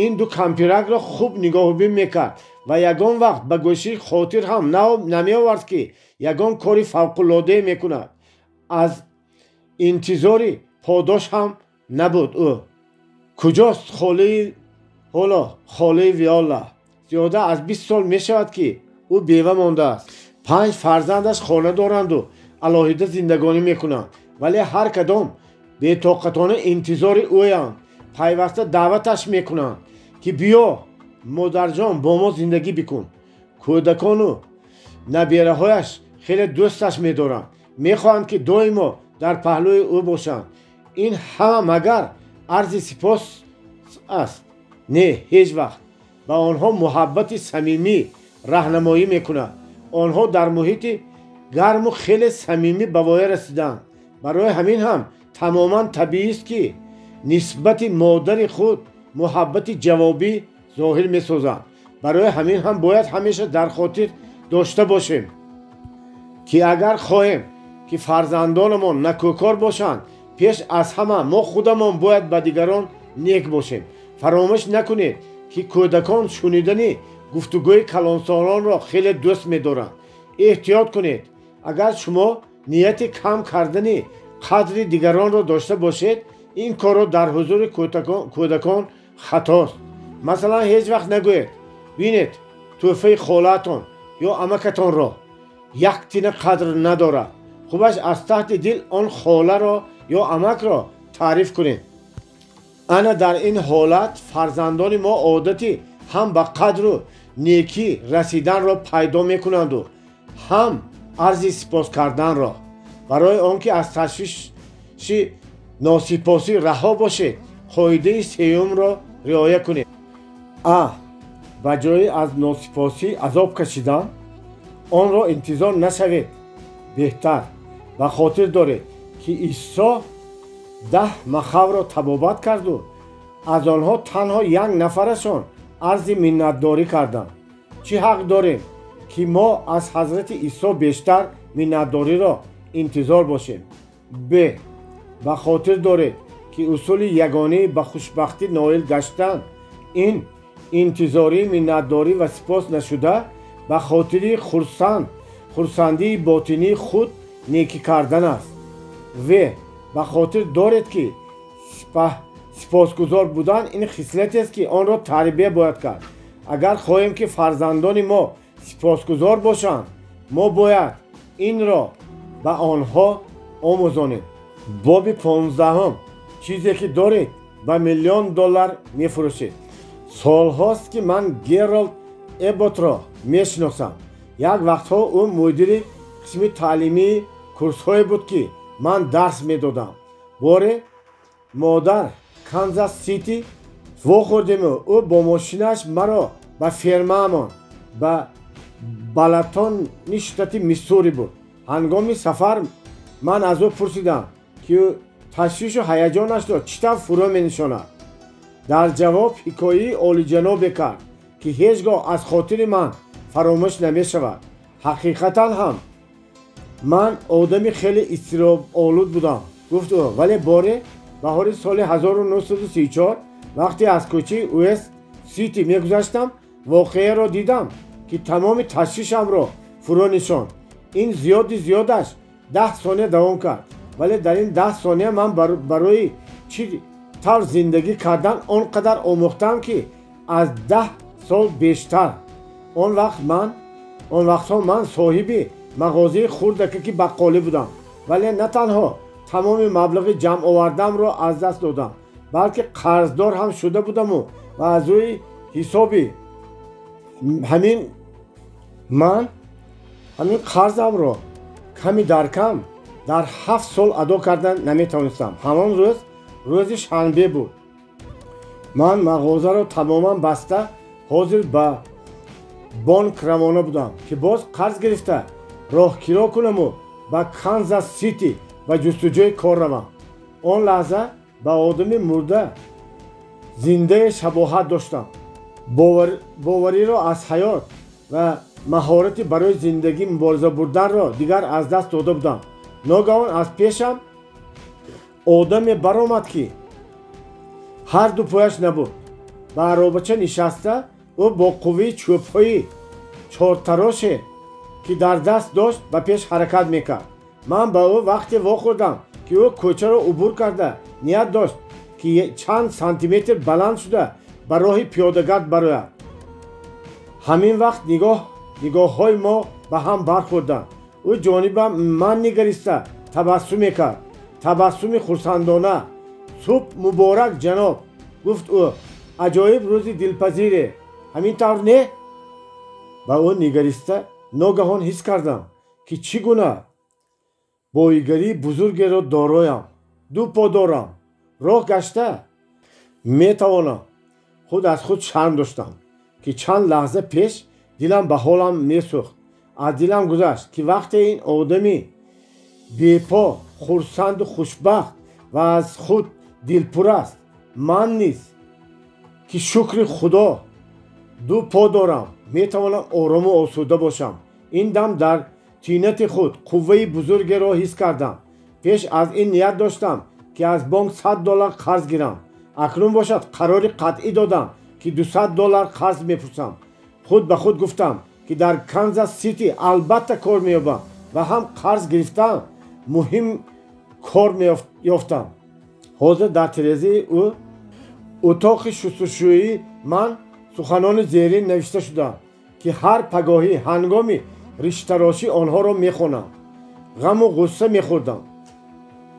ин ду кампиракро хуб нигоҳубин мекард ва ягон вақт ба гӯши хотир ҳам намеовард ки ягон кори фавқулодае мекунад. аз интизори подош ҳам набуд. ӯ куҷост? холаи Виола зиёда аз 20 сол мешавад ки ӯ бева мондааст. 5 фарзандаш хона доранду алоҳида зиндагонӣ мекунанд, вале ҳар кадом бетоқатона интизори ӯянд. пайваста даъваташ мекунанд ки биё модарҷон бо мо зиндагӣ бикун. кӯдакону набераҳояш хеле дӯсташ медоранд, мехоҳанд ки доимо дар паҳлӯи ӯ бошанд. ин ҳама магар арзи сипос аст? не, ҳеҷ вақт. ба онҳо муҳаббати самимӣ раҳнамоӣ мекунад. онҳо дар муҳити гарму хеле самимӣ ба воя расиданд. барои ҳамин ҳам тамоман табиист ки нисбати модари худ муҳаббати ҷавобӣ зоҳир месозанд. барои ҳамин ҳам бояд ҳамеша дар хотир дошта бошем ки агар хоҳем ки фарзандонамон накӯкор бошанд, пеш аз ҳама мо худамон бояд ба дигарон нек бошем. фаромӯш накунед ки кӯдакон шунидани гуфтугӯи калонсолонро хеле дӯст медоранд. эҳтиёт кунед. агар шумо нияти кам кардани қадри дигаронро дошта бошед, ин корро дар ҳузури кӯдакон хатост. масалан, ҳеҷ вақт нагӯед: бинед, тӯҳфаи холаатон ё амакатонро як тина қадр надорад. хубаш аз таҳти дил он холаро ё амакро таъриф кунед. ана дар ин ҳолат фарзандони мо одати ҳам ба қадру некӣ расиданро пайдо мекунанду ҳам арзи сипос карданро. барои он ки аз ташвиши носипосӣ раҳо бошед, қоидаи сеюмро риоя кунед. ба ҷои аз носипосӣ азоб кашидан, онро интизор нашавед. беҳтар ба хотир доред ки Исо 10 махавро табобат карду аз онҳо танҳо як нафарашон арзи миннатдорӣ карданд. чӣ ҳақ дорем ки мо аз ҳазрати Исо бештар миннатдориро интизор бошем? ба хотир доред ки усули ягонаи ба хушбахтӣ ноил гаштан ин интизорӣ, миннатдорӣ ва сипос нашуда ба хотири хурсандии ботинии худ некӣ кардан аст. ба хотир доред ки сипосгузор будан ин хислатест ки онро тарбия бояд кард. агар хоҳем ки фарзандони мо сипосгузор бошанд, мо бояд инро ба онҳо омӯзонем. боби 15. чизе ки доред ба $1,000,000 мефурӯшед. солҳост ки ман Геролд Эбботро мешиносам. як вақтҳо ӯ мудири қисми таълимии курсҳое буд ки ман дарс медодам. боре модар Канзас Сити вохӯрдему. ӯ бо мошинаш маро ба фермаамон ба Балатони штати Миссури бурд. ҳангоми сафар ман аз ӯ пурсидам ки ташвишу ҳаяҷонашро чӣ тавр фурӯ менишонад. дар ҷавоб ҳикояи олиҷанобе кард ки ҳеҷ гоҳ аз хотири ман фаромӯш намешавад. ҳақиқатан ҳам ман одами хеле изтироболуд будам, гуфт ӯ. вале боре баҳори соли 1934 вақте аз кӯчаи Уэст Сити мегузаштам, воқеаро дидам ки тамоми ташвишамро фурӯ нишонд. ин зиёдаш 10 сония давом кард. вале дар ин 10 сония ман барои чӣ тавр зиндагӣ кардан он қадар омӯхтам ки аз 10 сол бештар. он вақтҳо ман соҳиби мағозаи хурдакаки баққолӣ будам. вале на танҳо тамоми маблағи ҷамъовардамро аз даст додам, балки қарздор ҳам шуда будаму ва аз рӯи ҳисоби ҳамин қарзамро ками дар кам дар 7 сол адо кардан наметавонистам. ҳамон рӯз рӯзи шанбе буд. ман мағозаро тамоман баста ҳозир ба бонк равона будам ки боз қарз гирифта роҳкиро кунаму ба Канзас Сити ба ҷустуҷӯи кор равам. он лаҳза ба одами мурда зиндае шабоҳат доштам. бовариро аз ҳаёт ва маҳорати барои зиндагӣ мубориза бурданро дигар аз даст дода будам. ногаҳон аз пешам одаме баромад ки ҳар ду пояш набуд. ба аробача нишаста او با قوه چوب‌های چهارتراشه که در دست داشت به پیش حرکت میکرد. من به او وقتی واخوردم که او کوچه را عبور کرده نیت داشت که چند سانتیمتر بلند شده به راه پیاده‌گرد براید. همین وقت نگاه‌های ما به هم برخوردند. او جانب من نگریسته تبسم میکرد، تبسم خرسندانه. صبح مبارک جناب، گفت او. عجایب روزی دلپذیره، همین طور نه؟ به او نگریسته ناگهان حس کردم که چگونه بایگری بزرگی را دارایم. دو پا دارم، راه گشته میتوانم. خود از خود شرم داشتم که چند لحظه پیش دلم به حالم میسوخت. از دلم گذشت که وقتی این آدمی بیپا، خرسند و خوشبخت و از خود دلپور است، من نیست که شکر خدا دو پا دارم میتوانم آرام و آسوده باشم. این دم در طینت خود قوه بزرگی را حس کردم. پیش از این نیت داشتم که از بانک $100 قرض گیرم. اکنون باشد قرار قطعی دادم که $200 قرض میپرسم. خود به خود گفتم که در کانزاس سیتی البته کار مییابم و هم قرض گرفتم مهم کار میافتم. حاضر در ترازی او اتاق شستشویی من سخنان زیرین نوشته شده که هر پگاهی هنگامی ریشتراشی آنها را میخوانم. غم و غصه میخوردم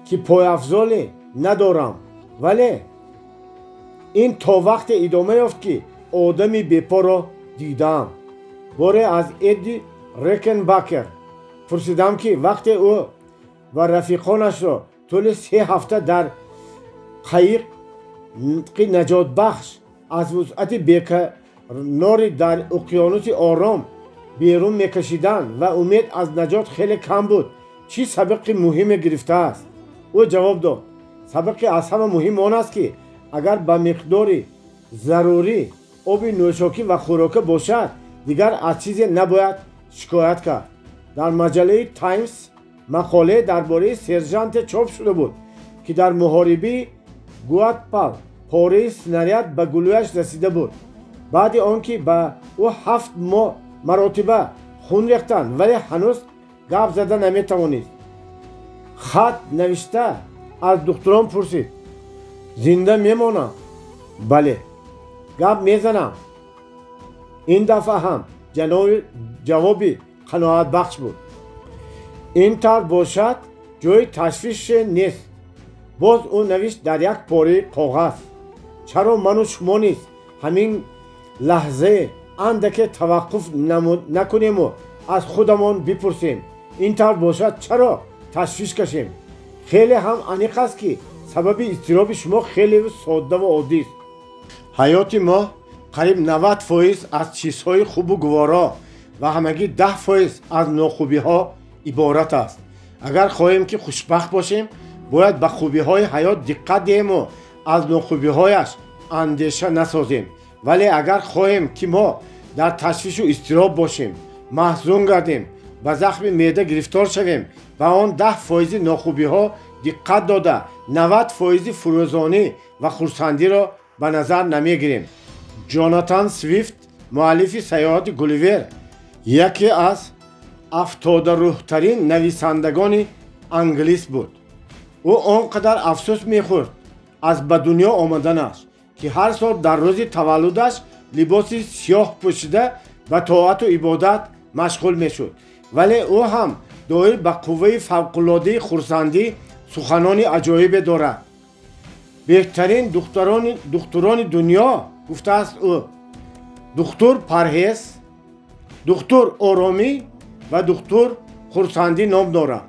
که پای افضالی ندارم، ولی این تا وقت ادامه یافت که آدمی بیپا را دیدم. باره از ادی ریکنباکر پرسیدم که وقتی او و رفیقانش را طول 3 هفته در قایق نجات بخش از وسعت بیکناری در اقیانوس آرام بیرون میکشیدند و امید از نجات خیلی کم بود، چی سبق مهم گرفته است؟ او جواب داد سبق از همه مهم آن است که اگر به مقداری ضروری آب نوشاکی و خوراک باشد دیگر از چیزی نباید شکایت کرد. در مجله تایمز مقاله درباره سرژانت چاپ شده بود که در محاربه گواتپال پاره سناریاد به گلویش رسیده بود. بعد آنکه به او 7 مرتبه خون ریختند ولی هنوز گپ زده نمیتوانید. خط نوشته از دکتران پرسید زنده میمانم؟ بله. گپ میزنم؟ این دفعه هم جوابی قناعت بخش بود. این طور باشد جای تشویش نیست. باز او نوشت در یک پاره کاغذ چرا من و شما نیست همین لحظه اندک توقف نکنیم و از خودمان بپرسیم این طور باشد چرا تشویش کشیم؟ خیلی هم انیق است که سبب اضطراب شما خیلی ساده و عادی است. حیات ما قریب 90% از چیزهای خوب و گوارا و همگی 10% از ناخوبی ها عبارت است. اگر خواهیم که خوشبخت باشیم باید به خوبی های حیات دقت دهیم و از ناخوبی هایش اندیشه نسازیم. ولی اگر خواهیم که ما در تشویش و اضطراب باشیم، محزون گردیم، به زخم معده گرفتار شویم و آن 10% ناخوبی ها دقت داده 90% فروزانی و خرسندی را به نظر نمیگیریم. جاناتان سویفت مؤلف سیاحت گولیور یکی از افتاده‌روح‌ترین نویسندگان انگلیس بود. او آنقدر افسوس میخورد از به دنیا آمدنش که هر سال در روز تولدش لباس سیاه پوشیده به طاعت و عبادت مشغول میشد. ولی او هم دایر به قوه فوق‌العاده خرسندی سخنان عجایب دارد. بهترین دکتران دنیا گفته است او دکتر پرهیز، دکتر آرامی و دکتر خرسندی نام دارد.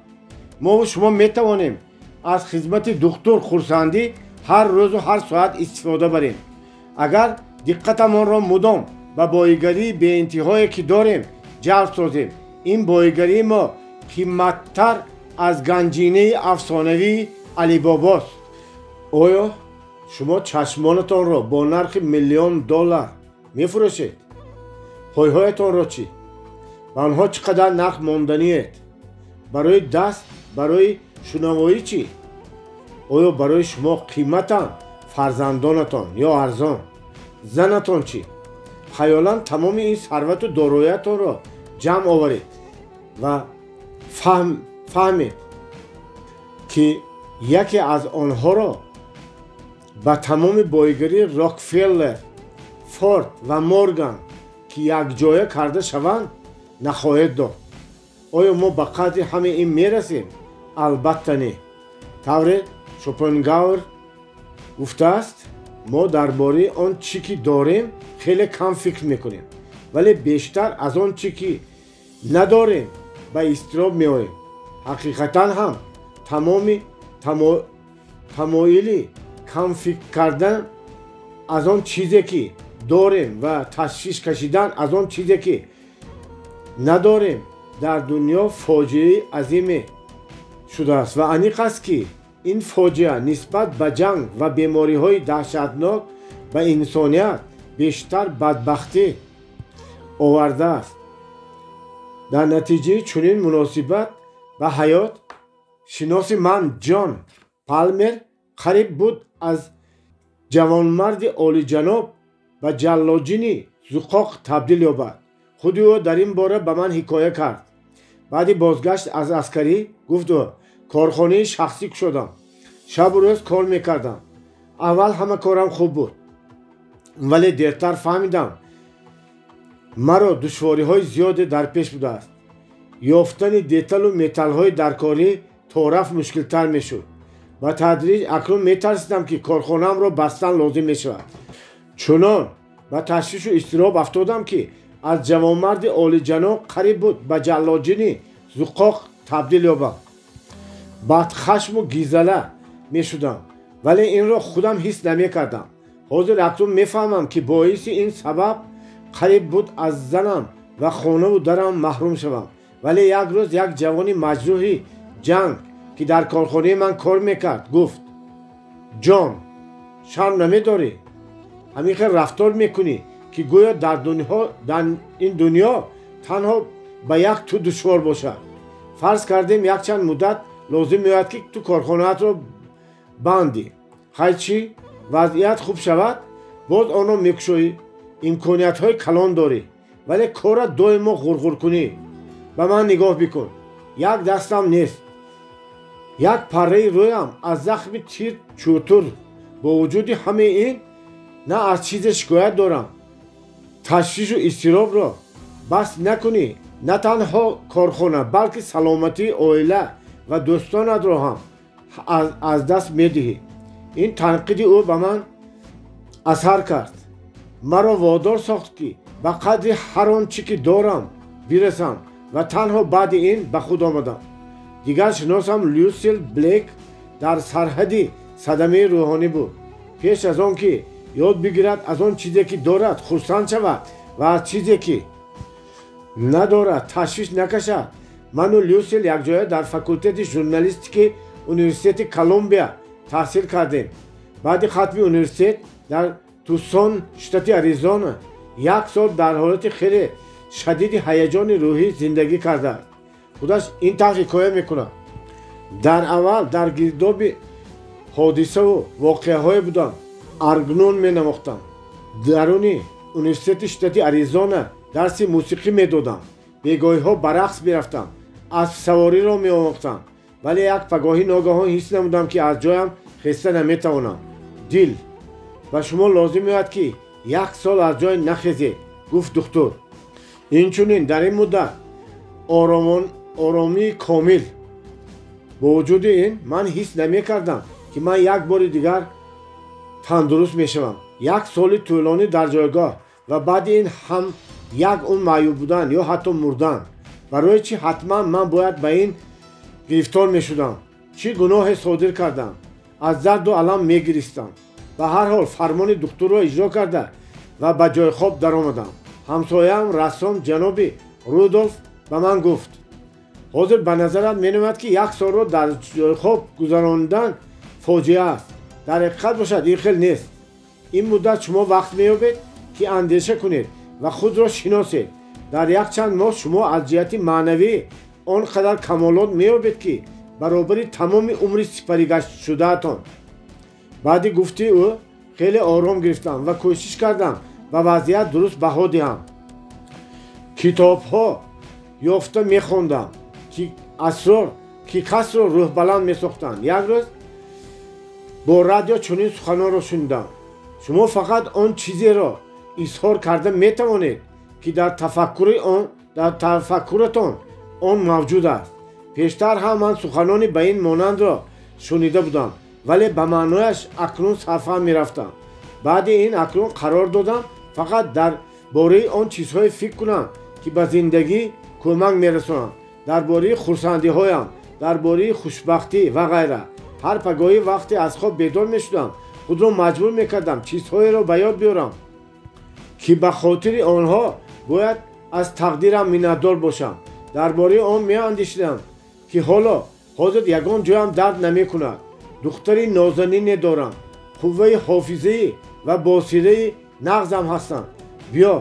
ما و شما میتوانیم از خدمت دکتر خرسندی هر روز و هر ساعت استفاده بریم. اگر دقتمان را مدام به بایگری به انتهایی که داریم جلب سازیم، این بایگری ما قیمتتر از گنجینه افسانوی علی باباست. آیا شما چشمانتان را با نرخ $1,000,000 میفروشید؟ پایهایتان را چی؟ و آنها چقدر نرخ ماندنیت؟ برای دست، برای شنوایی چی؟ آیا برای شما قیمتن؟ فرزندانتان یا ارزان؟ زنتان چی؟ خیالان تمام این ثروت و دارایی‌تان را جمع آورید و فهمید که یکی از آنها را با تمام بایگری راکفلر، فورد و مورگان که یک جایه کرده شوند نخواهد داد. آیا ما به قدر همه این میرسیم؟ البته نه. طور شوپنهاور گفته است ما درباره آن چی که داریم خیلی کم فکر میکنیم، ولی بیشتر از آن چی که نداریم به اضطراب میآییم. حقیقتا هم تمایلی کم فکر کردن از آن چیزی که داریم و تشویش کشیدن از آن چیزی که نداریم در دنیا فاجعه عظیمی شده است و انیق است که این فاجعه نسبت به جنگ و بیماری های دهشتناک به انسانیت بیشتر بدبختی آورده است. در نتیجه چنین مناسبت به حیات شناس من جان پالمر قریب بود از جوانمرد عالی جناب به جلاجین زقاق تبدیل یابد. خود او در این باره به من حکایه کرد. بعد بازگشت از عسکری گفت کارخانه شخصی شدم. شب و روز کار میکردم. اول همه کارم خوب بود، ولی دیرتر فهمیدم مرا دشواری های زیادی در پیش بوده است. یافتن دیتل و متل های در کاری طرف مشکل تر می شد. با تدریج اکنون می ترسیدم که کارخانه‌ام را بستن لازم می شود. چنان با تشویش و اضطراب افتادم که از جوانمرد عالی جناب قریب بود به جلاجین زقاق تبدیل یابم. بعد خشم و گیزله می شدم، ولی این را خودم حس نمی کردم. حاضر اکنون می فهمم که باعث این سبب قریب بود از زنم و خانه و درم محروم شوم. ولی یک روز یک جوانی مجروح جنگ که در کارخانه من کار میکرد گفت جان شرم نمیداری؟ همیشه رفتار میکنی که گویا در این دنیا تنها به یک تو دشوار باشد. فرض کردیم یک چند مدت لازم میاد که تو کارخانه‌ات رو بندی. خیلی چی؟ وضعیت خوب شود باز آنو میکشوی. امکانیت های کلان داری ولی کار دائما غرغر کنی. به من نگاه بکن. یک دستم نیست، یک پره رویم از زخم تیر چوتور. با وجود همه این نه از چیز شکایت دارم. تشویش و اضطراب را بس نکنی. نه تنها کارخانه بلکه سلامتی عائله و دوستانت را هم از دست میدهی. این تنقید او به من اثر کرد. مرا وادار ساخت که به قدر هر آنچه که دارم برسم و تنها بعد این به خود آمدم. دیگر شناسم لوسیل بلیک در سرحد صدمه روحانی بود. پیش از آن که یاد بگیرد از آن چیزی که دارد خرسند شود و از چیزی که ندارد تشویش نکشد. من و لوسیل یک جای در فاکولته ژورنالیستیک یونیورسیته کلمبیا تحصیل کردیم. بعد ختم یونیورسیته در توسون شتات اریزونا یک سال در حالت خیلی شدید هیجان روحی زندگی کرده. خودش این طرح حکایه میکنه. در اول در گرداب حادثه و واقعه های بودم. ارگنون می نماختم. درونی یونیورسیته شتات اریزونا درس موسیقی می دادم. بیگاهی ها برقص میرفتم. اسب سواری را می آموختم. ولی یک پگاهی ناگهان حس نمودم که از جایم خسته نمیتوانم. دل و شما لازم میاد که یک سال از جای نخیزید، گفت دکتر. اینچنین در این مدت آرامی کامل. با وجود این من حس نمی کردم که من یک بار دیگر تندرست می شوم. یک سال طولانی در جایگاه و بعد این هم یک اون معیوب بودن یا حتی مردن. برای چی حتما من باید به این گرفتار می شدم؟ چی گناه صادر کردم؟ از درد و الم می گریستم. به هر حال فرمان دکتر را اجرا کرده و به جای خواب در آمدم. همسایم رسام جناب رودولف به من گفت حاضر به نظرت می نمید که یک سال را در جای خواب گذراندن فاجعه است. در حقیقت باشد این خیلی نیست. این مدت شما وقت می یابید که اندیشه کنید و خود را شناسید. در یک چند ماه شما از جهت معنوی آنقدر کمالات می یابید که برابر تمام عمر سپری گشت شده تان. بعد گفته او خیلی آرام گرفتم و کوشش کردم ва вазъият дуруст баҳо диҳам. Китобҳо ёфта мехондам, ки асрор ки касро рӯҳбаланд месохтанд. Як рӯз бо радио чунин суханонро шунидам: шумо фақат он чизеро изҳор карда метавонед, ки дар тафаккуратон он мавҷуд аст. пештар ҳам ман суханони ба ин монандро шунида будам, вале ба маънояш акнун сарфаҳм мерафтам. баъди ин акнун қарор додам фақат дар бораи он чизҳое фикр кунам, ки ба зиндагӣ кӯмак мерасонанд, дар бораи хурсандиҳоям, дар бораи хушбахтӣ ва ғайра. ҳар пагоҳӣ вақте аз хоб бедор мешудам, худро маҷбур мекардам чизҳоеро ба ёд биёрам, ки ба хотири онҳо бояд аз тақдирам миннатдор бошам. дар бораи он меандешидам, ки ҳозир ягон ҷоям дард намекунад. духтари нозанине дорам, қувваи ҳофизаӣ ва босираи нағзам ҳастанд. биё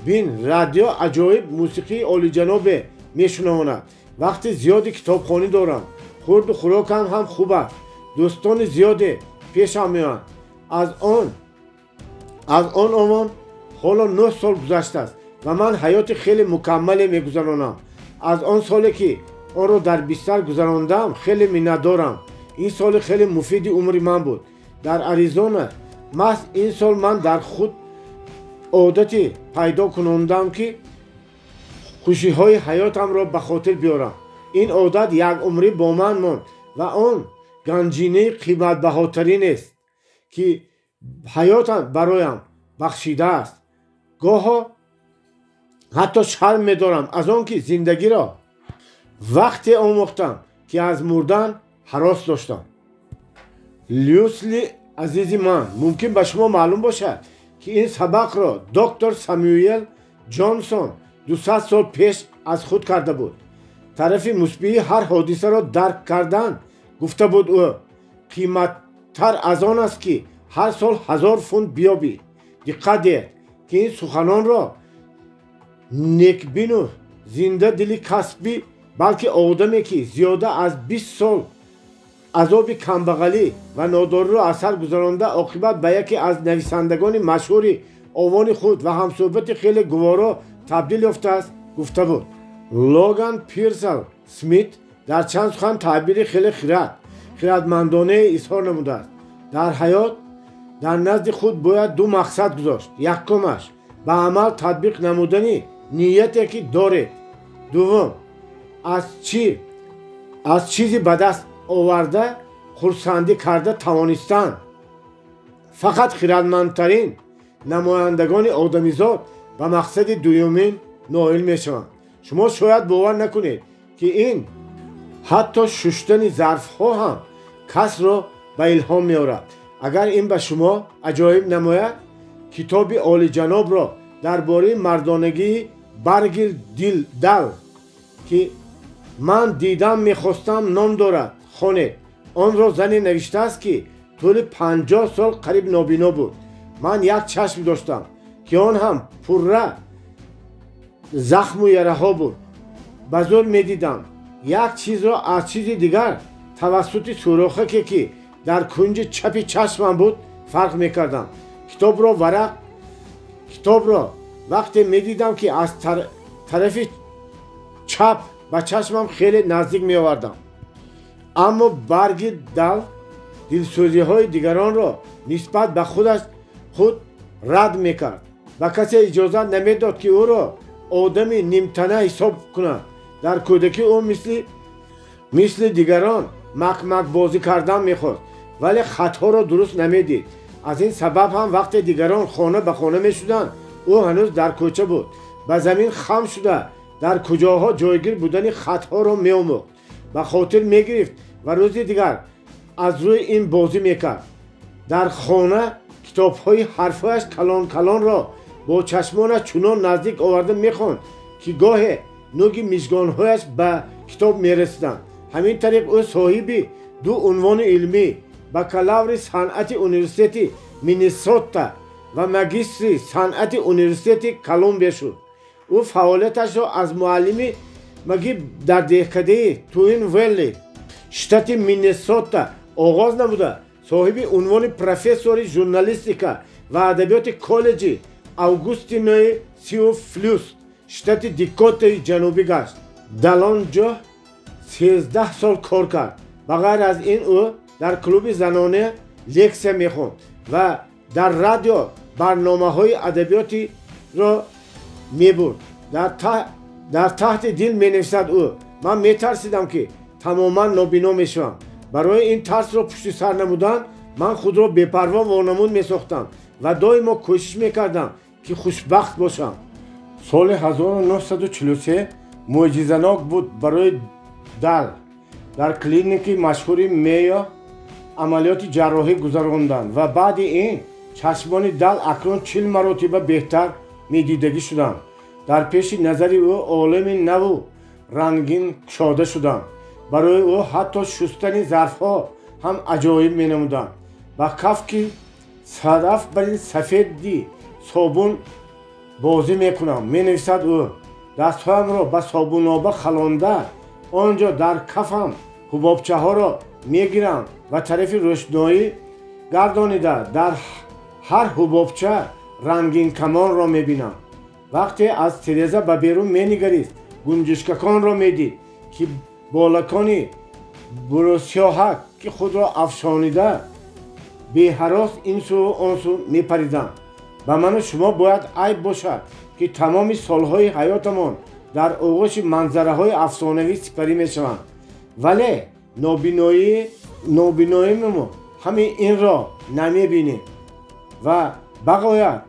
бин, радио аҷоиб мусиқии олиҷанобе мешунавонад. вақти зиёди китобхонӣ дорам, хурду хӯрокам ҳам хуб аст. дӯстони зиёде пешам меоянд. аз он омон ҳоло 9 сол гузаштааст ва ман ҳаёти хеле мукаммале мегузаронам. аз он соле ки онро дар бистар гузарондам хеле миннатдорам. ин соли хеле муфиди умри ман буд. дар Аризона маҳз ин сол ман дар худ одати пайдо кунондам, ки хушиҳои ҳаётамро ба хотир биёрам. ин одат як умрӣ бо ман монд ва он ганҷинаи қиматбаҳотариneст, ки ҳаётам бароям бахшидааст. гоҳо ҳатто шарм медорам аз он ки зиндагиро вақте омӯхтам, ки аз мурдан ҳарос доштам. люсли азизи ман, мумкин ба шумо маълум бошад, ки ин сабақро доктор Самюэл Ҷонсон 200 сол пеш аз худ карда буд. тарафи мусбии ҳар ҳодисаро дарк кардан, гуфта буд ӯ, қиматтар аз он аст ки ҳар сол 1000 фунт биёбӣ. диққат диҳед, ки ин суханонро некбину зинда дили касбӣ, балки одаме ки зиёда аз 20 сол азоби камбағалӣ ва нодориро аз сар гузаронда, оқибат ба яке аз нависандагони машҳури овони худ ва ҳамсӯҳбати хеле гуворо табдил ёфтааст, гуфта буд. логан пирсел смит дар чанд сухан таъбири хеле хиратмандонае изҳор намудааст. дар ҳаёт дар назди худ бояд ду мақсад гузошт. якумаш ба амал татбиқ намудани нияте ки доред. дуввум аз чизи ба даст оварда хурсандӣ карда тавонистан. фақат хиратмандтарин намояндагони одамизод ба мақсади дуюмин ноил мешаванд. шумо шояд бовар накунед, ки ин ҳатто шуштани зарфҳо ҳам касро ба илҳом меорад. агар ин ба шумо аҷоиб намояд, китоби олиҷанобро дар бораи мардонагии баргир дал, ки ман дидам мехостам ном дорад, хонед. онро зане навиштааст, ки тӯли 50 сол қариб нобино буд. ман як чашм доштам, ки он ҳам пурра захму яраҳо буд. ба зур медидам як чизро аз чизи дигар тавассути сурохаке ки дар кунҷи чапи чашмам буд фарқ мекардам. китобро вақте медидам, ки аз тарафи чап ба чашмам хеле наздик меовардам. аммо барги дал дилсӯзиҳои дигаронро нисбат ба худ рад мекард. ба касе иҷозат намедод, ки ӯро одами нимтана ҳисоб кунад. дар кӯдакӣ ӯ мисли дигарон макмакбозӣ кардан мехост, вале хатҳоро дуруст намедид. аз ин сабаб ҳам вақте дигарон хона ба хона мешуданд, ӯ ҳанӯз дар кӯча буд. ба замин хам шуда дар куҷоҳо ҷойгир будани хатҳоро меомӯхт. ба хотир мегирифт ва рӯзи дигар аз рӯи ин бозӣ мекард. дар хона китобҳои ҳарфҳояш калон-калонро бо чашмонаш чунон наздик оварда мехонд, ки гоҳе нӯги мижгонҳояш ба китоб мерасиданд. ҳамин тариқ ӯ соҳиби 2 унвони илмӣ, бакалаври санъати университети Миннесота ва магистри санъати университети Колумбия шуд. ӯ фаъолияташро аз муаллими магиб дар деҳкадаи Туин Велли, штати Миннесота оғоз намуда, соҳиби унвони профессори журналистика ва адабиёти коллеҷи августи 30 флюс штати Дикотаи ҷанубӣ гашт. дар он ҷо 13 сол кор кард. ба ғайр аз ин ӯ дар клуби заноне лексия мехонд ва дар радио барномаҳои адабиётиро мебурд. дар таҳти дил менависад ӯ: ман метарсидам ки тамоман нобино мешавам. барои ин тарсро пушти сар намудан ман худро бепарво вонамуд месохтам ва доимо кӯшиш мекардам ки хушбахт бошам. соли 1943 мӯъҷизанок буд барои Дал. дар клиники машҳури Мейо амалиёти ҷарроҳӣ гузаронданд ва баъди ин чашмони Дал акнун 40 маротиба беҳтар медидагӣ шуданд. дар пеши назари ӯ олами наву рангин кушода шуданд. барои ӯ ҳатто шустани зарфҳо ҳам аҷоиб менамуданд. ба кафки садаф бари сафеди собун бозӣ мекунам, менависад ӯ. дастҳоямро ба собуноба халонда, он ҷо дар кафам ҳубобчаҳоро мегирам ва тарафи рӯшноӣ гардонида дар ҳар ҳубобча рангинкамонро мебинам. вақте аз тиреза ба берун менигарист, гунҷишкаконро медид, ки болакони бурусёҳак ки худро афшонида беҳарос инсу онсу мепариданд. ба ману шумо бояд айб бошад ки тамоми солҳои ҳаётамон дар оғӯши манзараҳои афсонавӣ сипарӣ мешаванд. вале нобиноимон ҳамин инро намебинем ва бағоят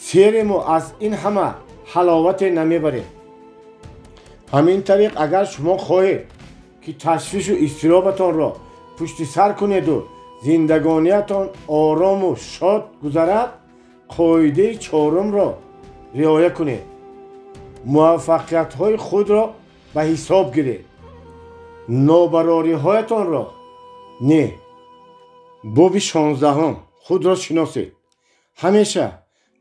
серему аз ин ҳама ҳаловате намебарем. ҳамин тариқ агар шумо хоҳед ки ташвишу изтиробатонро пушти сар кунеду зиндагониятон орому шод гузарад, қоидаи чорумро риоя кунед. муваффақиятҳои худро ба ҳисоб гиред. нобарориҳоятонро не. боби 16 худро шиносед. ҳамеша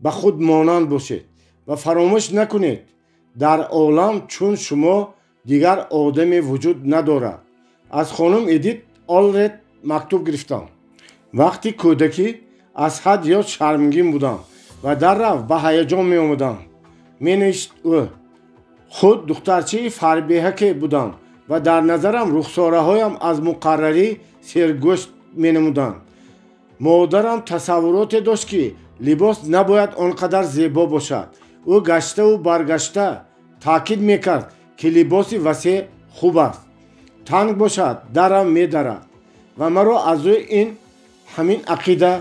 ба худ монанд бошед ва фаромӯш накунед, дар олам чун шумо дигар одаме вуҷуд надорад. аз хонум Эдит Олред мактуб гирифтам. вақти кӯдакӣ аз ҳад зиёд шармгин будам ва даррав ба ҳаяҷон меомадам. менавишт ӯ: худ духтарчаи фарбеҳаке будам ва дар назарам рухсораҳоям аз муқаррарӣ сергӯшт менамуданд. модарам тасаввуроте дошт ки либос набояд он қадар зебо бошад. ӯ гаштаву баргашта таъкид мекард ки либоси васеъ хуб аст, танг бошад дарам медарад ва маро аз рӯи ин ҳамин ақида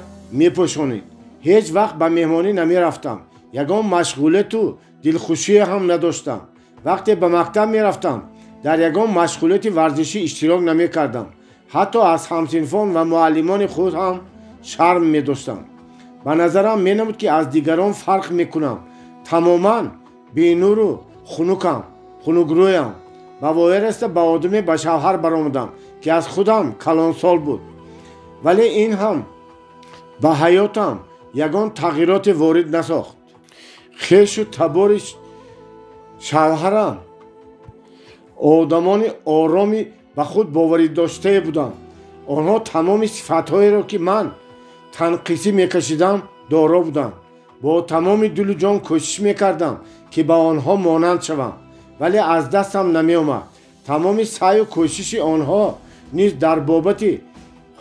мепӯшонид. ҳеҷ вақт ба меҳмонӣ намерафтам. ягон машғулияту дилхушие ҳам надоштам. вақте ба мактаб мерафтам, дар ягон машғулияти варзишӣ иштирок намекардам. ҳатто аз ҳамсинфон ва муаллимони худ ҳам шарм медоштам. ба назарам менамуд ки аз дигарон фарқ мекунам. тамоман бенуру хунукрӯям. бавоираста ба одаме ба шавҳар баромадам ки аз худам калонсол буд. вале ин ҳам ба ҳаётам ягон тағйироте ворид насохт. хешу табори шавҳарам одамони ороми ба худ боваридоштае буданд. онҳо тамоми сифатҳоеро ки ман танқисӣ мекашидам доро буданд. бо тамоми дилу ҷон кӯшиш мекардам ки ба онҳо монанд шавам, вале аз дастам намеомад. тамоми саъю кӯшиши онҳо низ дар бобати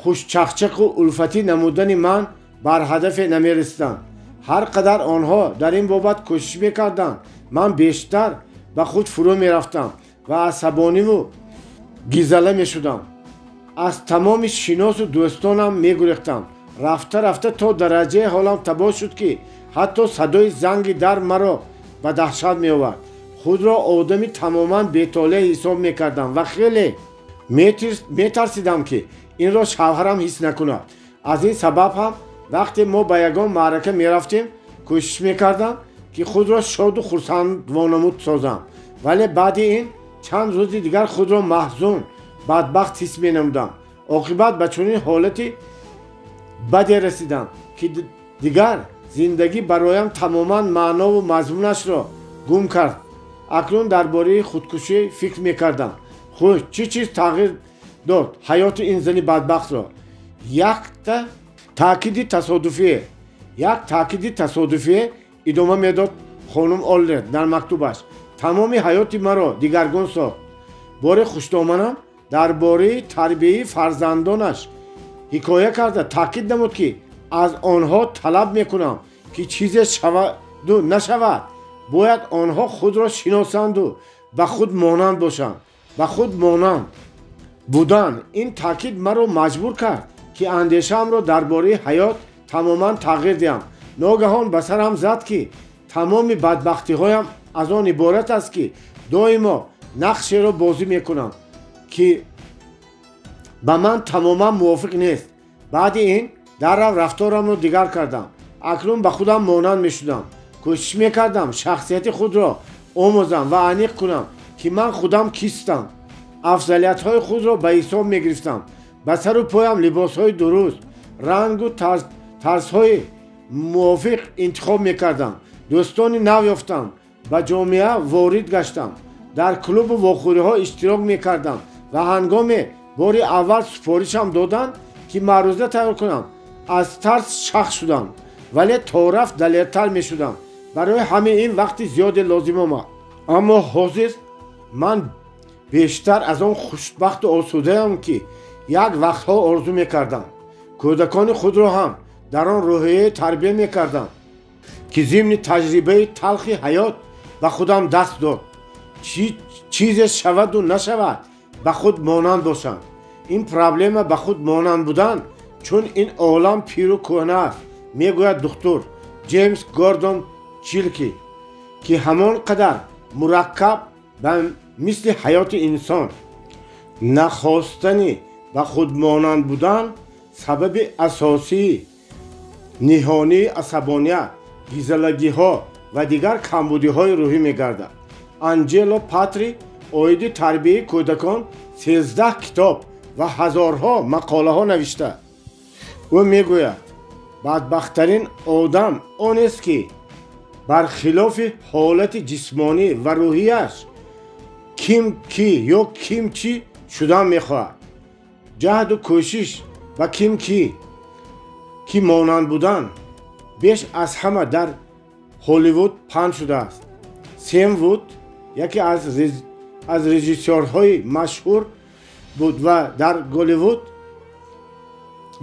хушчақчақу улфатӣ намудани ман бар ҳадафе намерасиданд. ҳар қадар онҳо дар ин бобат кӯшиш мекарданд, ман бештар ба худ фурӯ мерафтам ва асабониву гизала мешудам. аз тамоми шиносу дӯстонам мегурехтам. рафта рафта то дараҷае ҳолам табоҳ шуд ки ҳатто садои занги дар маро ба даҳшат меовард. худро одами тамоман бетолия ҳисоб мекардам ва хеле метарсидам ки инро шавҳарам ҳис накунад. аз ин сабаб ҳам вақте мо ба ягон маърака мерафтем, кӯшиш мекардам ки худро шоду хурсанд вонамуд созам. вале баъди ин чанд рӯзи дигар худро маҳзун, бадбахт ҳис менамудам. оқибат ба чунин ҳолати баде расидам ки дигар зиндагӣ бароям тамоман маънову мазмунашро гум кард. акнун дар бораи худкушӣ фикр мекардам. хуш, чӣ чиз тағйир дод ҳаёти ин зани бадбахтро? якта таъкиди тасодуфие, як таъкиди тасодуфие идома медод хонум Оллет дар мактубаш. Тамоми ҳаёти маро дигаргун сохт. бори хушдоманам дар бораи тарбияи фарзандонаш ҳикоя карда таъкид намуд, ки аз онҳо талаб мекунам, ки чизе шаваду нашавад, бояд онҳо худро шиносанду ба худ монанд бошанд. ба худ монанд будан ин таъкид маро маҷбур кард, ки андешаамро дар бораи ҳаёт тамоман тағйир диҳам. ногаҳон ба сарам зад, ки тамоми бадбахтиҳоям аз он иборат аст, ки доимо нақшеро бозӣ мекунам, ки ба ман тамоман мувофиқ нест. баъди ин даррав рафторамро дигар кардам. акнун ба худам монанд мешудам. кӯшиш мекардам шахсияти худро омӯзам ва аниқ кунам, ки ман худам кистам. афзалиятҳои худро ба ҳисоб мегирифтам. ба сару поям либосҳои дуруст, рангу тарзҳои мувофиқ интихоб мекардам. дӯстони нав ёфтам. ба ҷомеа ворид гаштам. дар клубу вохӯриҳо иштирок мекардам ва ҳангоме бори аввал супоришам доданд, ки маъруза тайёр кунам, аз тарс шах шудам, вале то рафт далертар мешудам. барои ҳамин ин вақти зиёде лозим омад. аммо ҳозир ман бештар аз он хушбахту осудаам, ки як вақтҳо орзу мекардам. кӯдакони худро ҳам дар он рӯҳияе тарбия мекардам, ки зимни таҷрибаи талхи ҳаёт ба худам даст дод. чизе шаваду нашавад, ба худ монанд бошанд. ин проблема ба худ монанд будан, чун ин олам пиру кӯҳна аст, мегӯяд духтур Ҷеймс Гордон Чилки, ки ҳамон қадар мураккаб ба мисли ҳаёти инсон. нахостани ба худ монанд будан сабаби асосии ниҳонии асабоният, гизалагиҳо ва дигар камбудиҳои рӯҳӣ мегардад. анҷело Патри оиди тарбияи кӯдакон 13 китоб ва ҳазорҳо мақолаҳо навишта. ӯ мегӯяд, бадбахттарин одам онест, ки бархилофи ҳолати ҷисмонӣ ва рӯҳияш ким кӣ ё ким чӣ шудан мехоҳад. ҷаҳду кӯшиш ба ким кӣ монанд будан беш аз ҳама дар Ҳолливуд паҳн шудааст. Сем Вуд яке аз режиссёрҳои машҳур буд ва дар Голливуд,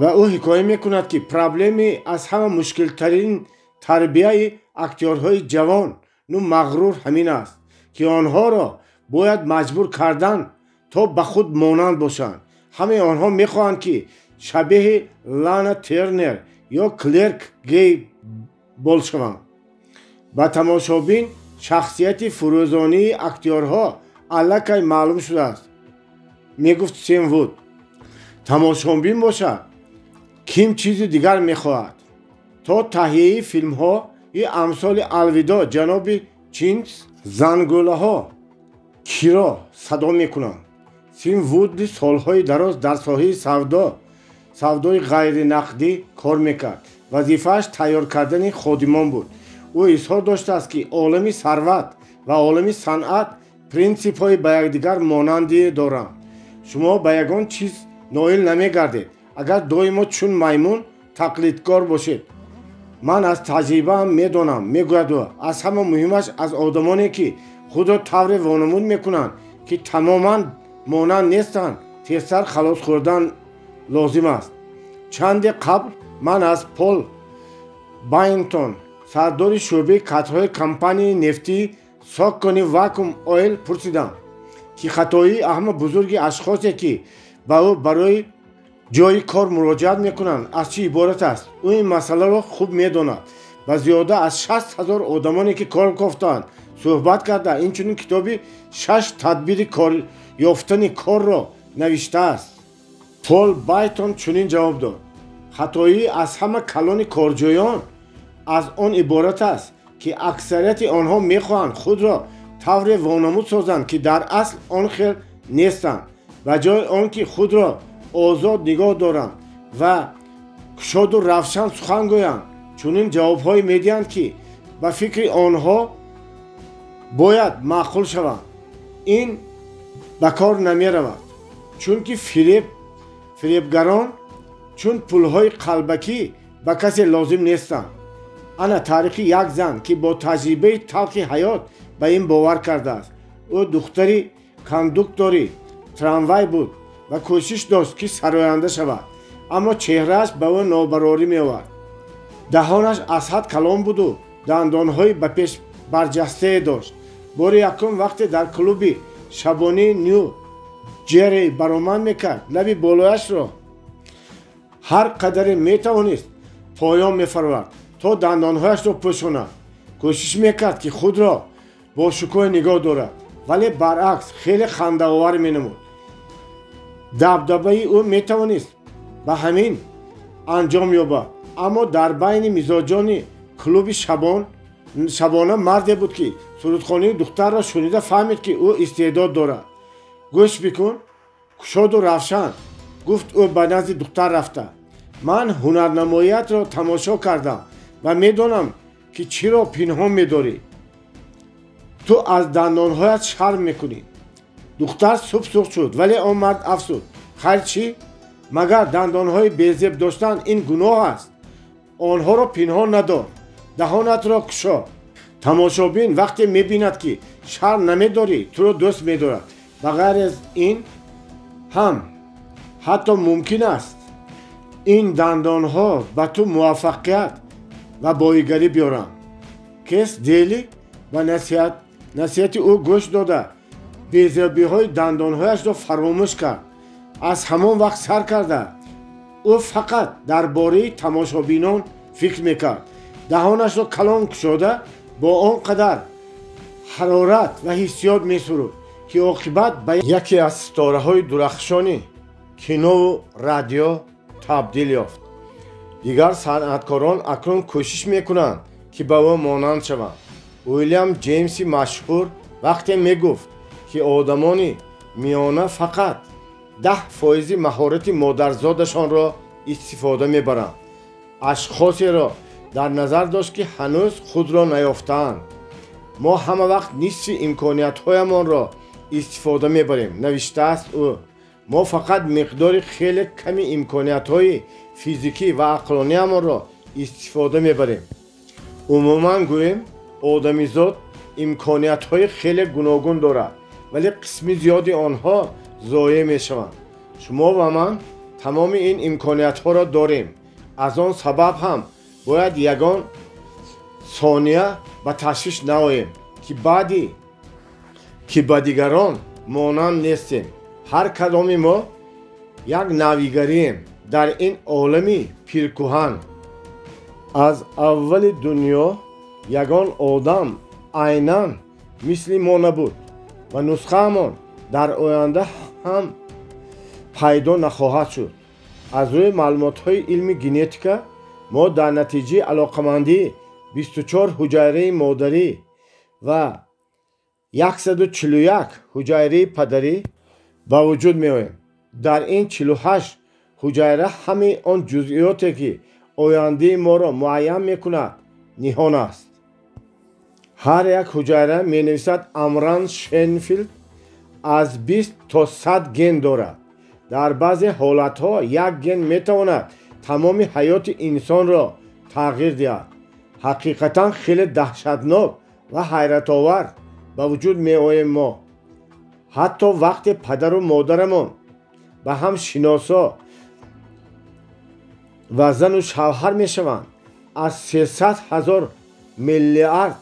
ва ӯ ҳикоя мекунад, ки проблеми аз ҳама мушкилтарин тарбияи актёрҳои ҷавону мағрур ҳамин аст, ки онҳоро бояд маҷбур кардан то ба худ монанд бошанд. ҳамаи онҳо мехоҳанд, ки шабеҳи Лана Тернер ё Клерк Гейбл шаванд. ба тамошобин шахсияти фурӯзонии актёрҳо аллакай маълум шудааст, мегуфт Сем Вуд. тамошобин бошад, ким чизи дигар мехоҳад. то таҳияи филмҳои амсоли Алвидо ҷаноби Чинс, Зангулаҳо киро садо мекунанд. Сем Вуди солҳои дароз дар соҳаи савдои ғайринақдӣ кор мекард. вазифааш тайёр кардани ходимон буд. ӯ изҳор доштааст, ки олами сарват ва олами санъат принсипҳои ба якдигар монандие доранд. шумо ба ягон чиз ноил намегардед, агар доимо чун маймун тақлидкор бошед. ман аз таҷрибаам медонам, мегӯяд ӯ, аз ҳама муҳимаш аз одамоне, ки худро тавре вонамуд мекунанд, ки тамоман монанд нестанд, тезтар халос хӯрдан лозим аст. чанде қабл ман аз Пол Байнтон, сардори шӯъбаи кадрҳои компанияи нефтии Соккони Вакуум Ойл пурсидам, ки хатоии аҳми бузурги ашхосе, ки ба ӯ барои ҷойи кор муроҷиат мекунанд, аз чӣ иборат аст. ӯ ин масъаларо хуб медонад. ба зиёда аз 60,000 одамоне, ки кор кофтаанд, суҳбат карда, инчунин китоби 6 тадбири ёфтани корро навиштааст. Пол Байтон чунин ҷавоб дод: хатоии аз ҳама калони корҷоён аз он иборат аст, ки аксарияти онҳо мехоҳанд худро тавре вонамуд созанд, ки дар асл он хел нестанд. ба ҷои он ки худро озод нигоҳ доранд ва кушоду равшан сухан гӯянд, чунин ҷавобҳое медиҳанд, ки ба фикри онҳо бояд маъқул шаванд. ин ба кор намеравад, чунки фиребгарон чун пулҳои қалбакӣ ба касе лозим нестанд. ана таърихи як зан ки бо таҷрибаи талхи ҳаёт ба ин бовар кардааст. ӯ духтари кондуктори трамвай буд ва кӯшиш дошт ки сароянда шавад, аммо чеҳрааш ба ӯ нобарорӣ меовард. даҳонаш аз ҳад калон буду дандонҳои ба пеш барҷастае дошт. бори якум вақте дар клуби шабонии ню ҷерри баромад мекард, лаби болояшро ҳар қадаре метавонист поён мефаровард, то дандонҳояшро пӯшонад. кӯшиш мекард ки худро бо шукӯҳ нигоҳ дорад, вале баръакс хеле хандаовар менамуд. дабдабаи ӯ метавонист ба ҳамин анҷом ёбад, аммо дар байни мизоҷони клуби шабона марде буд ки сурудхонии духтарро шунида фаҳмид ки ӯ истеъдод дорад. гӯш бикун, кушоду равшан, гуфт ӯ ба назди духтар рафта. ман ҳунарнамоиятро тамошо кардам ва медонам ки чиро пинҳон медорӣ. ту аз дандонҳоят шарм мекунӣ. духтар субсух шуд, вале он мард афсуд. хайр чӣ? магар дандонҳои безеб доштан ин гуноҳ аст? онҳоро пинҳон надор, даҳонатро кушо. тамошобин вақте мебинад ки шарм намедорӣ, туро дӯст медорад. ба ғайр аз ин ҳам ҳатто мумкин аст ин дандонҳо ба ту муваффақият ва боигарӣ биёранд. кес дели ба насиҳати ӯ гӯш дода безебиҳои дандонҳояшро фаромӯш кард. аз ҳамон вақт сар карда ӯ фақат дар бораи тамошобинон фикр мекард. даҳонашро калон кушода бо он қадар ҳарорат ва ҳиссиёт месуруд ки оқибат ба яке аз ситораҳои дурахшони кинову радио табдил ёфт. дигар санъаткорон акнун кӯшиш мекунанд ки ба ӯ монанд шаванд. уилям ҷеймси машҳур вақте мегуфт ки одамони миёна фақат 10% маҳорати модарзодашонро истифода мебаранд. ашхосеро дар назар дошт ки ҳанӯз худро наёфтаанд. мо ҳама вақт нисфи имкониятҳоямонро истифода мебарем, навиштааст ӯ. мо фақат миқдори хеле ками имкониятҳои физикӣ ва ақлониямонро истифода мебарем. умуман гӯем, одамизод имкониятҳои хеле гуногун дорад, вале қисми зиёди онҳо зоя мешаванд. шумо ва ман тамоми ин имкониятҳоро дорем. аз он сабаб ҳам бояд ягон сония ба ташвиш наоем ки ба дигарон монанд нестем. ҳар кадоми мо як навигарием дар ин олами пиркӯҳан. аз аввали дунё ягон одам айнан мисли мо набуд ва нусхаамон дар оянда ҳам пайдо нахоҳад шуд. аз рӯи маълумотҳои илми генетика мо дар натиҷаи алоқамандии 24 ҳуҷайраи модарӣ ва 141 ҳуҷайраи падарӣ ба вуҷуд меоем. дар ин 48 ҳуҷайра ҳамаи он ҷузъиёте ки ояндаи моро муайян мекунад ниҳон аст. ҳар як ҳуҷайра менависад амран шенфилд аз 20 то 100 ген дорад. дар баъзе ҳолатҳо як ген метавонад тамоми ҳаёти инсонро тағйир диҳад. ҳақиқатан хеле даҳшатнок ва ҳайратовар ба вуҷуд меоем мо. ҳатто вақте падару модарамон ба ҳам шиносо ва зану шавҳар мешаванд, аз 300 000 миллиард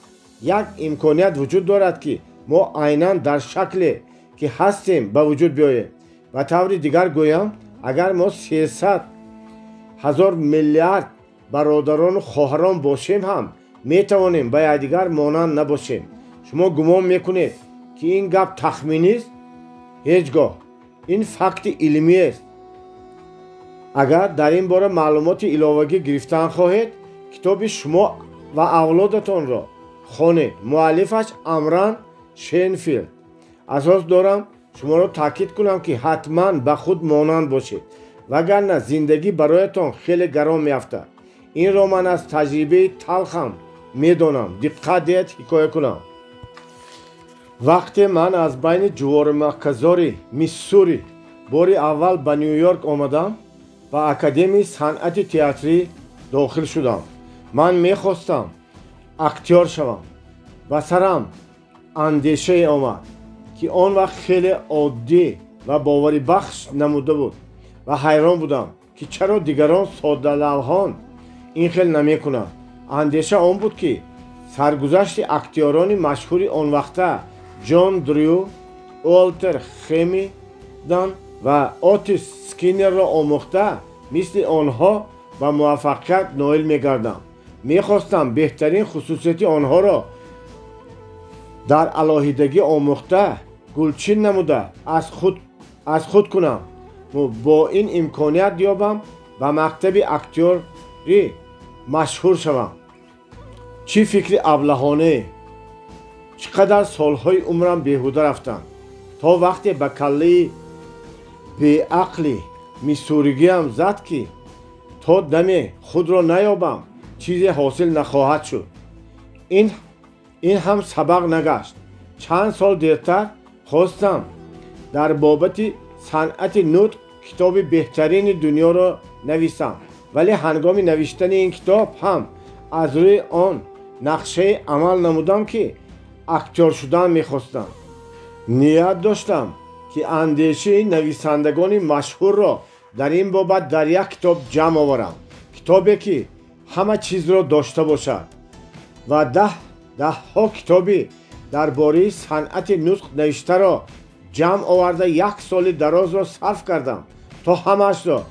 як имконият вуҷуд дорад ки мо айнан дар шакле ки ҳастем ба вуҷуд биёем. ба таври дигар гӯям, агар мо 300 000 миллиард бародарону хоҳарон бошем ҳам метавонем ба якдигар монанд набошем. шумо гумон мекунед ки ин гап тахминист? ҳеҷ гоҳ. ин факти илмиест. агар дар ин бора маълумоти иловагӣ гирифтан хоҳед, китоби шумо ва авлодатонро хонед. муаллифаш амран шенфилд. асос дорам шуморо таъкид кунам ки ҳатман ба худ монанд бошед, вагарна зиндагӣ бароятон хеле гарон меафтад. инро ман аз таҷрибаи талхам медонам. диққат диҳед ҳикоя кунам. вақте ман аз байни ҷуворимарказори миссури бори аввал ба ню йорк омадам, ба академияи санъати театрӣ дохил шудам. من میخواستم اکتور شوم و سرم اندیشه آمد که آن وقت خیلی عادی و باوری بخش نموده بود و حیران بودم که چرا دیگران ساده لوحان این خیلی نمی کنند. اندیشه آن بود که سرگذشت اکتوران مشهور آن وقته جان دریو، والتر خمیدن و آتیس سکینر را آموخته مثل آنها به موفقیت نائل می‌گردم. می‌خواستم بهترین خصوصیت آنها را در علاهیدگی آموخته گلچین نموده از خود کنم و با این امکانیت یابم و مکتب اکتوری مشهور شوم. چی فکر ابلهانه! چقدر سالهای عمرم بیهوده رفتند تا وقتی به کله بیعقلی میسورگیم زد که تا دم خود را نیابم چیزی حاصل نخواهد شد. این هم سبق نگشت. چند سال دیرتر خواستم در بابت صنعت نطق کتاب بهترین دنیا را نویسم، ولی هنگام نوشتن این کتاب هم از روی آن نقشه عمل نمودم که اکتور شدن میخواستم. نیت داشتم که اندیشه نویسندگان مشهور را در این بابت در یک کتاب جمع آورم، کتابی که همه چیز را داشته باشد و ده ها کتابی درباره صنعت نطق نوشته را جمع آورده یک سال دراز را صرف کردم تا همش را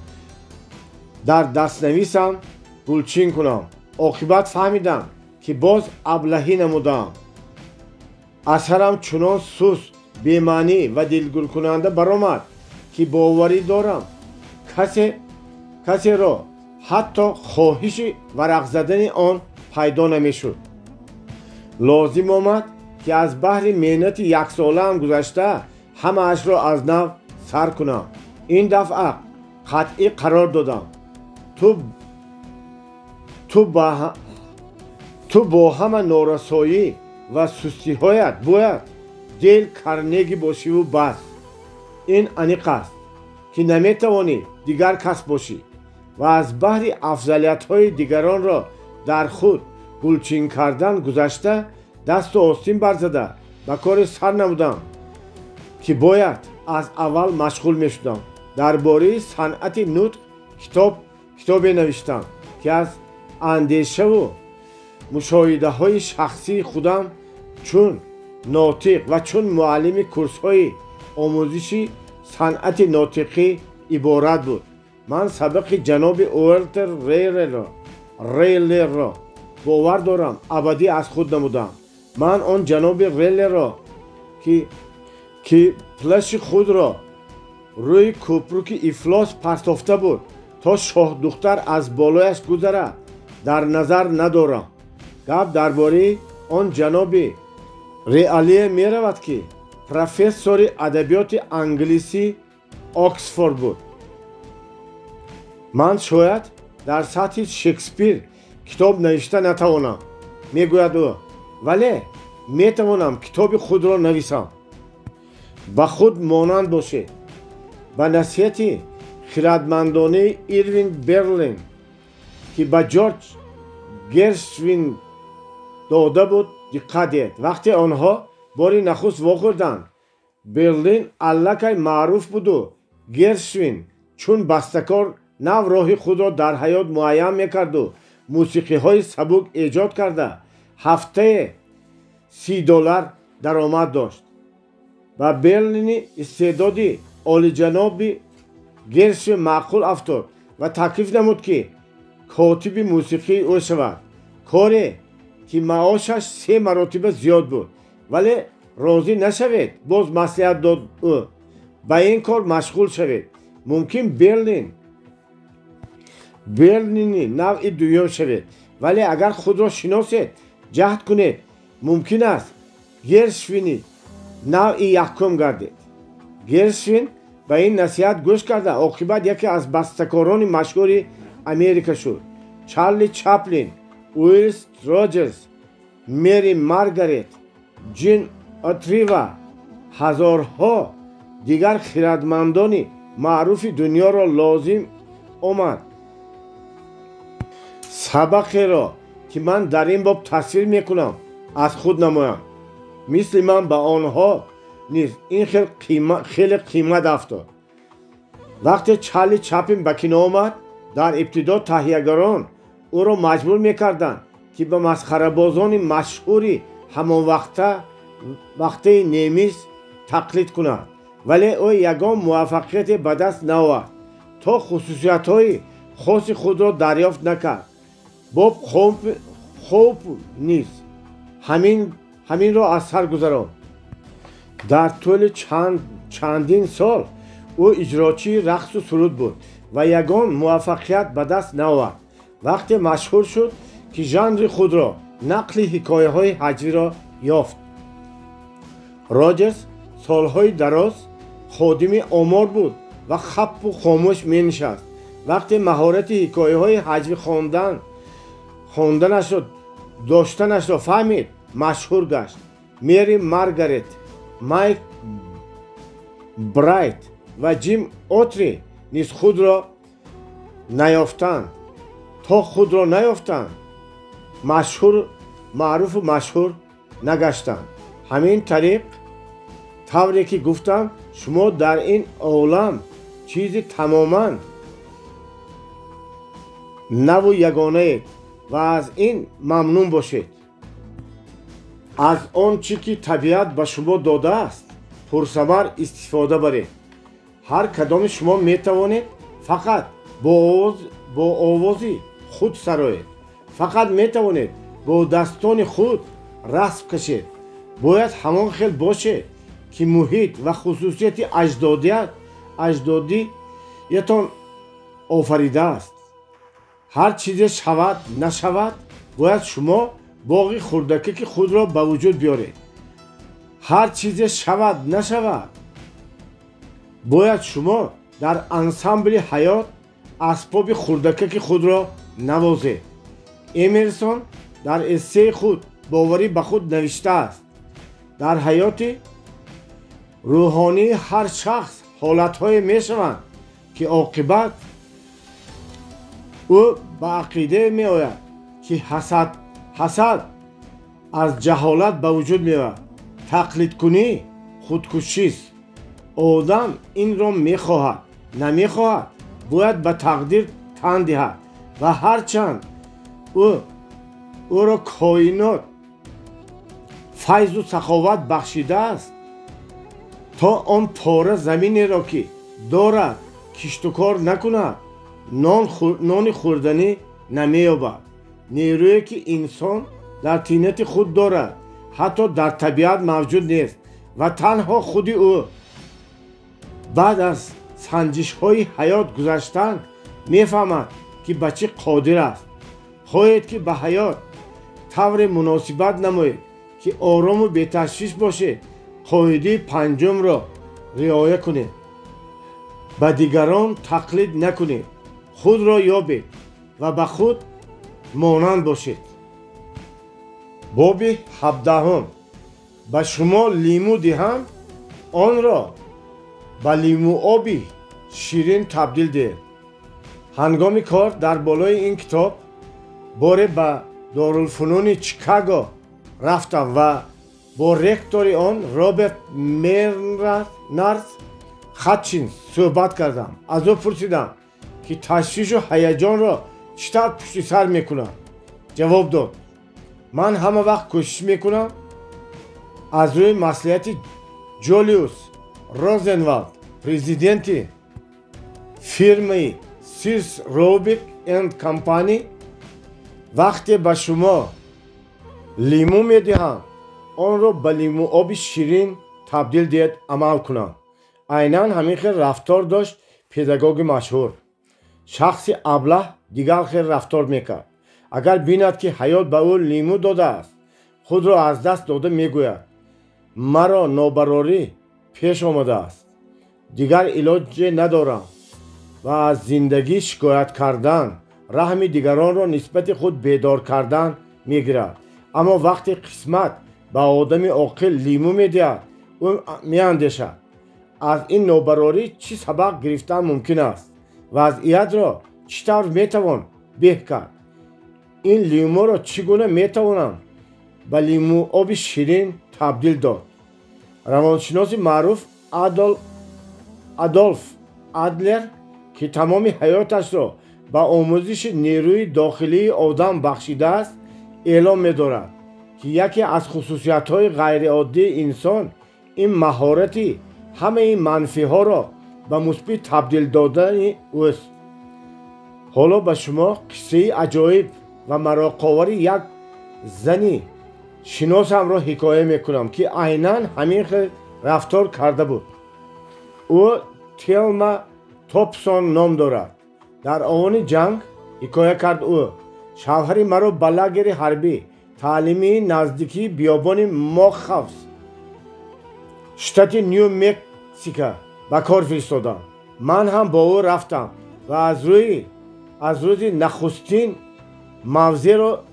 در دستنویسم گلچین کنم. عاقبت فهمیدم که باز ابلهی نمودم. اثرم چنان سست، بی‌معنی و دلگیر کننده برآمد که باوری دارم کسی را حتی خواهش ورق زدن آن پیدا نمیشد. لازم آمد که از بحر محنت یک ساله هم گذشته همه اش را از نو سر کنم. این دفعه قطعی قرار دادم تو با همه نارسایی و سستی هایت باید دل کرنگی باشی و بس. این انیق است که نمیتوانی دیگر کس باشی و از بحر افضلیت های دیگران را در خود گلچین کردن گذشته دست و آستین برزده به کار سر نمودم که باید از اول مشغول می شدم. درباره صنعت نطق کتابی نوشتم که از اندیشه و مشاهده های شخصی خودم چون ناطق و چون معلم کورس های آموزشی صنعت ناطقی عبارت بود. من سبق جناب والتر ریلر را باور دارم ابدی از خود نمودم. من آن جناب ریلر را که پلش خود را روی کوپروک افلاس پرتافته بود تا شاه دختر از بالایش گذره در نظر ندارم. گپ درباره آن جناب ریالیه می رود که پروفسور ادبیات انگلیسی آکسفورد بود. من شاید در سطح شکسپیر کتاب نوشته نتوانم میگوید او، ولی میتوانم کتاب خود را نویسم. به خود مانند باشه. به نصیحت خردمندانه ایروینگ برلین که به جورج گرشوین داده بود دقت دید. وقتی آنها باری نخست واخوردند برلین الکی معروف بود و گرشوین چون بسته‌کار نو راه خود را در حیات معین میکرد و موسیقی های سبک ایجاد کرده هفته $30 درآمد داشت. و برلین استعدادی عالی جناب گرشوین معقول افتاد و تکلیف نمود که کاتب موسیقی او شود، کاری که معاشش 3 مراتب زیاد بود. ولی راضی نشوید. باز مصلحت داد او به این کار مشغول شوید. ممکن برلینی نوع دوم شوید، ولی اگر خود را شناسید جهد کنید ممکن است گرشوینی نوع یکم گردید. گرشوین به این نصیحت گوش کرده عاقبت یکی از بسته‌کاران مشهور امریکا شد. چارلی چپلین، ویل راجرز، مری مارگارت، جین اتری و هزارها دیگر خردمندان معروف دنیا را لازم آمد سبق را که من در این باب تصویر میکنم از خود نمایم. مثل من به آنها نیز این خیلی قیمت افتاد. وقتی چارلی چپلین به کینو آمد، در ابتدا تهیه‌گران او را مجبور میکردند که به مسخره‌بازان مشهوری همان وقته نیمیز تقلید کند، ولی او یگان موفقیت به دست نیاورد تا خصوصیت‌های خاص خود را دریافت نکرد. باب خوب نیست همین را از سر گذراند. در طول چندین سال او اجراچی رقص و سرود بود و یگان موفقیت به دست نیاورد. وقتی مشهور شد که ژانر خود را نقل حکایه‌های هجوی را یافت. راجرز سالهای دراز خادم آمار بود و خپ و خاموش می نشست. وقتی مهارت حکایه‌های هجوی خواندنش را داشتنش را فهمید، مشهور گشت. مری مارگارت، مایک برایت و جیم اوتری نیز خود را نیافتند. معروف و مشهور نگشتند. همین طوری که گفتم شما در این عالم چیزی تماما نو و یگانه اید و از این ممنون باشید. از آنچه که طبیعت به شما داده است پرثمر استفاده برید. هر کدام شما می توانید فقط با آوازی خود سرایید. فقط می توانید با دستان خود رسم کشید. باید همان خیل باشه که محیط و خصوصیت اجدادیتان آفریده است. هر چیزی شود نشود باید شما باغی خردکی خود را به وجود بیارید. هر چیزی شود نشود باید شما در انسامبل حیات اسباب خردکی خود را نوازید. امرسون در اسه خود باوری به خود نوشته است: در حیات روحانی هر شخص حالتهای می شوند که عاقبت او به عقیده می آید که حسد از جهالت به وجود می آید. تقلید کنی خودکشی است. آدم این را می خواهد نمی خواهد باید به تقدیر تن دهد و هرچند او را کائنات فیض و سخاوت بخشیده است تا آن پاره زمینی را که دارد کشت و کار نکند نان خوردنی نمی‌یابد. نیرویی که انسان در طینت خود دارد حتی در طبیعت موجود نیست و تنها خود او بعد از سنجش‌های حیات گذشتن می‌فهمد که به چه قادر است. خواهید که به حیات طور مناسبت نمایید که آرام و بی‌تشویش باشید. قاعده پنجم را رعایت کنید. به دیگران تقلید نکنید. خود را یابید و به خود مانند باشید. باب 17 به شما لیمو دهم آن را به لیمو آبی شیرین تبدیل دهید. هنگام کار در بالای این کتاب باره به دارالفنون چیکاگو رفتم و با رکتور آن رابرت مرنارد هاتچینز صحبت کردم. از او پرسیدم که تشویش و هیجان را چطور پشت سر میکنم. جواب داد: من همه وقت کوشش میکنم از روی مصلحت جولیوس روزنوالد پرزیدنت فرمای سیرس روبیک اند کمپانی وقتی به شما لیمو میدهم آن را به لیمو آب شیرین تبدیل دهید عمل کنم. عیناً همین خیل رفتار داشت پداگوگ مشهور. شخص ابله دیگر خیل رفتار میکرد. اگر بیند که حیات به او لیمو داده است خود را از دست داده میگوید: مرا نابراری پیش آمده است، دیگر علاج ندارم و از زندگی شکایت کردن رحم دیگران را نسبت خود بیدار کردن میگیرد. اما وقتی قسمت به آدم عاقل لیمو میدهد او میاندیشد از این نابراری چی سبق گرفتن ممکن است، وضعیت را چطور میتوان بهتر کرد. این لیمو را چگونه میتوانم به لیمو آب شیرین تبدیل داد؟ روانشناس معروف آدولف ادلر که تمام حیاتش را به آموزش نیروی داخلی آدم بخشیده است اعلام می‌دارد که یکی از خصوصیت‌های غیرعادی انسان این مهارتی همه این منفی‌ها را به مثبت تبدیل دادن اوست. حالا به شما قصه عجایب و مراقب‌آور یک زنی شناسم را حکایت میکنم که عیناً همین رفتار کرده بود. او تلما توپسون نام دارد. در آن جنگ حکایت کرد او شوهر مرا به لاگر حربی تعلیمی نزدیکی بیابان ماخاوس شتات نیو مکسیکو به کار فرستادند. من هم با او رفتم و از روز نخستین موضع را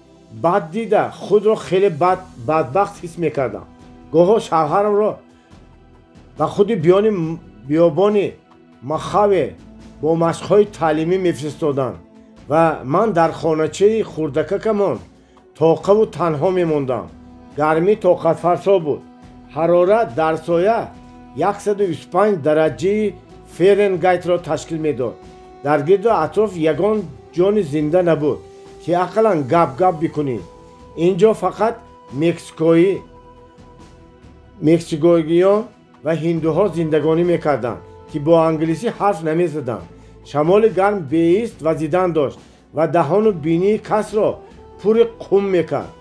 بد دیده خود را خیلی بدبخت حس میکردم. گاهی شوهرم را به خود بیابان ماخاوه با مشق‌های تعلیمی میفرستادند و من در خانه‌چه خردککمان تاقه و تنها میماندم. گرمی طاقت فرسا بود. حرارت در سایه 125 درجه فرنگیت را تشکیل میداد. در گرد و اطراف یگان جان زنده نبود که اقلا گپ بکنید. اینجا فقط مکسیکوییان و هندوها زندگانی میکردند که با انگلیسی حرف نمیزدند. شمال گرم بیست وزیدن داشت و دهان و بینی کس را پر قم میکرد.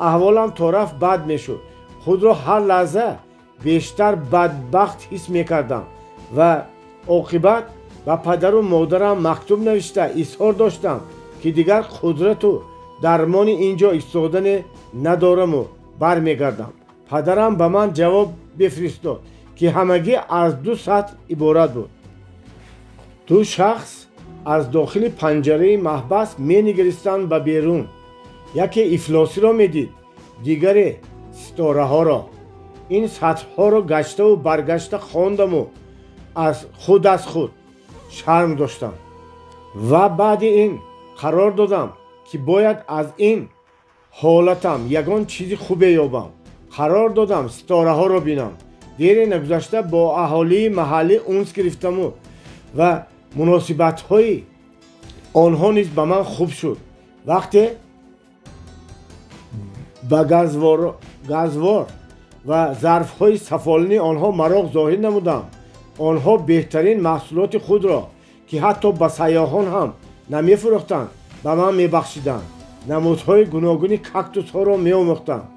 احوالم طرف بد میشد. خود را هر لحظه بیشتر بدبخت حس میکردم و عاقبت به پدر و مادرم مکتوب نوشته اظهار داشتم که دیگر قدرت و درمان اینجا ایستادن ندارم و برمیگردم. پدرم به من جواب بفرستاد که همگی از 2 سطر عبارت بود. 2 شخص از داخل پنجره محبس می نگریستند به بیرون. یکی افلاسی را می دید، دیگری ستاره ها را. این سطرها را گشته و برگشته خواندم و از خود شرم داشتم و بعد این قرار دادم که باید از این حالتم یگان چیزی خوبه یابم. قرار دادم ستاره ها را بینم. دیری نگذشته با اهالی محلی اونس گرفتم و مناسبت های آنها نیز به من خوب شد. وقتی به گزوار و ظرف های سفالین آنها مراق ظاهر نمودم. آنها بهترین محصولات خود را که حتی به سیاحان هم نمی فروختند به من می بخشیدند. نمودهای گوناگون کاکتوس ها را می آموختند.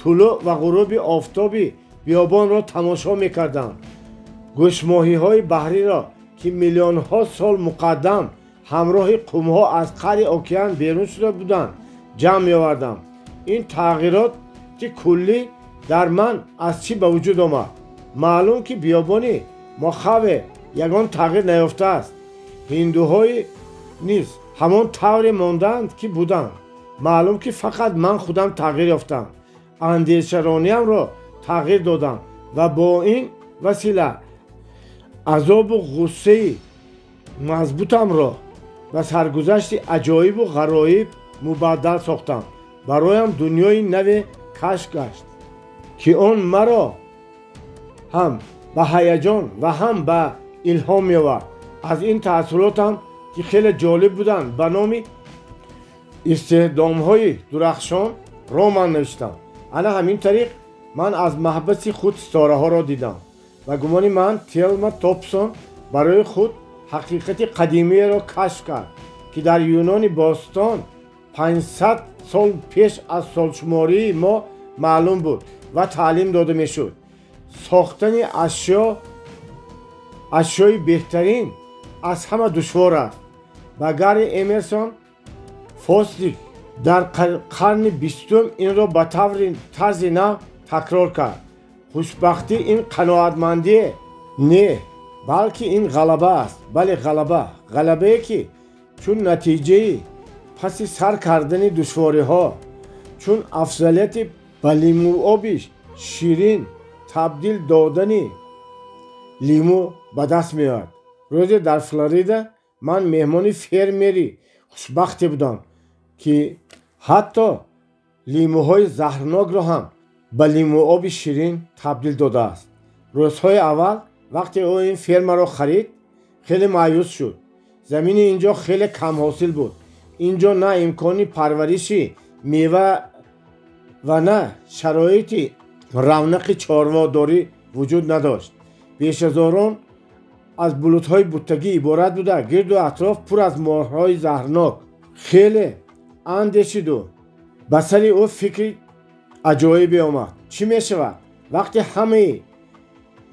طلوع و غروب آفتابی بیابان را تماشا می کردند. گوشماهی های بحری را که میلیون ها سال مقدم همراه قوم ها از قعر اوکیان بیرون شده بودند جمع می آوردم. این تغییرات کلی در من از چی به وجود آمد؟ معلوم که بیابانی ماخاوه یگان تغییر نیافته است. هندوهای نیز همان طور ماندند که بودند. معلوم که فقط من خودم تغییر یافتم. اندیشه‌رانیم را تغییر دادم و با این وسیله عذاب و غصه مضبوطم را به سرگذشت عجایب و غرایب مبدل ساختم. برایم دنیای نو کشف گشت که آن مرا هم به هیجان و هم به الهام می‌آورد. از این تأثیراتم که خیلی جالب بودند به نام استعدام‌های درخشان رمان نوشتم. انا همین طریق من از محبت خود ستاره ها را دیدم و گمان من تلما توپسون برای خود حقیقت قدیمی را کشف کرد که در یونان باستان 500 سال پیش از سالشماری ما معلوم بود و تعلیم داده میشد. ساختن اشیای بهترین از همه دشوار است. و گری امرسون فوستریک در قرن 20 این را به طرز نو تکرار کرد. خوشبختی این قناعتمندی نه، بلکه این غلبه است. بله غلبه که چون نتیجه پس سر کردن دشواری ها، چون افضلیت به لیمو آبی شیرین تبدیل دادن لیمو به دست میاد. روزی در فلوریدا من مهمان فرمری خوشبختی بودم که ҳатто лимӯҳои заҳрнокро ҳам ба лимӯоби ширин табдил додааст. рӯзҳои аввал вақте ӯ ин фермаро харид, хеле маъюс шуд. замини инҷо хеле камҳосил буд. инҷо на имкони парвариши мева ва на шароити равнақи чорводорӣ вуҷуд надошт. бешазорон аз булутҳои буттагӣ иборат буда, гирду атроф пур аз морҳои заҳрнок. хеле андешиду ба сари ӯ фикри аҷоибе омад. чӣ мешавад вақте ҳамаи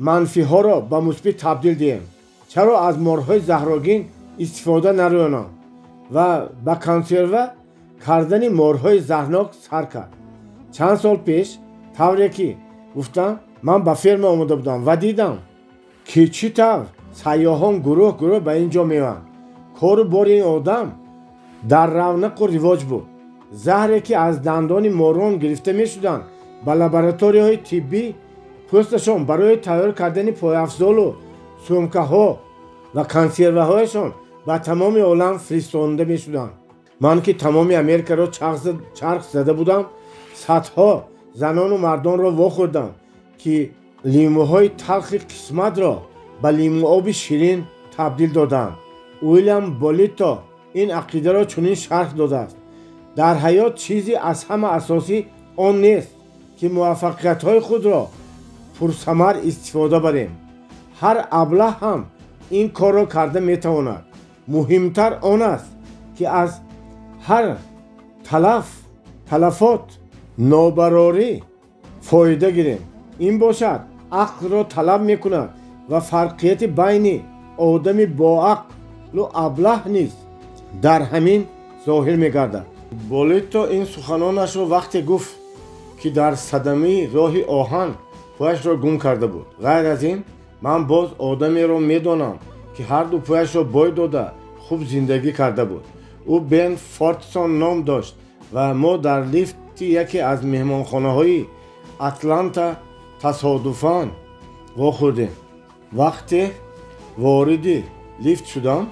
манфиҳоро ба мусбит табдил диҳем? чаро аз морҳои заҳрогин истифода нароёнам ва ба консерва кардани морҳои заҳрнок сар кард. чанд сол пеш тавре ки гуфтам, ман ба ферма омада будам ва дидам ки чӣ тавр сайёҳон гурӯҳ ба ин ҷо меоянд. кору бори ин одам дар равнақу ривоҷ буд. заҳре ки аз дандони морон гирифта мешуданд ба лабораторияҳои тиббӣ пӯсташон барои тайёр кардани пойафзолу сумкаҳо ва консерваҳояшон ба тамоми олам фиристонда мешуданд. ман ки тамоми америкаро чарх зада будам, садҳо занону мардонро вохӯрдам ки лимӯҳои талхи қисматро ба лимӯоби ширин табдил доданд. уилям болито ин ақидаро чунин шарҳ додааст: дар ҳаёт чизе аз ҳама асосӣ он нест ки муваффақиятҳои худро пурсамар истифода барем. ҳар аблаҳ ҳам ин корро карда метавонад. муҳимтар он аст ки аз ҳар талафот нобарорӣ фоида гирем. ин бошад ақлро талаб мекунад ва фарқияти байни одами боақлу аблаҳ низ дар ҳамин зоҳир мегардад. болито ин суханонашро вақте гуфт ки дар садамаи роҳи оҳан пӯяшро гум карда буд. ғайр аз ин, ман боз одамеро медонам ки ҳарду пӯяшро бой дода хуб зиндагӣ карда буд. ӯ бен фортсон ном дошт ва мо дар лифти яке аз меҳмонхонаҳои атланта тасодуфан вохӯрдем. вақте вориди лифт шудам,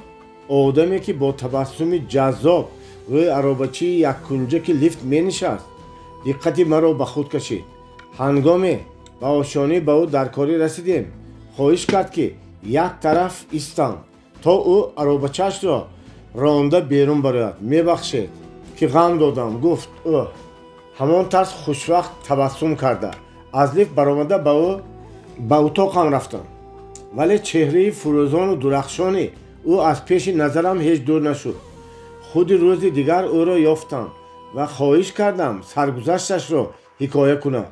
одаме ки бо табассуми ҷаззоб рӯи аробачии яккунҷаки лифт менишаст, диққати маро ба худ кашид. ҳангоме ба ошонӣ ба ӯ даркорӣ расидем, хоҳиш кард ки як тараф истам, то ӯ аробачаашро ронда берун барояд. мебахшед ки ғам додам, гуфт ӯ. ҳамон тарз хушвақт табассум карда аз лифт баромада ба утоқам рафтам. вале чеҳраи фурӯзону дурахшони ӯ аз пеши назарам ҳеҷ дур нашуд. худи рӯзи дигар ӯро ёфтам ва хоҳиш кардам саргузашташро ҳикоя кунад.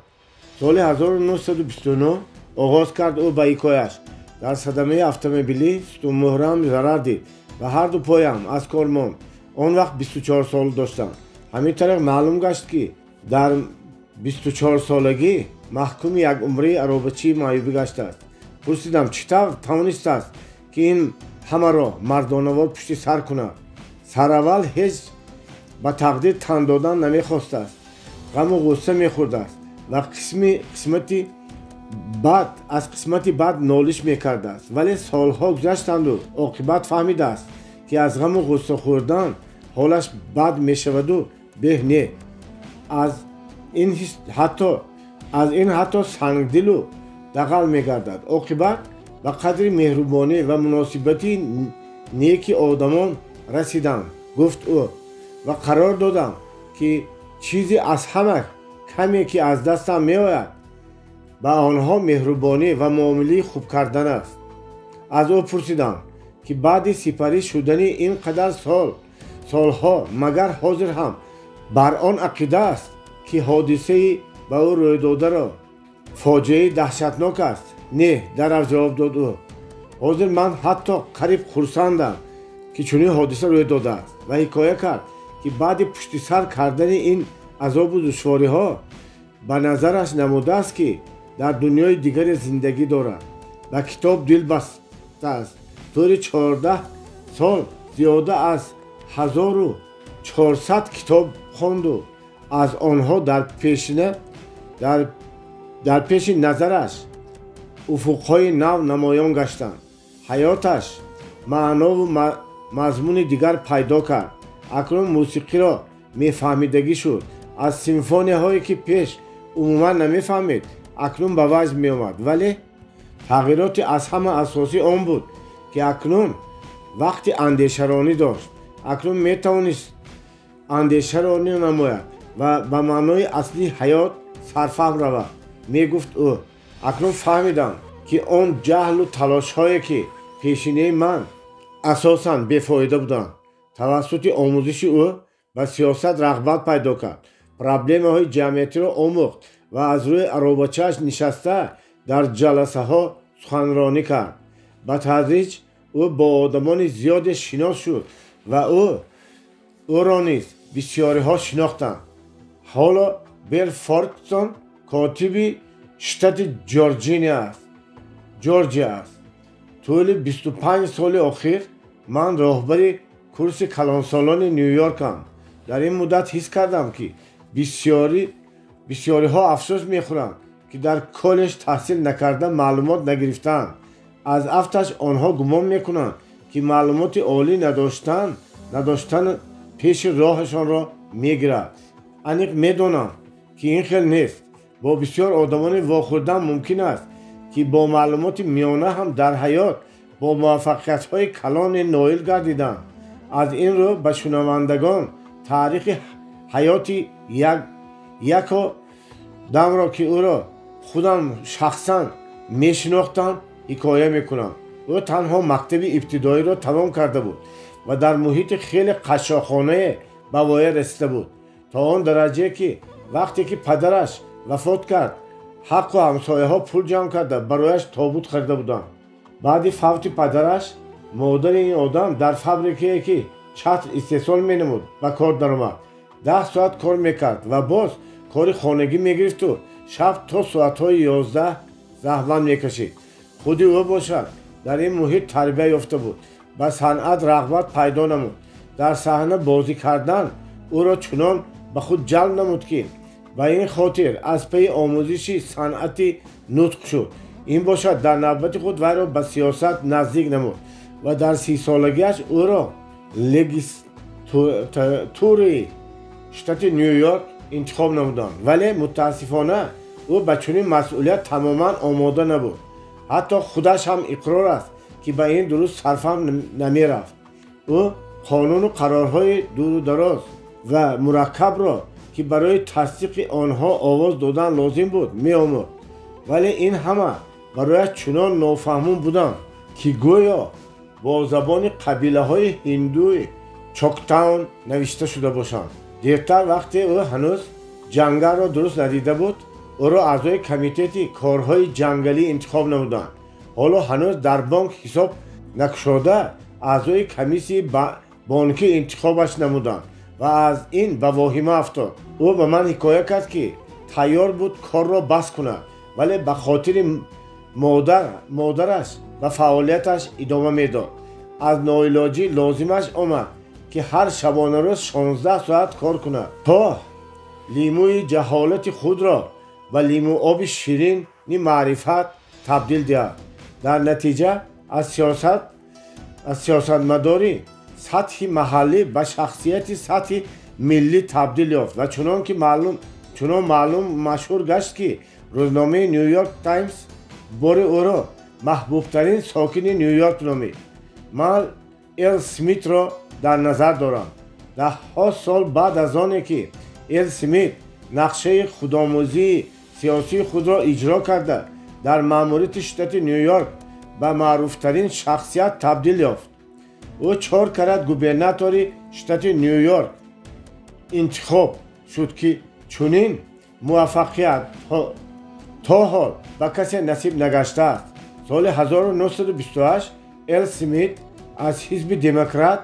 соли 1929 оғоз кард ӯ ба ҳикояш. дар садамаи автомобилӣ стумӯҳрам зарар дид ва ҳарду поям аз кор монд. он вақт 24 сол доштам. ҳамин тариқ маълум гашт ки дар 24-солагӣ маҳкуми як умрии аробачии маъюбӣ гаштааст. пурсидам, чӣ тавр тавонистааст ки ин ҳамаро мардонавор пушти сар кунад? сараввал ҳеҷ ба тақдир тан додан намехостааст. ғаму ғусса мехӯрдааст ва аз қисмати бад нолиш мекардааст. вале солҳо гузаштанду оқибат фаҳмидааст ки аз ғаму ғусса хӯрдан ҳолаш бад мешаваду беҳ не. аз ин ҳатто сангдилу дағал мегардад. оқибат ба қадри меҳрубонӣ ва муносибати неки одамон расидам, гуфт ӯ, ва қарор додам ки чизе аз ҳама каме ки аз дастам меояд ба онҳо меҳрубонӣ ва муомилаи хуб кардан аст. аз ӯ пурсидам ки баъди сипарӣ шудани ин қадар солҳо магар ҳозир ҳам бар он ақида аст ки ҳодисаи ба ӯ рӯйдодаро фоҷиаи даҳшатнок аст? не, дарав ҷавоб дод ӯ. ҳозир ман ҳатто қариб хурсандам ки чунин ҳодиса рӯй додааст. ва ҳикоя кард ки баъди пуштисар кардани ин азобу душвориҳо ба назараш намудааст ки дар дунёи дигаре зиндагӣ дорад. ба китоб дил бастааст. тӯри 14 сол зиёда аз 1400 китоб хонду аз онҳо дар пеши назараш уфуқҳои нав намоён гаштанд. ҳаёташ маънову мазмуни дигар пайдо кард. акнун мусиқиро میفهمیدگی شد. از سیمفونی هایی که پیش عموما نمیفهمید اکنون به وجد می آمد. ولی تغییرات از همه اساسی آن بود که اکنون وقتی اندیشه‌رانی داشت. اکنون می توانست اندیشه‌رانی نماید و به معنای اصلی حیات سرفهم رود. می گفت او اکنون فهمیدم که آن جهل و تلاش هایی که پیشینه من اساساً بیفایده بودند. توسط آموزش او به سیاست رغبت پیدا کرد. پرابلم های جمعیتی را آموخت و از روی اروباچه‌اش نشسته در جلسه ها سخنرانی کرد. به تدریج او با آدمان زیاد شناس شد و او را نیز بسیاری ها شناختند. حالا بیل فارکسون کاتب شتات جورجیا است. طول 25 سال اخیر من راهبر کورس کلانسالان نیویورکم. در این مدت حس کردم که بسیاری ها افسوس میخورند که در کالج تحصیل نکرده معلومات نگرفتند. از افتش آنها گمان میکنند که معلومات عالی نداشتن پیش راهشان را میگیرد. انیق میدانم که این خیلی نیست. با بسیار آدمان واخوردن ممکن است که با معلومات میانه هم در حیات با موفقیت های کلان نایل گردیدند. از این رو به شنوندگان تاریخ حیاتی یک دم را که او را خودم شخصا میشناختم حکایه میکنم. او تنها مکتب ابتدایی را تمام کرده بود و در محیط خیلی قشاخانه به وای رسیده بود تا آن درجه که وقتی که پدرش وفات کرد حق و همسایه ها پول جمع کرده برایش تابوت خریده بودند. بعد فوت پدرش مادر این آدم در فابریکه که چتر استحصال مینمود به کار درآمد. 10 ساعت کار میکرد و باز کار خانگی میگرفت و شب تا ساعتهای 11 زحمت میکشید. خودی او باشد در این محیط تربیت یافته بود. به صنعت رغبت پیدا نمود. در صحنه بازی کردن او را چنان به خود جلب نمود که و این خاطر از پی آموزش صنعتی نطق شد. این باشد در نوبت خود وی را به سیاست نزدیک نمود و در 30 سالگیش او را لگیسلاتور شتات نیویورک انتخاب نمودند. ولی متاسفانه او به چنین مسئولیت تماما آماده نبود. حتی خودش هم اقرار است که به این درست سرفهم نمی رفت. او قانون و قرارهای دور و دراز و مرکب را که برای تصدیق آنها آواز دادن لازم بود می آمد. ولی این همه برای چنان نافهمون بودند که گویا با زبان قبیله های هندوی چوکتاون نوشته شده باشند. دیرتر وقتی او هنوز جنگل را درست ندیده بود او را اعضای کمیته کارهای جنگلی انتخاب نمودند. حالا هنوز در بانک حساب نکشاده اعضای کمیسی بانکی انتخابش نمودند و از این به واهمه افتاد. او به من حکایه کرد که تیار بود کار را بس کند ولی به خاطر مادرش و فعالیتش ادامه میداد. از ناعلاجی لازمش آمد که هر شبانه روز 16 ساعت کار کند تا لیموی جهالت خود را و لیمو آب شیرین معرفت تبدیل دهد. در نتیجه از سیاستمداری سطح محلی به شخصیت سطح ملی تبدیل یافت و چنان معلوم مشهور گشت که روزنامه نیویورک تایمز بار او را محبوب ترین ساکن نیویورک نامید. من ال سمیت را در نظر دارم. 10 سال بعد از آنی که ال سمیت نقشه خودآموزی سیاسی خود را اجرا کرده در مأموریت شتات نیویورک به معروفترین شخصیت تبدیل یافت. او 4 کرات گوبرناتوری شتات نیویورک انتخاب شد که چنین موفقیت تا حال به کسی نصیب نگشته است. سال 1928 ال سمیت از حزب دموکرات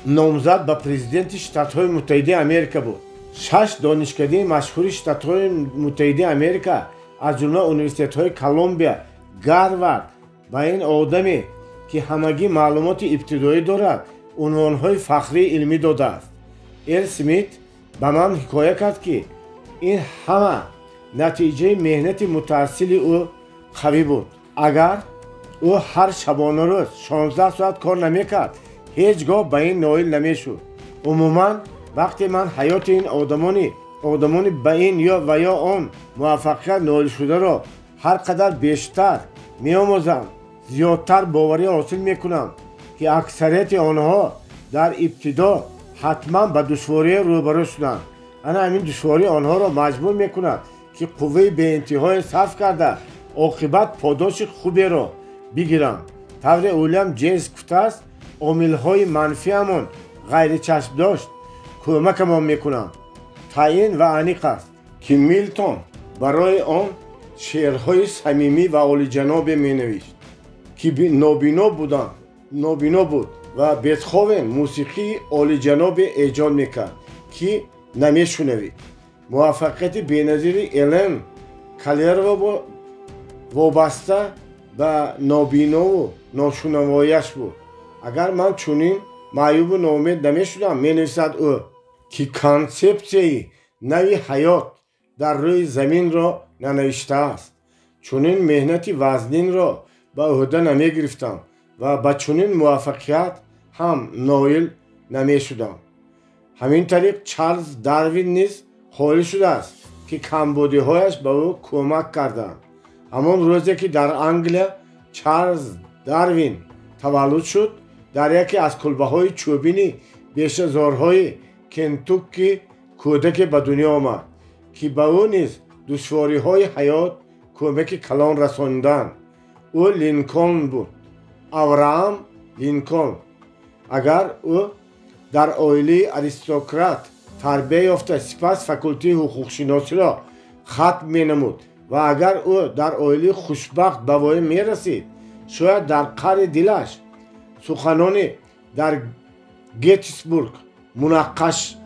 نامزد به پرزیدنت شتات‌های متحده امریکا بود. 6 دانشکده مشهور شتات‌های متحده امریکا از جمله اونیورسیت‌های کلمبیا، هاروارد و این آدمی که همگی معلومات ابتدایی دارد عنوان‌های فخری علمی داده است. ال سمیت به من حکایه کرد که این همه نتیجه مهنت متأصل او قوی بود. اگر او هر شبانه روز 16 ساعت کار نمیکرد هیچگاه به این نایل نمیشد. عموما وقتی من حیات این آدمانی به این یا یا آن موفقیت نائل شده را هر قدر بیشتر می‌آموزم زیادتر باوری حاصل میکنم که اکثریت آنها در ابتدا حتما به دشواری روبرو شدند. انا همین دشواری آنها را مجبور میکند که قوه به انتهای صرف کرده عاقبت پاداش خوبی را بگیرند. طور اولم جیمز گفته است عامل‌های منفی همان غیر چشم داشت کمکمان میکنند. تعیین و انیق است که میلتون برای آن شعرهای صمیمی و عالی‌جناب مینوشت که نابینا بود و بتهوون موسیقی عالی‌جناب ایجاد میکرد که نمیشنوید. موفقیت بی‌نظیر الن کلر و وابسته به نابینا و ناشنوایش بود. اگر من چنین معیوب و ناامید نمیشدم، مینویسد او، که کانسپسیون نوی حیات در روی زمین را ننوشته است. چنین مهنتی وزنین را به عهده نمیگرفتم و به چنین موفقیت هم نائل نمیشدم. همین طریق چارلز داروین نیز حائل شده است که کمبودی‌هایش به او کمک کردند. همان روزی که در انگلیا چارلز داروین تولد شد، در یکی از کلبه‌های چوبینی بیشه‌زارهای کنتوکی کودک به دنیا آمد که به او نیز دشواری‌های حیات کمک کلان رساندند. او لینکلن بود، ابراهام لینکلن. اگر او در عائله اریستوکرات تربیت یافته سپس فاکولته حقوق‌شناسی را ختم می‌نمود و اگر او در عائله خوشبخت به وای می‌رسید، شاید در قعر دلش سخنانی در گتیسبورگ منقش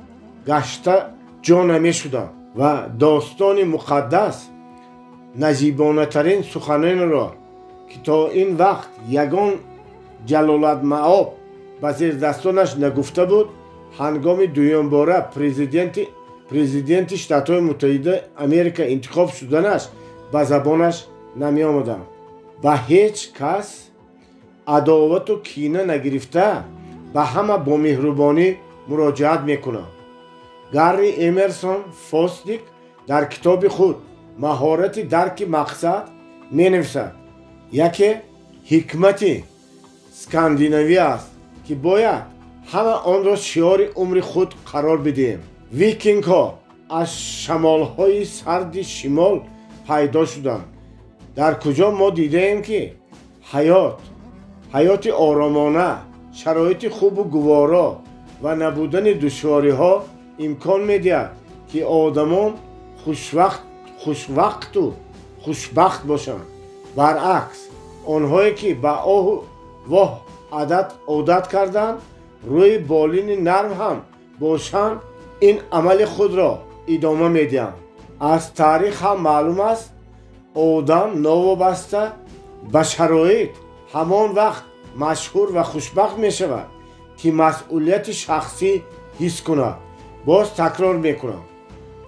گشته جا نمی‌شدند و داستان مقدس نجیبانه ترین سخنان را که تا این وقت یگان جلال‌المآب به زیر دستانش نگفته بود، هنگام دوم باره پرزیدنت شتات‌های متحده امریکا انتخاب شدنش به زبانش نمی آمدند. به هیچ کس عداوت و کینه نگرفته به همه با مهربانی مراجعت میکنند. گری امرسون فوستیک در کتاب خود مهارت درک مقصد می نویسد یکی حکمت اسکاندیناوی است که باید همه آن را شعار عمر خود قرار بدهیم. ویکینگ ها از شمال های سرد شمال پیدا شدند، در کجا ما دیدیم که حیات آرامانه، شرایط خوب و گوارا و نبودن دشواری ها امکان میدهد که آدمان خوشوقت و خوشبخت باشند. برعکس آنهایی که به آه و عادت کردند روی بالین نرم هم باشند این عمل خود را ادامه میدهند. از تاریخ هم معلوم است آدم نوابسته به شرایط همان وقت مشهور و خوشبخت می شود که مسئولیت شخصی حس کند. باز تکرار میکنم،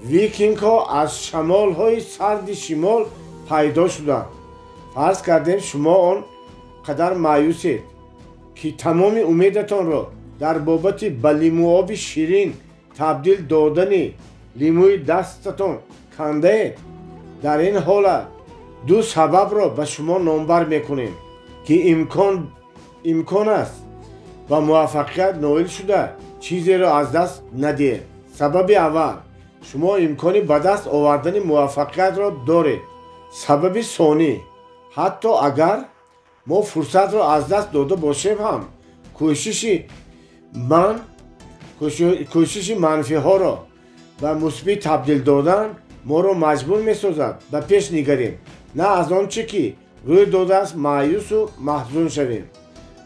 ویکینگ ها از شمال های سرد شمال پیدا شدند. فرض کردیم شما آن قدر مایوسید که تمام امیدتان را در بابت به لیمو آب شیرین تبدیل دادن لیموی دستتان کنده اید. در این حالت دو سبب را به شما نامبر میکنیم که امکان است و موفقیت نائل شده چیزی را از دست ندهید. سبب اول، شما امکانی به دست آوردن موفقیت را دارید. سبب ثانی، حتی اگر ما فرصت را از دست داده باشیم هم کوشش منفی ها را به مثبت تبدیل دادن ما را مجبور می سازد به پیش نگریم، نه از آنچه که روی داده است مایوس و محزون شویم.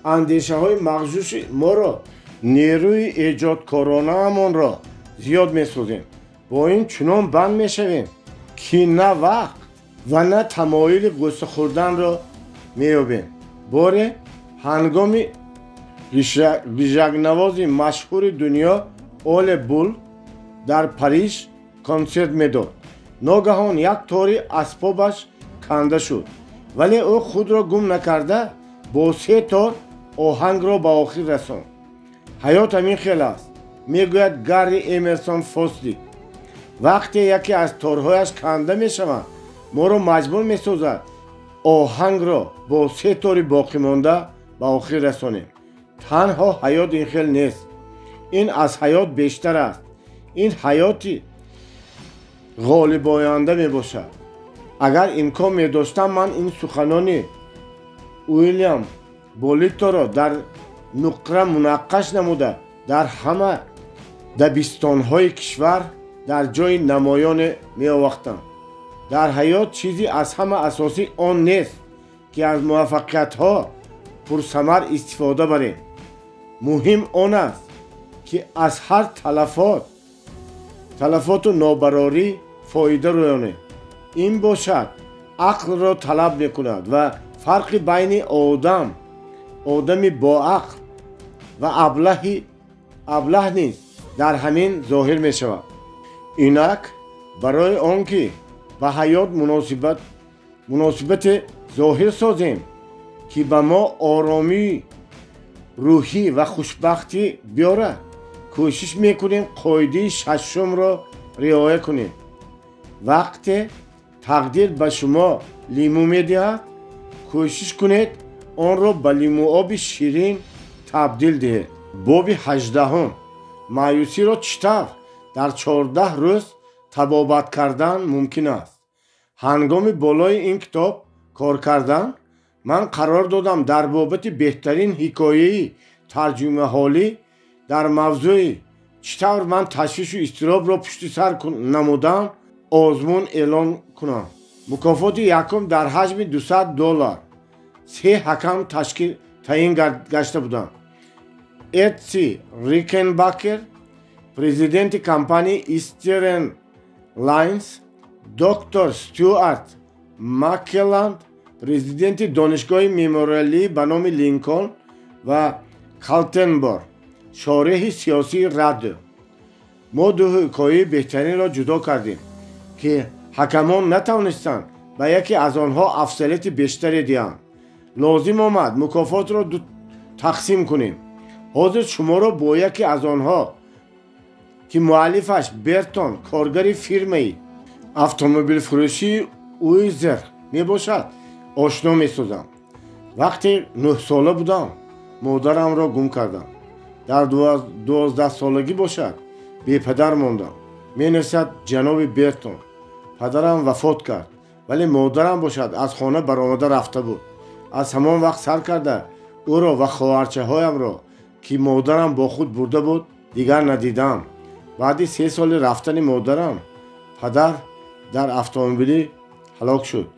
اندیشه های مغشوش ما را نیروی ایجادکارانه همان را زیاد می سازیم. با این چنان بند می شویم که نه وقت و نه تمایل غصه خوردن را می یابیم. باره هنگام بیژگنواز مشهور دنیا اول بول در پاریس کنسرت میداد. ناگهان یک تاری اسبابش کنده شد، ولی او خود را گم نکرده با 3 تار آهنگ را به آخر رساند. حیات همین خیلی است. میگوید گاری امرسون فوسلی وقتی یکی از تورهایش کنده میشود ما رو مجبور میسازد آهنگ را با 3 تاری باقی مانده به آخر رسانیم. تنها حیات این خیل نیست، این از حیات بیشتر است. این حیاتی غالب آینده می باشد. اگر امکان می داشتم من این سخنانی ویلیام بولیتو را در نقره منقش نموده در همه دبستان‌های کشور در جای نمایان می آوردم. در حیات چیزی از همه اساسی آن نیست که از موفقیت‌ها پرثمر استفاده بریم. مهم آن است که از هر تلفات و نابراری فایده رویانیم. این باشد عقل را طلب میکند و فرق بین آدمی با عقل و ابله نیست در همین ظاهر می شود. اینک برای آنکه به حیات مناسبت ظاهر سازیم که به ما آرامی روحی و خوشبختی بیارد کوشش میکنیم قاعده ششم را رعایت کنیم. وقتی تقدیر به شما لیمو میدهد کوشش کنید آن را به لیمو آب شیرین تبدیل دهید. باب 18 مایوسی را چطور در 14 روز تبابت کردن ممکن است. هنگام بالای این کتاب کار کردن من قرار دادم در بابت بهترین حکایه ترجمه حالی در موضوع چطور من تشویش و اضطراب را پشت سر نمودم آزمون اعلان کنم. مکافات یکم در حجم $200 3 حکم تعیین گشته بودند. اتسی ریکنباکر پرزیدنت کمپانی ایسترن لاینز، دکتر استوارت مکلند پرزیدنت دانشگاه مموریالی به نام لینکلن و کالتنبرگ شارح سیاسی رد. ما دو حکایه بهترین را جدا کردیم که حکمان نتوانستند به یکی از آنها افضلیت بیشتری دهند. لازم آمد مکافات را تقسیم کنیم. حاضر شما را با یکی از آنها که مؤلفش برتون کارگر فیرمه اتومبیل فروشی اویزر می باشد آشنا می سازم. وقتی 9 ساله بودم مادرم را گم کردم. در 12 سالگی باشد بی پدر ماندم. می نویسد جناب برتون. پدرم وفات کرد ولی مادرم باشد از خانه برآمده رفته بود. از همان وقت سر کرده او را و خواهرچه هایم را که مادرم با خود برده بود دیگر ندیدم. بعد 3 سال رفتن مادرم پدر در اتومبیلی هلاک شد.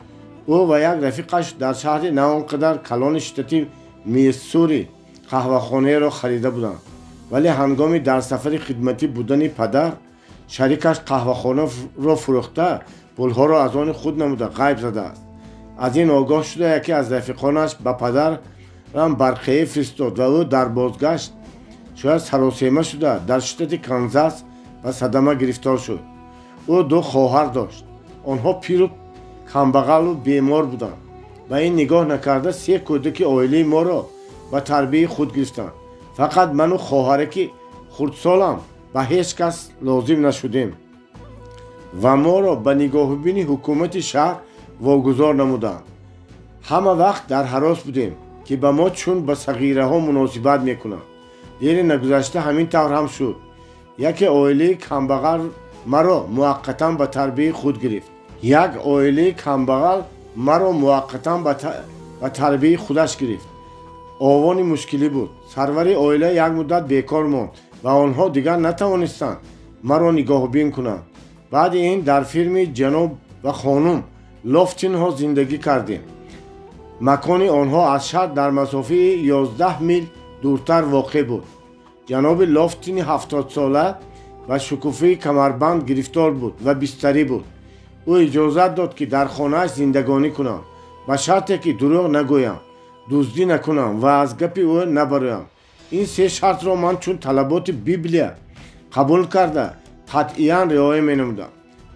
او و یک رفیقش در شهر نه آنقدر کلان شتاتی میسوری قهوه‌خانه را خریده بودند ولی هنگامی در سفر خدمتی بودن پدر شریکش قهوه‌خانه را فروخته پولها را از آن خود نموده غیب زده است. از این آگاه شده یکی از رفیقانش به پدرم برقیه فرستاد و او در بازگشت شاید سراسیمه شده در شتات کانزاس و صدمه گرفتار شد. او 2 خواهر داشت. آنها پیر و کمبغل و بیمار بودند. به این نگاه نکرده 3 کودک عائله ما را به تربیت خود گرفتند. فقط من و خواهرک خردسالم به هیچ کس لازم نشدیم و ما را به نگاهبین حکومت شهر واگذار نمودند. همه وقت در هراس بودیم که به ما چون به صغیره ها مناسبت میکنند. دیر نگذشته همین طور هم شد. یک عائله کمبغل مرا موقتا به تربیت خود گرفت. به تربیت خودش گرفت. آوان مشکلی بود. سرور عائله یک مدت بیکار ماند و آنها دیگر نتوانستند مرا نگاهبین کنند. بعد این در فرم جناب و خانم لوفتین ها زندگی کردیم. مکان آنها از شهر در مسافه 11 میل دورتر واقع بود. جناب لوفتین 70 ساله و شکوفه کمربند گرفتار بود و بستری بود. او اجازت داد که در خانه‌اش زندگانی کنم به شرطی که دروغ نگویم، دزدی نکنم و از گپ او نبرایم. این 3 شرط را من چون طلبات بیبلیا قبول کرده قطعاً رعایت می‌نمودم.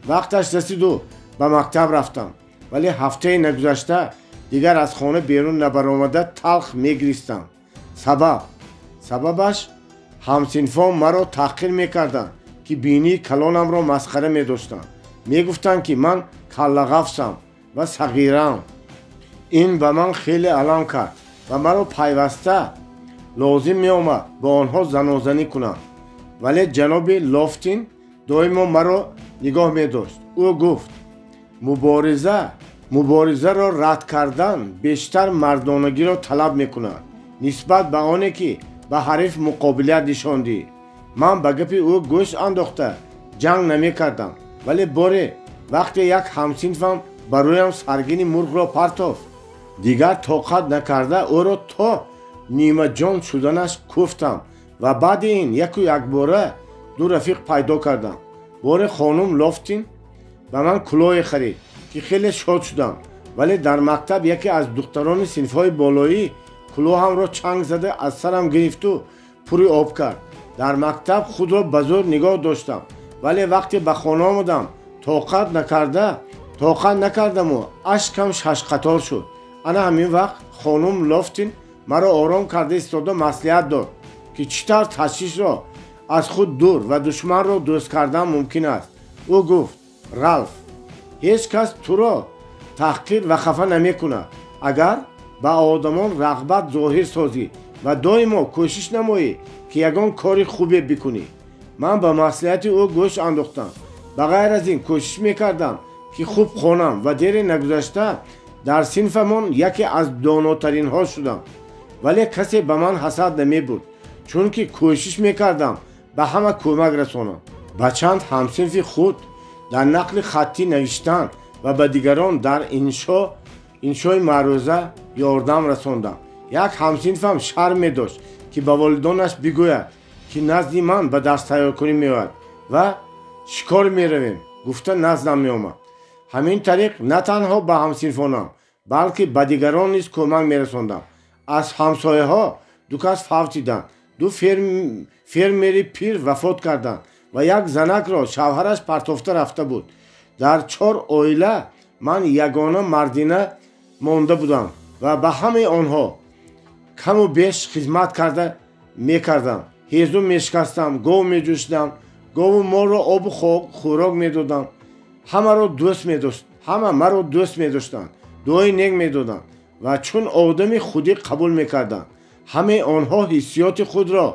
وقتش رسید و به مکتب رفتم ولی هفته نگذشته دیگر از خانه بیرون نبرآمده تلخ میگریستم. سببش ҳамсинфон маро таҳқир мекарданд, ки бинии калонамро масхара медоштанд. мегуфтанд, ки ман каллағафсам ва сағирам. ин ба ман хеле алам кард ва маро пайваста лозим меомад ба онҳо занозанӣ кунам. вале ҷаноби Лофтин доимо маро нигоҳ медошт. ӯ гуфт, муборизаро рад кардан бештар мардонагиро талаб мекунад нисбат ба оне ки ба ҳариф муқобилият нишон диҳӣ. ман ба гапи ӯ гӯш андохта ҷанг намекардам, вале боре вақте як ҳамсинфам ба рӯям саргини мурғро партофт, дигар тоқат накарда ӯро то нимаҷон шуданаш куфтам ва баъди ин яку якбора ду рафиқ пайдо кардам. боре хонум Лофтин ба ман кӯлоҳе харид, ки хеле шод шудам, вале дар мактаб яке аз духтарони синфҳои болоӣ кӯлоҳамро чанг зада аз сарам гирифту пури об кард. дар мактаб худро ба зур нигоҳ доштам, вале вақте ба хона омадам тоқат накардаму ашкам шашқатор шуд. ана ҳамин вақт хонум Лофтин маро ором карда истода маслиҳат дод, ки чӣ тавр ташвишро аз худ дур ва душманро дӯст кардан мумкин аст. ӯ гуфт, Ралф, ҳеҷ кас туро таҳқир ва хафа намекунад, агар ба одамон рағбат зоҳир созӣ ва доимо кӯшиш намоӣ, ки ягон кори хубе бикунӣ. ман ба маслиҳати ӯ гӯш андохтам. ба ғайр аз ин кӯшиш мекардам, ки хуб хонам ва дере нагузашта дар синфамон яке аз донотаринҳо шудам. вале касе ба ман ҳасад намебуд, чунки кӯшиш мекардам ба ҳама кӯмак расонам. ба чанд ҳамсинфи худ дар нақли хаттӣ навиштан ва ба дигарон дар иншои маъруза ёрдам расондам. як ҳамсинфам шарм медошт, ки ба волидонаш бигӯяд, ки назди ман ба дарстайёркунӣ меояд ва шикор меравем, гуфта наздам меомад. ҳамин тариқ на танҳо ба ҳамсинфонам, балки ба дигарон низ кӯмак мерасондам. аз ҳамсояҳо ду кас фавтиданд, ду фермери пир вафот карданд ва як занакро шавҳараш партофта рафта буд. дар 4 оила ман ягона мардина монда будам ва ба ҳамаи онҳо каму беш хизмат карда мекардам. ҳезу мешикастам, гов меҷӯшидам, гову моро обу хӯрок медодам. ҳама маро дӯст медоштанд, дуои нек медоданд ва чун одами худӣ қабул мекарданд. ҳамаи онҳо ҳиссиёти худро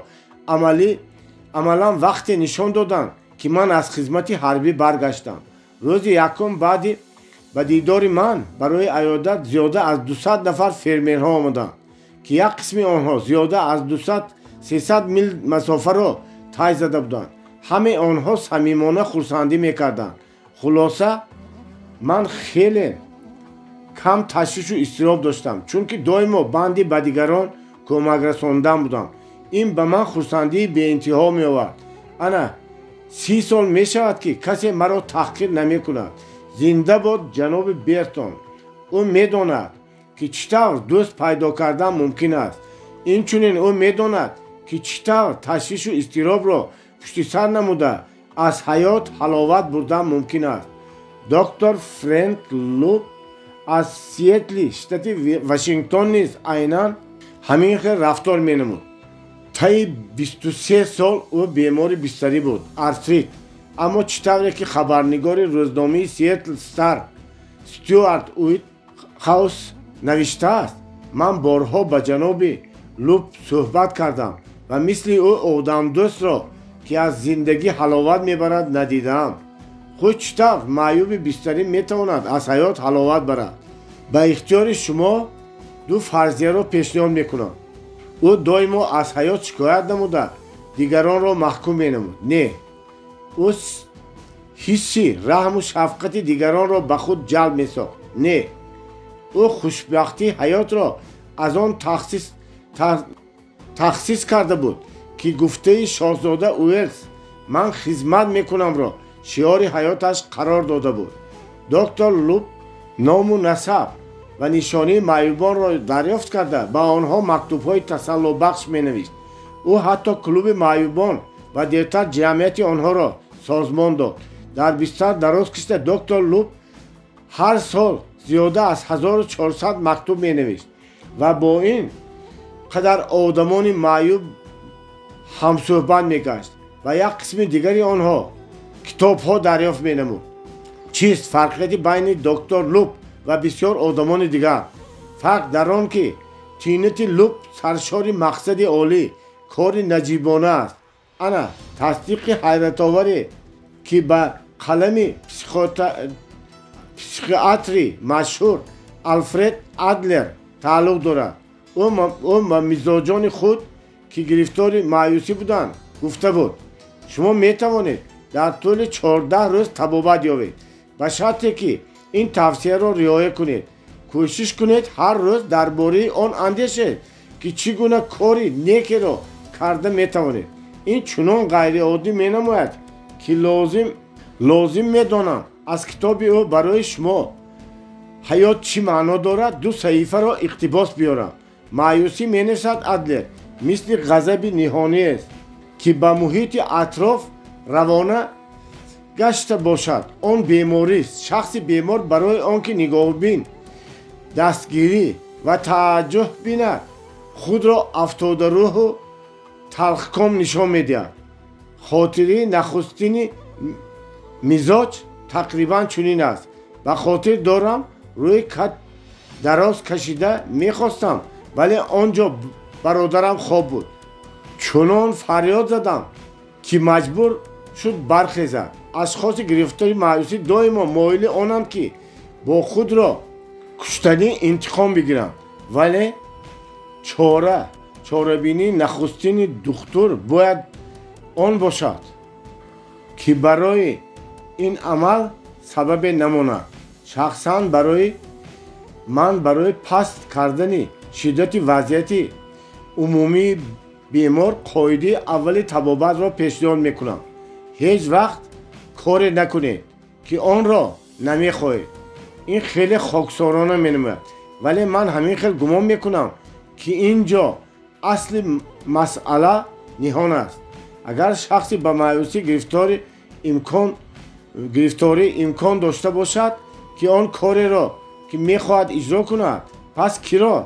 амалан вақте нишон доданд, ки ман аз хизмати ҳарбӣ баргаштам. рӯзи якум баъди ба дидори ман барои аёдат зиёда аз 200 нафар фермерҳо омаданд, ки як қисми онҳо зиёда аз 200-300 мил масофаро тай зада буданд. ҳамаи онҳо самимона хурсандӣ мекарданд. хулоса ман хеле кам ташвишу изтироб доштам, чунки доимо банди ба дигарон кӯмак расондан будам. ин ба ман хурсандии беинтиҳо меовард. ана 30 сол мешавад, ки касе маро таҳқир намекунад. зинда бод ҷаноби Бертон. ӯ медонад, ки чӣ тавр дӯст пайдо кардан мумкин аст. инчунин ӯ медонад, ки чӣ тавр ташвишу изтиробро пуштисар намуда аз ҳаёт ҳаловат бурдан мумкин аст. доктор Фрэнк Луп аз Сиэтли, штати Вашингтон низ айнан ҳамин хел рафтор менамуд. таи 23 сол ӯ бемори бистарӣ буд, артрит. аммо чӣ тавре ки хабарнигори рӯзномаи Сиэтл Стар Стюарт Уитхаус навиштааст, ман борҳо ба ҷаноби Луп суҳбат кардам ва мисли ӯ одамдӯстро, ки аз зиндагӣ ҳаловат мебарад, надидаам. худ чӣ тавр маъюби бистарӣ метавонад аз ҳаёт ҳаловат барад? ба ихтиёри шумо ду фарзияро пешниҳод мекунам. ӯ доимо аз ҳаёт шикоят намуда дигаронро маҳкум менамуд. не, ӯ ҳисси раҳму шафқати дигаронро ба худ ҷалб месохт. не, ӯ хушбахтии ҳаётро аз он тахсис карда буд, ки гуфтаи шоҳзода Уэльс «Ман хизмат мекунамро» шиёри ҳаёташ қарор дода буд. доктор Луп ному насаб ва нишонии маъюбонро дарёфт карда ба онҳо мактубҳои тасаллубахш менавишт. ӯ ҳатто клуби маъюбон ва дертар ҷамъияти онҳоро созмон дод. дар бистар дароз кишида доктор Луп ҳар сол зиёда аз 1400 мактуб менавишт ва бо ин қадар одамони маъюб ҳамсӯҳбат мегашт ва як қисми дигари онҳо китобҳо дарёфт менамуд. чист фарқияти байни доктор Луб ва бисёр одамони дигар? фарқ дар он ки тинити Луб саршори мақсади олӣ, кори наҷибона аст. ана тасдиқи ҳайратоваре ки ба қалами психиатри машҳур Алфред Адлер тааллуқ дорад. ӯ ба мизоҷони худ ки гирифтори маъюсӣ буданд гуфта буд: шумо метавонед дар тӯли 14 рӯз табобат ёбед, ба шарте ки ин тавсияро риоя кунед. кӯшиш кунед ҳар рӯз дар бораи он андешед ки чӣ гуна кори некеро карда метавонед. ин чунон ғайриоддӣ менамояд ки лозим медонам аз китоби ӯ барои шумо ҳаёт чӣ маъно дорад 2 саҳифаро иқтибос биёрам. маъюсӣ, менависад Адлер, мисли ғазаби ниҳониест ки ба муҳити атроф равона гашта бошад. он беморист. шахси бемор барои он ки нигоҳубин, дастгирӣ ва таваҷҷӯҳ бинад, худро афтодарӯҳу талхком нишон медиҳад. хотири нахустини мизоҷ тақрибан чунин аст. ба хотир дорам рӯи кат дароз кашида мехостам, вале он ҷо бародарам хоб буд. чунон фарёд задам ки маҷбур шуд бархезад. ашхоси гирифтори маъюсӣ доимо моили онанд ки бо худро куштанӣ интиқом бигиранд, вале чорабинии нахустини духтур бояд он бошад ки барои ин амал сабабе намонад. шахсан ман барои паст кардани шиддати вазъияти умумии бемор қоидаи аввали табобатро пешниҳод мекунам. ҳеҷ вақт коре накунед ки онро намехоҳед. ин хеле хоксорона менамояд, вале ман ҳамин хел гумон мекунам ки ин ҷо асли масъала ниҳон аст. агар шахси ба маъюсӣ гирифторӣ имкон дошта бошад ки он кореро ки мехоҳад иҷро кунад, пас киро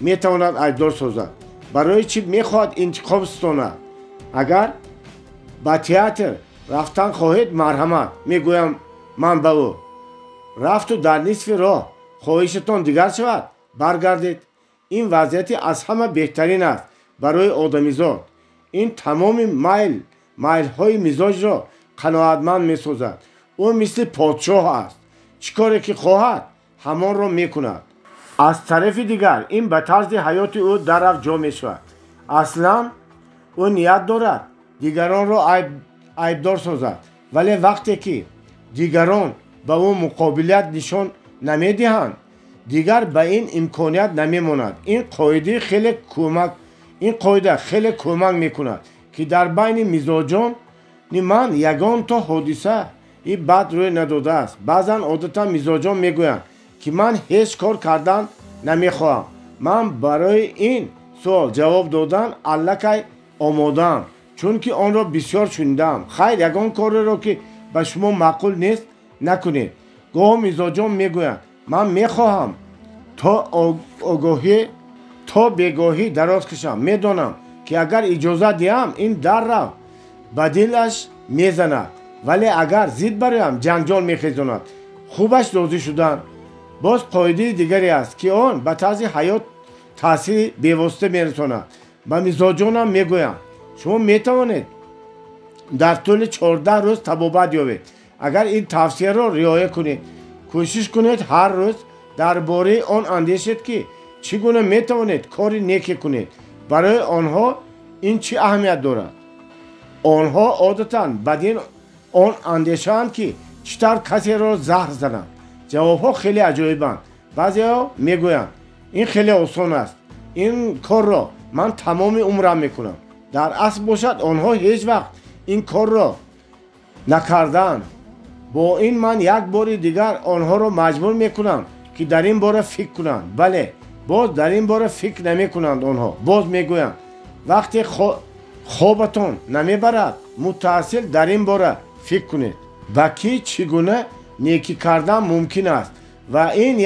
метавонад айбдор созад? барои чӣ мехоҳад интиқом ситонад? агар ба театр рафтан хоҳед, марҳамат, мегӯям ман ба ӯ. рафту дар нисфи роҳ хоҳишатон дигар шавад, баргардед. ин вазъияти аз ҳама беҳтарин аст барои одамизод. ин тамоми майлҳои мизоҷро қаноатманд месозад. ӯ мисли подшоҳ аст. чӣ коре ки хоҳад, ҳамонро мекунад. аз тарафи дигар ин ба тарзи ҳаёти ӯ дарафт ҷо мешавад. аслан ӯ ният дорад дигаронро айбдор созад, вале вақте ки дигарон ба ӯ муқобилат нишон намедиҳанд, дигар ба ин имконият намемонад. ин қоида хеле кӯмак мекунад ки дар байни мизоҷони ман ягон то ҳодиса и бад рӯй надодааст. баъзан одатан мизоҷон мегӯянд ки ман ҳеҷ кор кардан намехоҳам. ман барои ин суол ҷавоб додан аллакай омодаам, чунки онро бисёр шунидаам. хайр, ягон кореро ки ба шумо маъқул нест накунед. гоҳ мизоҷон мегӯянд ман мехоҳам то бегоҳӣ дароз кашам. медонам ки агар иҷозат диҳам, ин даррав ба дилаш мезанад, вале агар зид бароям, ҷанҷол мехезонад. хубаш розӣ шудан боз қоидаи дигаре аст ки он ба тарзи ҳаёт таъсири бевосита мерасонад. ба мизоҷонам мегӯям, шумо метавонед дар тӯли 14 рӯз табобат ёбед, агар ин тавсияро риоя кунед. кӯшиш кунед ҳар рӯз дар бораи он андешед ки чӣ гуна метавонед кори неке кунед. барои онҳо ин чӣ аҳамият дорад? онҳо одатан бадин он андешаанд ки чӣ тавр касеро заҳр зананд. ҷавобҳо хеле аҷоибанд. баъзеҳо мегӯянд ин хеле осон аст, ин корро ман тамоми умрам мекунам. дар асл бошад онҳо ҳеҷ вақт ин корро накардаанд. бо ин ман як бори дигар онҳоро маҷбур мекунам ки дар ин бора фикр кунанд, бале боз дар ин бора фикр намекунанд. онҳо боз мегӯянд вақте хобатон намебарад, мутаассил дар ин бора фикр кунед ба ки чӣ гуна некӣ кардан мумкин аст ва ин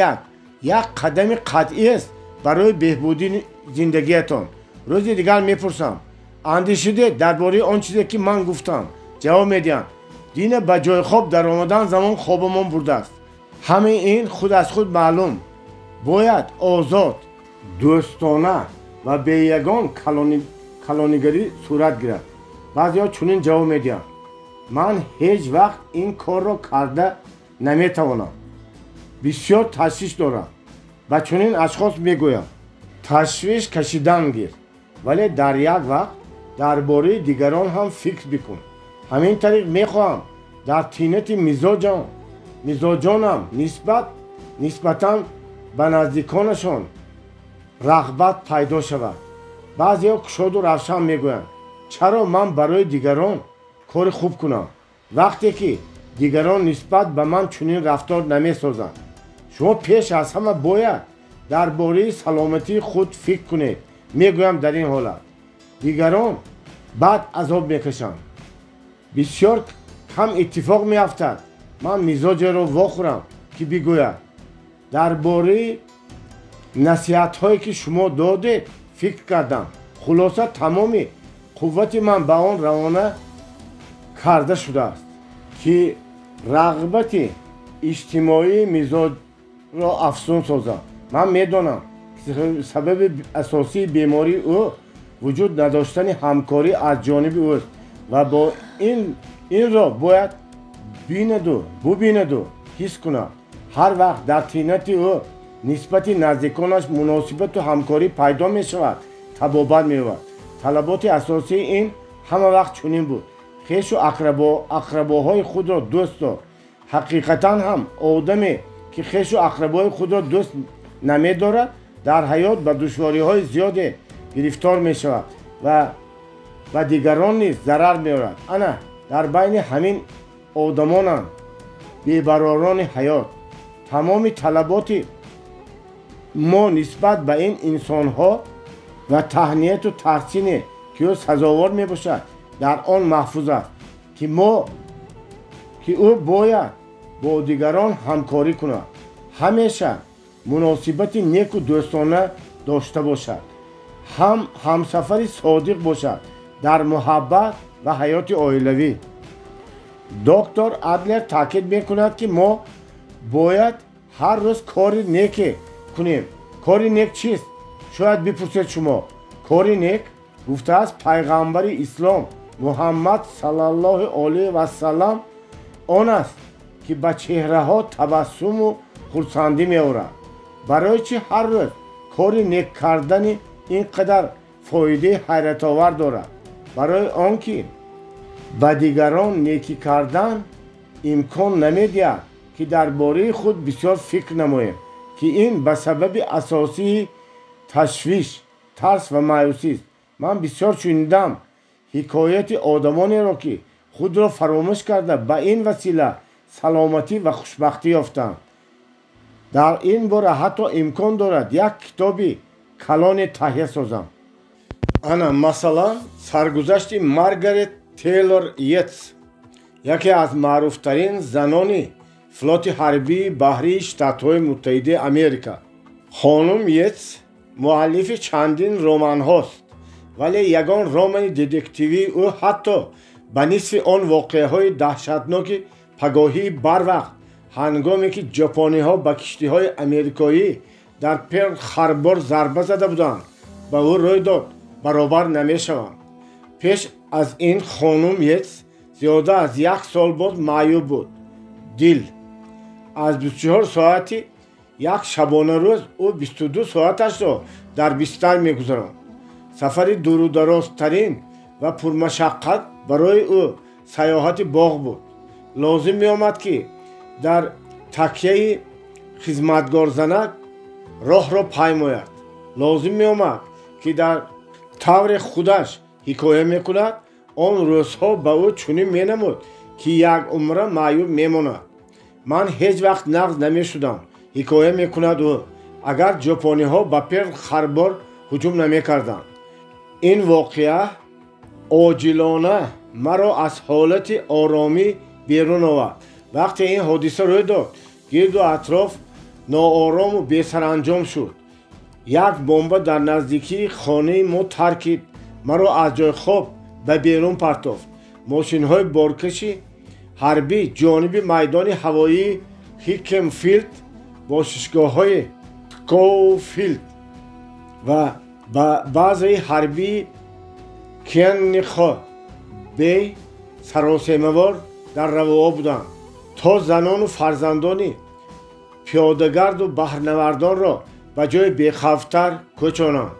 як қадами қатъӣ аст барои беҳбудии зиндагиятон. рӯзи дигар мепурсам, اندیشیده درباره آن چیزی که من گفتم جواب میدین. دین به جای خواب در آمدن زمان خوابمون برده است. همه این خود از خود معلوم. باید آزاد، دوستانه و بیگان کلانیگری صورت گیرد. بعضی ها چنین جواب میدین. من هیچ وقت این کار را کرده نمیتوانم. بسیار تشویش دارم. با چنین اشخاص میگویم تشویش کشیدن گیر، ولی در یک وقت درباره دیگران هم فکر بکن. همین طریق میخواهم در طینت مزاجانم نسبتاً به نزدیکانشان رغبت پیدا شود. بعضی ها کشاد و روشن میگویند چرا من برای دیگران کار خوب کنم وقتی که دیگران نسبت به من چنین رفتار نمیسازند. شما پیش از همه باید درباره سلامتی خود فکر کنید. میگویم در این حالت دیگران بعد عذاب میکشند. بسیار کم اتفاق میافتد من مزاج را واخورم که بگوید درباره نصیحت هایی که شما دادید فکر کردم. خلاصه تمامی قوت من به آن روانه کرده شده است که رغبت اجتماعی مزاج را افزون سازم. من میدانم سبب اساسی بیماری او وجود نداشتن همکاری از جانب او است و با این را باید ببیند و حس کند. هر وقت در طینت او نسبت نزدیکانش مناسبت و همکاری پیدا می شود تبابت می بود. طلبات اساسی این همه وقت چنین بود. خویش و اقرباهای خود را دوست دار. حقیقتا هم آدمی که خویش و اقربای خود را دوست نمی دارد در حیات به دشواری های زیادی گرفتار می شود و دیگران نیز ضرر می آورد. انا در بین همین آدمانند بی‌براران حیات. تمام طلبات ما نسبت به این انسان ها و تهنیت و تحسین که او سزاوار می باشد در آن محفوظ است که او باید با دیگران همکاری کند. همیشه مناسبت نیک و دوستانه داشته باشد. همسفر صادق باشد در محبت و حیات عائلوی. دکتر ادلر تاکید میکند که ما باید هر روز کار نیک کنیم. کار نیک چیست؟ شاید بپرسید شما. کار نیک گفته است پیغمبر اسلام محمد صلی الله علیه و سلم آن است که به چهره ها تبسم و خرسندی می آورد. برای چه هر روز کار نیک کردن اینقدر فایده حیرت آور دارد؟ برای آنکه به دیگران نیکی کردن امکان نمیدهد که درباره خود بسیار فکر نماییم که این به سبب اساسی تشویش، ترس و مایوسی است. من بسیار شنیدم حکایت آدمانی را که خود را فراموش کرده به این وسیله سلامتی و خوشبختی یافتند. در این باره حتی امکان دارد یک کتابی کلان تهیه سازم. انا مثلا سرگذشت مارگارت تیلور یتس یکی از معروفترین زنان فلوت حربی بحری شتات‌های متحده امریکا. خانم یتس مؤلف چندین رمان هاست ولی یگان رمان ددکتیوی او حتی به نصف آن واقعه های دهشتناک پگاهی بر وقت هنگامی که ژاپنی ها به کشتی های امریکایی در پرل هاربر ضربه زده بودند به او روی داد برابر نمی شوند. پیش از این خانم یتس زیاده از 1 سال بود معیوب بود. دیل از 24 ساعتی یک شبانه روز او 22 ساعتش را در بستر میگذراند. سفر دور و درازترین و پرمشقت برای او سیاحت باغ بود. لازم می آمد که در تکیه خدمتگار زنک راه را پیماید. لازم می آمد که در طور خودش حکایه می کند. آن روزها به او چنین می نمود که یک عمر معیوب می ماند. من هیچ وقت نقض نمی شدم. حکایه می کند او اگر ژاپنی ها به پرل هاربر هجوم نمی کردند. این واقعه عاجلانه مرا از حالت آرامی بیرون آورد. وقتی این حادثه روی داد گرد و اطراف ناآرام و بی‌سرانجام شد. یک بمب در نزدیکی خانه ما ترکید. маро аз ҷои хоб ба берун партофт. мошинҳои боркаши ҳарбӣ ҷониби майдони ҳавоии Хикенфилд, бошишгоҳҳои Скоуфилд ва базаи ҳарбии Кеннихо бей саросемавор дар равоҳо буданд, то занону фарзандони пиёдагарду баҳрнавардонро ба ҷои бехавфтар кӯчонанд.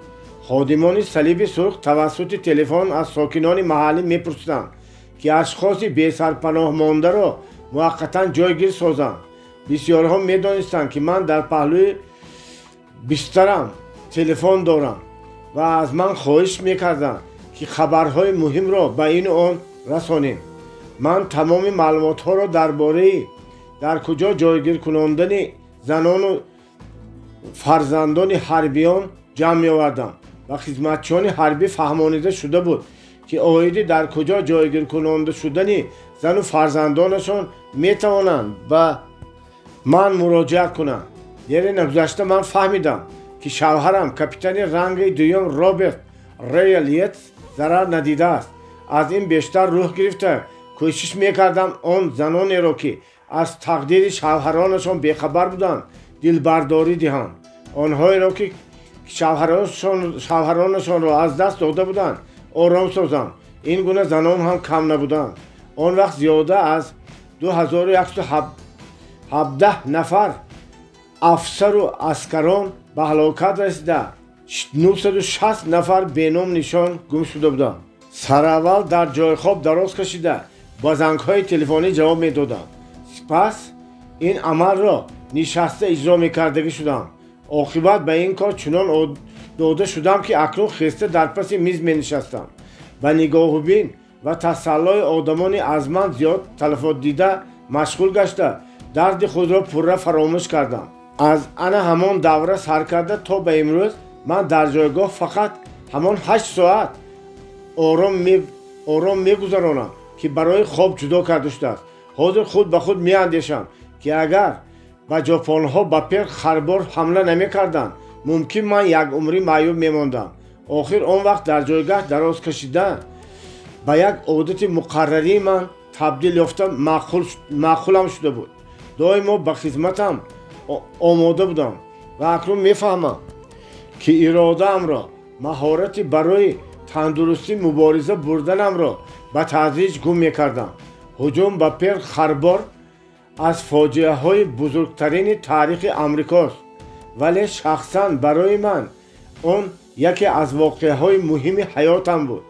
ходимони салиби сурх тавассути телефон аз сокинони маҳаллӣ мепурсиданд, ки ашхоси бесарпаноҳмондаро муваққатан ҷойгир созанд. бисёрҳо медонистанд, ки ман дар паҳлӯи бистарам телефон дорам ва аз ман хоҳиш мекарданд, ки хабарҳои муҳимро ба ину он расонем. ман тамоми маълумотҳоро дар бораи дар куҷо ҷойгир кунондани занону фарзандони ҳарбиён ҷамъ меовардам ва хизматчиёни ҳарбӣ фаҳмонида шуда буд, ки оиди дар куҷо ҷойгир кунонда шудани зану фарзандонашон метавонанд ба ман муроҷиат кунанд. дере нагузашта ман фаҳмидам, ки шавҳарам капитани ранги дуюм Роберт Рейл Йетс зарар надидааст. аз ин бештар рӯҳ гирифта кӯшиш мекардам он занонеро, ки аз тақдири шавҳаронашон бехабар буданд, дилбардорӣ диҳам. онҳоеро, ки шавҳаронашонро аз даст дода буданд, ором созам. ин гуна занон ҳам кам набуданд. он вақт зиёда аз 2117 нафар афсару аскарон ба ҳалокат расида, 960 нафар беном нишон гум шуда буданд. сараввал дар ҷои хоб дароз кашида ба зангҳои телефонӣ ҷавоб медодам. сипас ин амалро нишаста иҷро мекардагӣ шудам. оқибат ба ин кор чунон дода шудам, ки акнун хеста дар паси миз менишастам. ба нигоҳубин ва тасаллои одамони аз ман зиёд талафот дида машғул гашта дарди худро пурра фаромӯш кардам. аз ана ҳамон давра сар карда то ба имрӯз ман дар ҷойгоҳ фақат ҳамон 8 соат ором мегузаронам, ки барои хоб ҷудо карда шудааст. ҳозир худ ба худ меандешам, ки агар ба ҷопонҳо ба пер харбор ҳамла намекарданд, мумкин ман як умрӣ маъюб мемондам. охир он вақт дар ҷойгоҳ дароз кашидан ба як одати муқаррарии ман табдил ёфта маъқулам шуда буд. доимо ба хизматам омода будам ва акнун мефаҳмам, ки иродаамро, маҳорати барои тандурустӣ мубориза бурданамро ба тадриҷ гум мекардам. ҳуҷум ба пер харбор аз фоҷиаҳои бузургтарини таърихи амрикост, вале шахсан барои ман он яке аз воқеаҳои муҳими ҳаётам буд.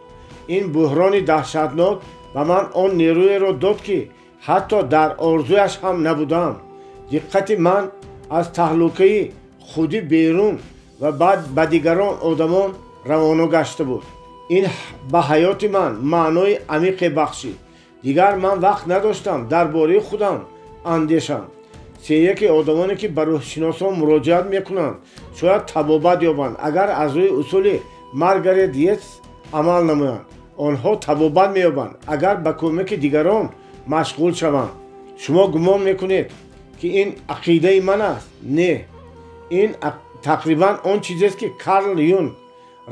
ин буҳрони даҳшатнок ба ман он нерӯеро дод, ки ҳатто дар орзуяш ҳам набудам. диққати ман аз таҳлукаи худи берун ва баъд ба дигарон одамон равона гашта буд. ин ба ҳаёти ман маънои амиқе бахшид. дигар ман вақт надоштам дар бораи худам андешам. сеяки одамоне, ки ба рӯҳшиносон муроҷиат мекунанд, шояд табобат ёбанд агар аз рӯи усули Маргарет Йетс амал намоянд. онҳо табобат меёбанд агар ба кӯмаки дигарон машғул шаванд. шумо гумон мекунед, ки ин ақидаи ман аст? не, ин тақрибан он чизест, ки Карл Юнг,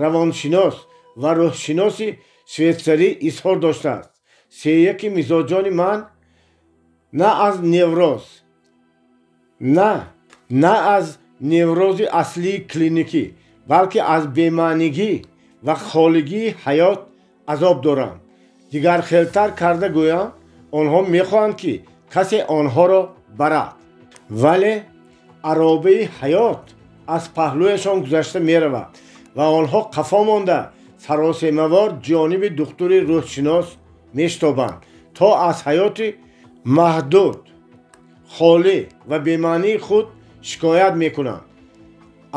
равоншинос ва рӯҳшиноси шветсарӣ изҳор доштааст. сеяки мизоҷони ман на аз неврози аслии клиникӣ, балки аз бемаънигӣ ва холигии ҳаёт азоб доранд. дигархелтар карда гӯям, онҳо мехоҳанд, ки касе онҳоро барад, вале аробаи ҳаёт аз паҳлӯяшон гузашта меравад ва онҳо қафо монда саросемавор ҷониби духтури рӯҳшинос мештобанд, то аз ҳаёти маҳдуд, холӣ ва бемаънии худ шикоят мекунанд.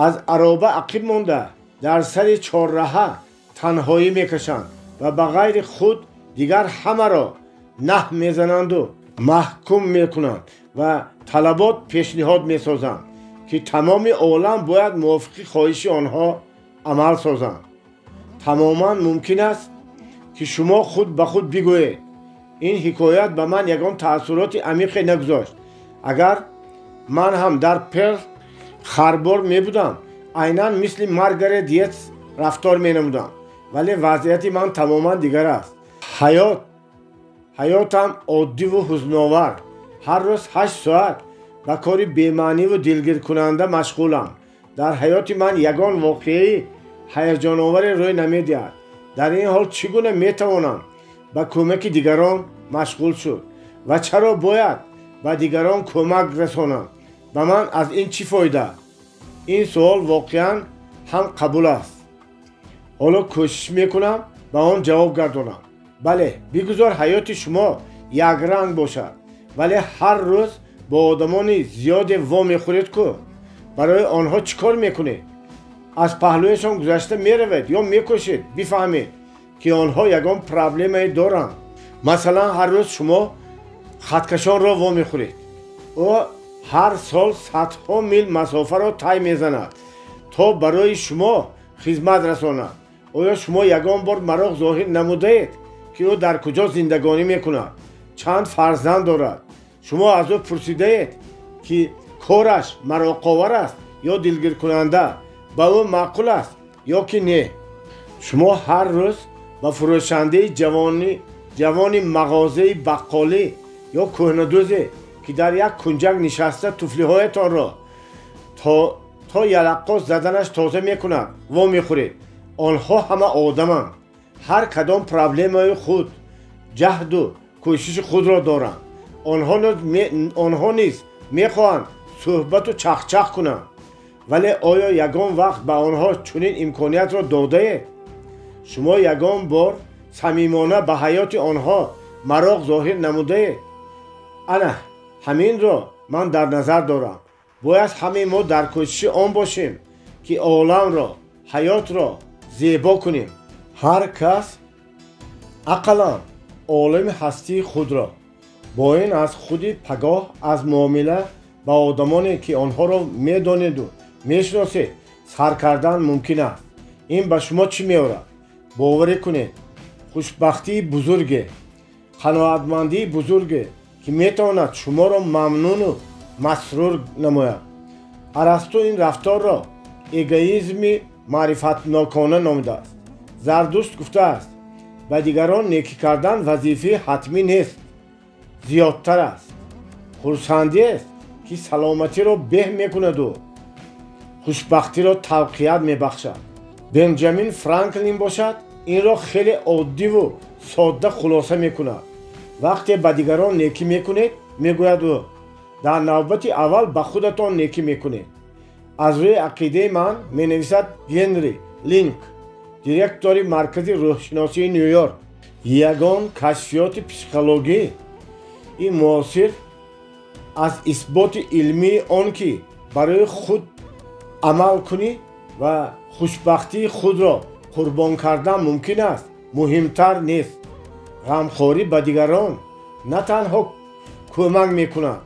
аз ароба ақиб монда дар сари чорраҳа танҳоӣ мекашанд ва ба ғайри худ дигар ҳамаро наҳ мезананду маҳкум мекунанд ва талабот пешниҳод месозанд, ки тамоми олам бояд мувофиқи хоҳиши онҳо амал созанд. тамоман мумкин аст, ки шумо худ ба худ бигӯед: ин ҳикоят ба ман ягон таассуроти амиқе нагузошт. агар ман ҳам дар Перл харбор мебудам, айнан мисли Маргарет Йетс рафтор менамудам. ولی وضعیت من تماما دیگر است. حیاتم عادی و حزن‌آور. هر روز 8 ساعت با کاری بی‌معنی و دلگیر کننده مشغولم. در حیات من یگان واقعه هیجان‌آور روی نمی‌دهد. در این حال چگونه می‌توانم با کمک دیگران مشغول شد و چرا باید به دیگران کمک رسانم؟ به من از این چی فایده؟ این سوال واقعا هم قبول است. حالا کوشش میکنم به آن جواب گردانم. بله، بگذار حیات شما یک رنگ باشد، ولی هر روز با آدمان زیاد وا میخورید که برای آنها چیکار میکنید؟ از پهلویشان گذشته میروید یا میکشید؟ بفهمید که آنها یگان پرابلمی دارند. مثلا هر روز شما خطکشان را وا میخورید. او هر سال صدها میل مسافه را طی میزند تا برای شما خدمت رساند. آیا شما یگان بار مرا ظاهر نمودید که او در کجا زندگانی میکند؟ چند فرزند دارد؟ شما از او پرسیدید که کارش مراقاور است یا دلگیر کننده؟ با او معقول است یا که نه؟ شما هر روز با فروشنده جوانی مغازه بقالی یا کهنه‌دوزی که در یک کنجک نشسته توفلی‌هایتان را تا یلقا زدنش تازه میکند و میخورید. آنها همه آدمند. هر کدام پرابلم‌های خود، جهد و کوشش خود را دارند. آنها نیز میخواهند صحبت و چخچخ کنند. ولی آیا یگان وقت به آنها چنین امکانیت را داده؟ شما یگان بار صمیمانه به حیات آنها مراق ظاهر نموده؟ انا همین را من در نظر دارم. باید همه ما در کوشش آن باشیم که عالم را، حیات را زیبا کنیم. هر کس اقلا عالم هستی خود را با این از خودی پگاه از معامله با آدمانی که آنها را میدانید و میشناسید سر کردن ممکن است. این به شما چی میآورد؟ باور کنید خوشبختی بزرگه، قناعتمندی بزرگه که میتواند شما را ممنون و مسرور نماید. ارسطو این رفتار را ایگویسم معرفتناکانه نامیده است. زردشت گفته است به دیگران نیکی کردن وظیفه حتمی نیست، زیادتر است. خرسندی است که سلامتی را به میکند و خوشبختی را تقویت میبخشد. بنجامین فرانکلین باشد این را خیلی عادی و ساده خلاصه میکند. وقتی به دیگران نیکی میکنید میگوید او در نوبت اول به خودتان نیکی میکنید. از روی عقیده من می نویسد هنری لینک، دیرکتور مرکز روحشناسی نیویورک. یگان کشفیات پسیکولوژی این معاصر از اثبات علمی آن که برای خود عمل کنی و خوشبختی خود را قربان کردن ممکن است مهمتر نیست. غمخوری به دیگران نه تنها کمک میکند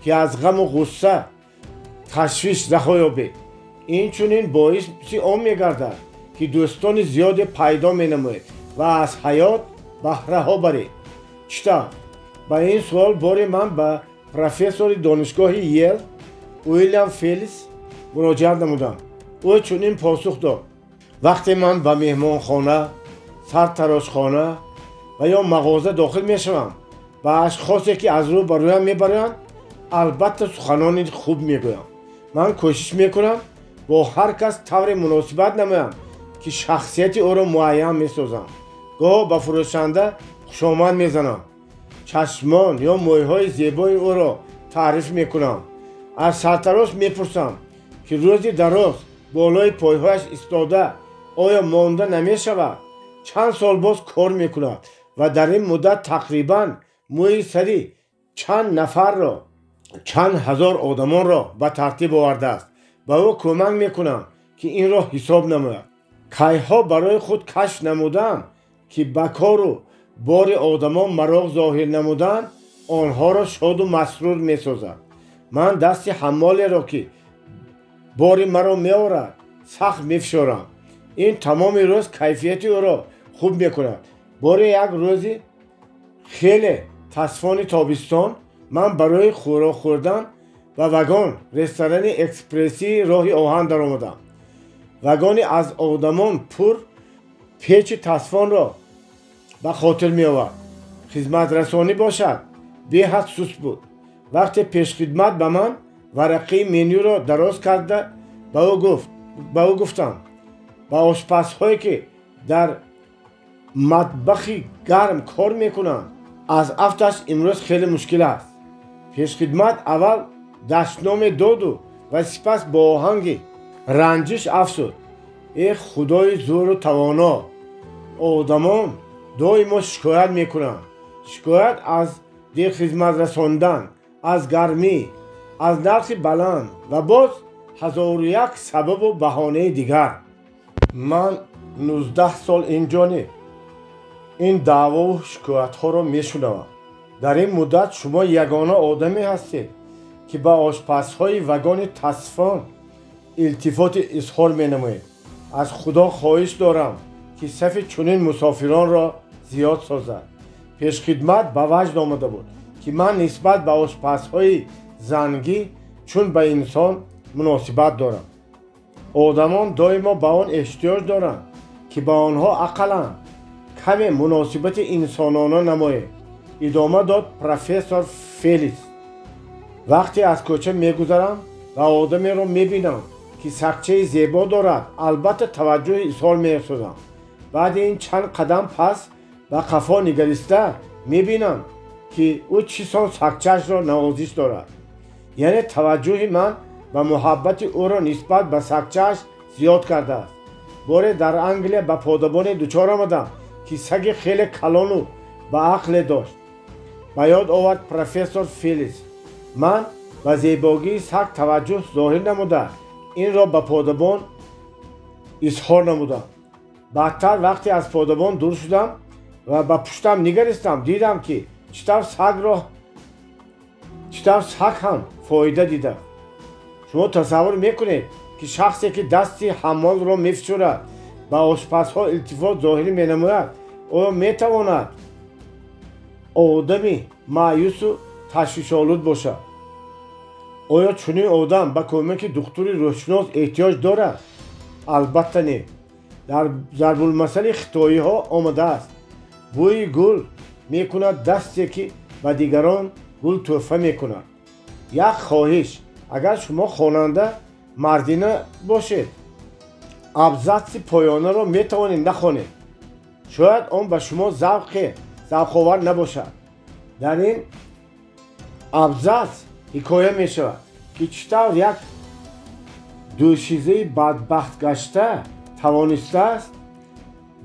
که از غم و غصه تشویش رها یابید، این چنین باعث آن میگردد که دوستان زیاد پیدا مینمایید و از حیات بهره ها برید. چطور؟ با این سوال باری من به پروفسور دانشگاه ییل ویلیام فیلیس مراجعه نمودم. او چنین پاسخ داد: وقتی من به مهمانخانه، سرتراشخانه و یا مغازه داخل میشوم و اشخاصی که از رو برویم میبرند البته سخنان خوب میگویم. من کوشش میکنم با هر کس طور مناسبت نمایم که شخصیت او را معین میسازم. گاه به فروشنده خوشامد میزنم، چشمان یا مویهای زیبای او را تعریف میکنم. از سرتراش میپرسم که روزی دراز بالای پایهایش ایستاده آیا مانده نمیشود؟ چند سال باز کار میکند و در این مدت تقریبا موی سری چند هزار آدمان را به ترتیب آورده است. به او کمک میکنم که این را حساب نماید. کیها برای خود کشف نمودم که به کار و بار آدمان مراق ظاهر نمودن آنها را شاد و مسرور میسازد. من دست حمالی را که باری مرا میآورد سخت میفشارم. این تمام روز کیفیت او را خوب میکند. باری یک روزی خیلی تصفان تابستان من برای خوراک خوردن و وگان رستوران اکسپرسی راه آهن در آمدم. وگانی از آدمان پر پیچ تصفان را به خاطر می آورد. خدمت رسانی باشد به حد سست بود. وقتی پیش خدمت به من ورقه منیو را دراز کرده به او گفتم با آشپزهایی که در مطبخی گرم کار میکنند از افتش امروز خیلی مشکل است. پیش خدمت اول دستنامه داد و سپس با آهنگ رنجش افزود: ای خدای زور و توانا، آدمان دائما شکایت میکنند. شکایت از دیر خدمت رساندن، از گرمی، از نرخ بلند و باز هزار و یک سبب و بهانه دیگر. من 19 سال اینجا این دعوا و شکایت ها را میشنوم. در این مدت شما یگانه آدمی هستید که به آشپزهای وگان تصفان التفات اظهار مینمایید. از خدا خواهش دارم که صف چنین مسافران را زیاد سازد. پیش خدمت به وجد آمده بود که من نسبت به آشپزهای زنگی چون به انسان مناسبت دارم. آدمان دائما به آن احتیاج دارند که به آنها اقلاً کمی مناسبت انسانانه نماید. ادامه داد پروفسور فلیس. وقتی از کوچه میگذرم و آدمی را میبینم که سکچه زیبا دارد، البته توجه اظهار می‌سازم. بعد این چند قدم پس به قفا نگریسته میبینم که او چیسان سکچه‌اش را نوازش دارد. یعنی توجه من و محبت او را نسبت به سکچه‌اش زیاد کرده است. باری در انگلیا به پادبان دچار آمدم که سگ خیلی کلان و با عقل داشت. به یاد آورد پروفسور فلیس. من به زیبایی سگ توجه ظاهر نموده این را به پادبان اظهار نمودم. بعدتر وقتی از پادبان دور شدم و به پشتم نگریستم دیدم که چطور سگ هم فایده دیده. شما تصور میکنید که شخصی که دستی حمال را میفشارد به آشپزها التفات ظاهر مینماید آیا میتواند آدمی مایوس و تشویش‌آلود باشد؟ آیا چنین آدم به کمک دکتر روحشناس احتیاج دارد؟ البته نه. در ضرب المثل خطایی ها آمده است: بوی گل میکند دستی که به دیگران گل تحفه میکند. یک خواهش: اگر شما خواننده مردینه باشید ابزاط پایانه را میتوانید نخوانید. شاید آن به شما ذوق‌آور نباشد. در این ابزاط حکایه می شود که چطور یک دوشیزه بدبخت گشته توانسته است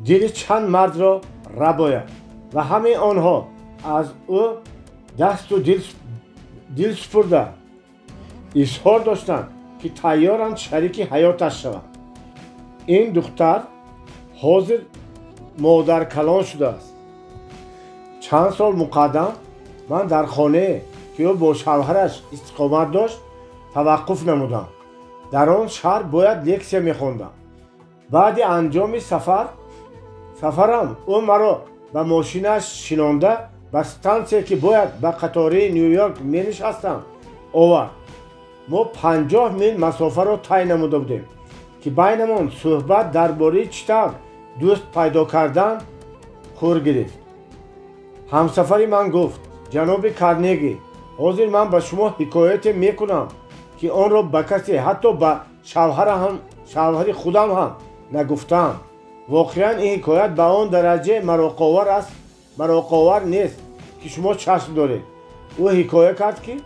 دل چند مرد را رباید و همه آنها از او دست و دل سپرده اظهار داشتند که تیارند شریک حیاتش شوند. این دختر حاضر مادر کلان شده است. چند سال مقدم من در خانه که او با شوهرش استقامت داشت توقف نمودم. در آن شهر باید لکسیا میخوندم. بعد انجام سفرم او مرا به ماشینش شینانده به استانسیه که باید به قطاره نیویورک می نشستم آورد. ما 50 میل مسافه را طی نموده بودیم که بینمان صحبت درباره چطور دوست پیدا کردن خور گرفت. همسفری من گفت: جناب کارنگی، حاضر من به شما حکایت میکنم که آن را به کسی حتی به شوهر خودم هم نگفتم. واقعا این حکایت به آن درجه مراقاور نیست که شما چشم دارید. او حکایت کرد که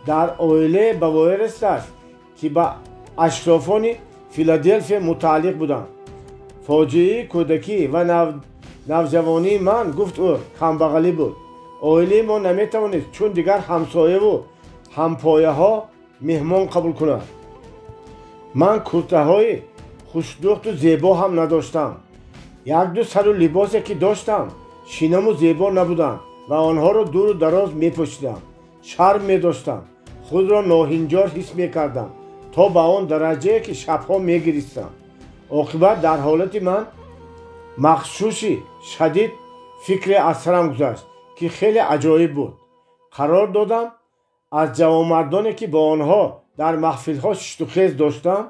در عائله بوایرست است که به اشرافان فیلادلفیا متعلق بودند. فاجعه کودکی و نوجوانی من، گفت او، کمبغلی بود. عائله ما نمیتوانست چون دیگر همسایه و همپایه ها مهمان قبول کند. من کرته های خوشدخت و زیبا هم نداشتم. یک دو سر و لباسی که داشتم شینم و زیبا نبودند و آنها را دور و دراز می پوشیدم. شرم می داشتم. خود را ناهنجار حس می کردم تا به آن درجه که شبها می گریستم. عاقبت در حالت من مغشوشی شدید فکر از سرم گذشت که خیلی عجایب بود. قرار دادم از جوانمردانی که با آنها در محفل ها ششت و خیز داشتم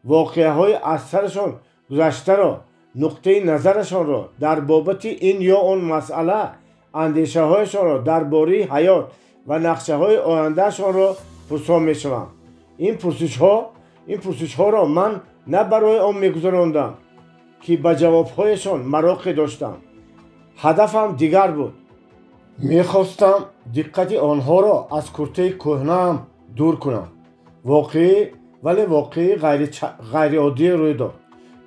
واقعه های از سرشان گذشته را نقطه نظرشان را در بابت این یا آن مسئله اندیشه هایشان را درباره حیات و نقشه های آیندهشان را پرسان می شوم. این پرسش ها را من نه برای آن می گذراندم که به جواب هایشان مراقب داشتم. هدفم دیگر بود. می خواستم دقت آنها را از کرته کهنه‌ام دور کنم. واقعی غیر عادی روی داد.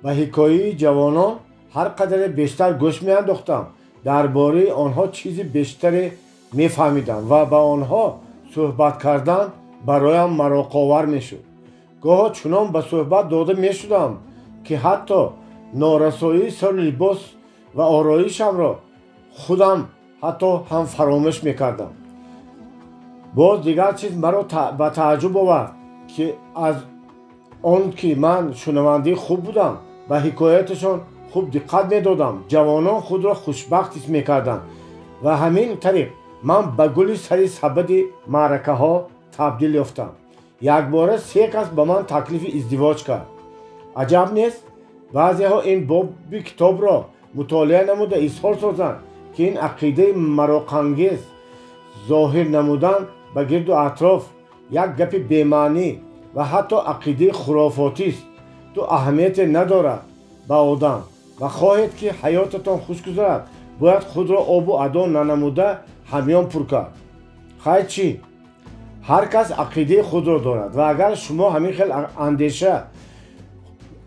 به حکایه جوانان هر قدر بیشتر گوش می انداختم درباره آنها چیزی بیشتری می فهمیدم و با آنها صحبت کردن برایم مراقب‌آور می شد. گاه چنان به صحبت داده می شدم که حتی نارسایی سر لباس و آرایشم را خودم حتی هم فراموش می کردم. باز دیگر چیز مرا به تعجب آورد که از آن که من شنونده خوب بودم و حکایتشان خوب دقت می دادم، جوانان خود را خوشبخت حس می کردند و همین طریق من به گل سری سبد معرکه ها تبدیل یافتم. یک باره 3 کس به من تکلیف ازدواج کرد. عجب نیست بعضی ها این باب کتاب را مطالعه نموده اظهار سازند که این عقیده مراق‌انگیز ظاهر نمودن به گرد و اطراف یک گپ بی‌معنی و حتی عقیده خرافاتی است. تو اهمیت ندارد به آدم و خواهید که حیاتتان خوش گذرد باید خود را آب و ادا ننموده همیان پر کرد. خیر چی؟ هر کس عقیده خود را دارد و اگر شما همین خیل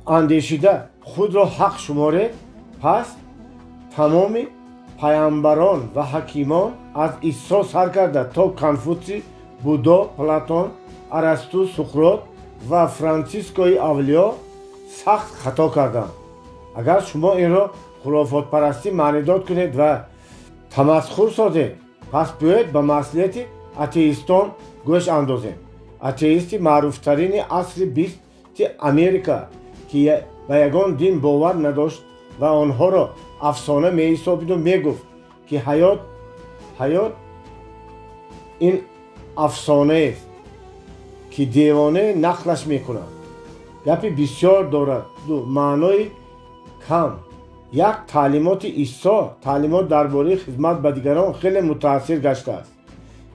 اندیشیده خود را حق شمارید، پس تمام پیامبران و حکیمان از عیسی سر کرده تا کنفوسی، بودا، پلاتون، ارسطو، سقراط و فرانسیسکوی اولیا سخت خطا کردند. اگر شما این را خرافات پرستی معنی داد کنید و تمسخر سازید، پس باید به مسئولیت اتئیستان گوش اندازید. اتئیست معروفترین عصر 20 امریکا که به یگان دین باور نداشت و آنها را افسانه می حسابید و می گفت که حیات این افسانه است که دیوانه نقلش می کنند. گپی بسیار دارد دو معنای کم. یک تعلیمات عیسی، تعلیمات درباره خدمت به دیگران خیلی متاثر گشته است.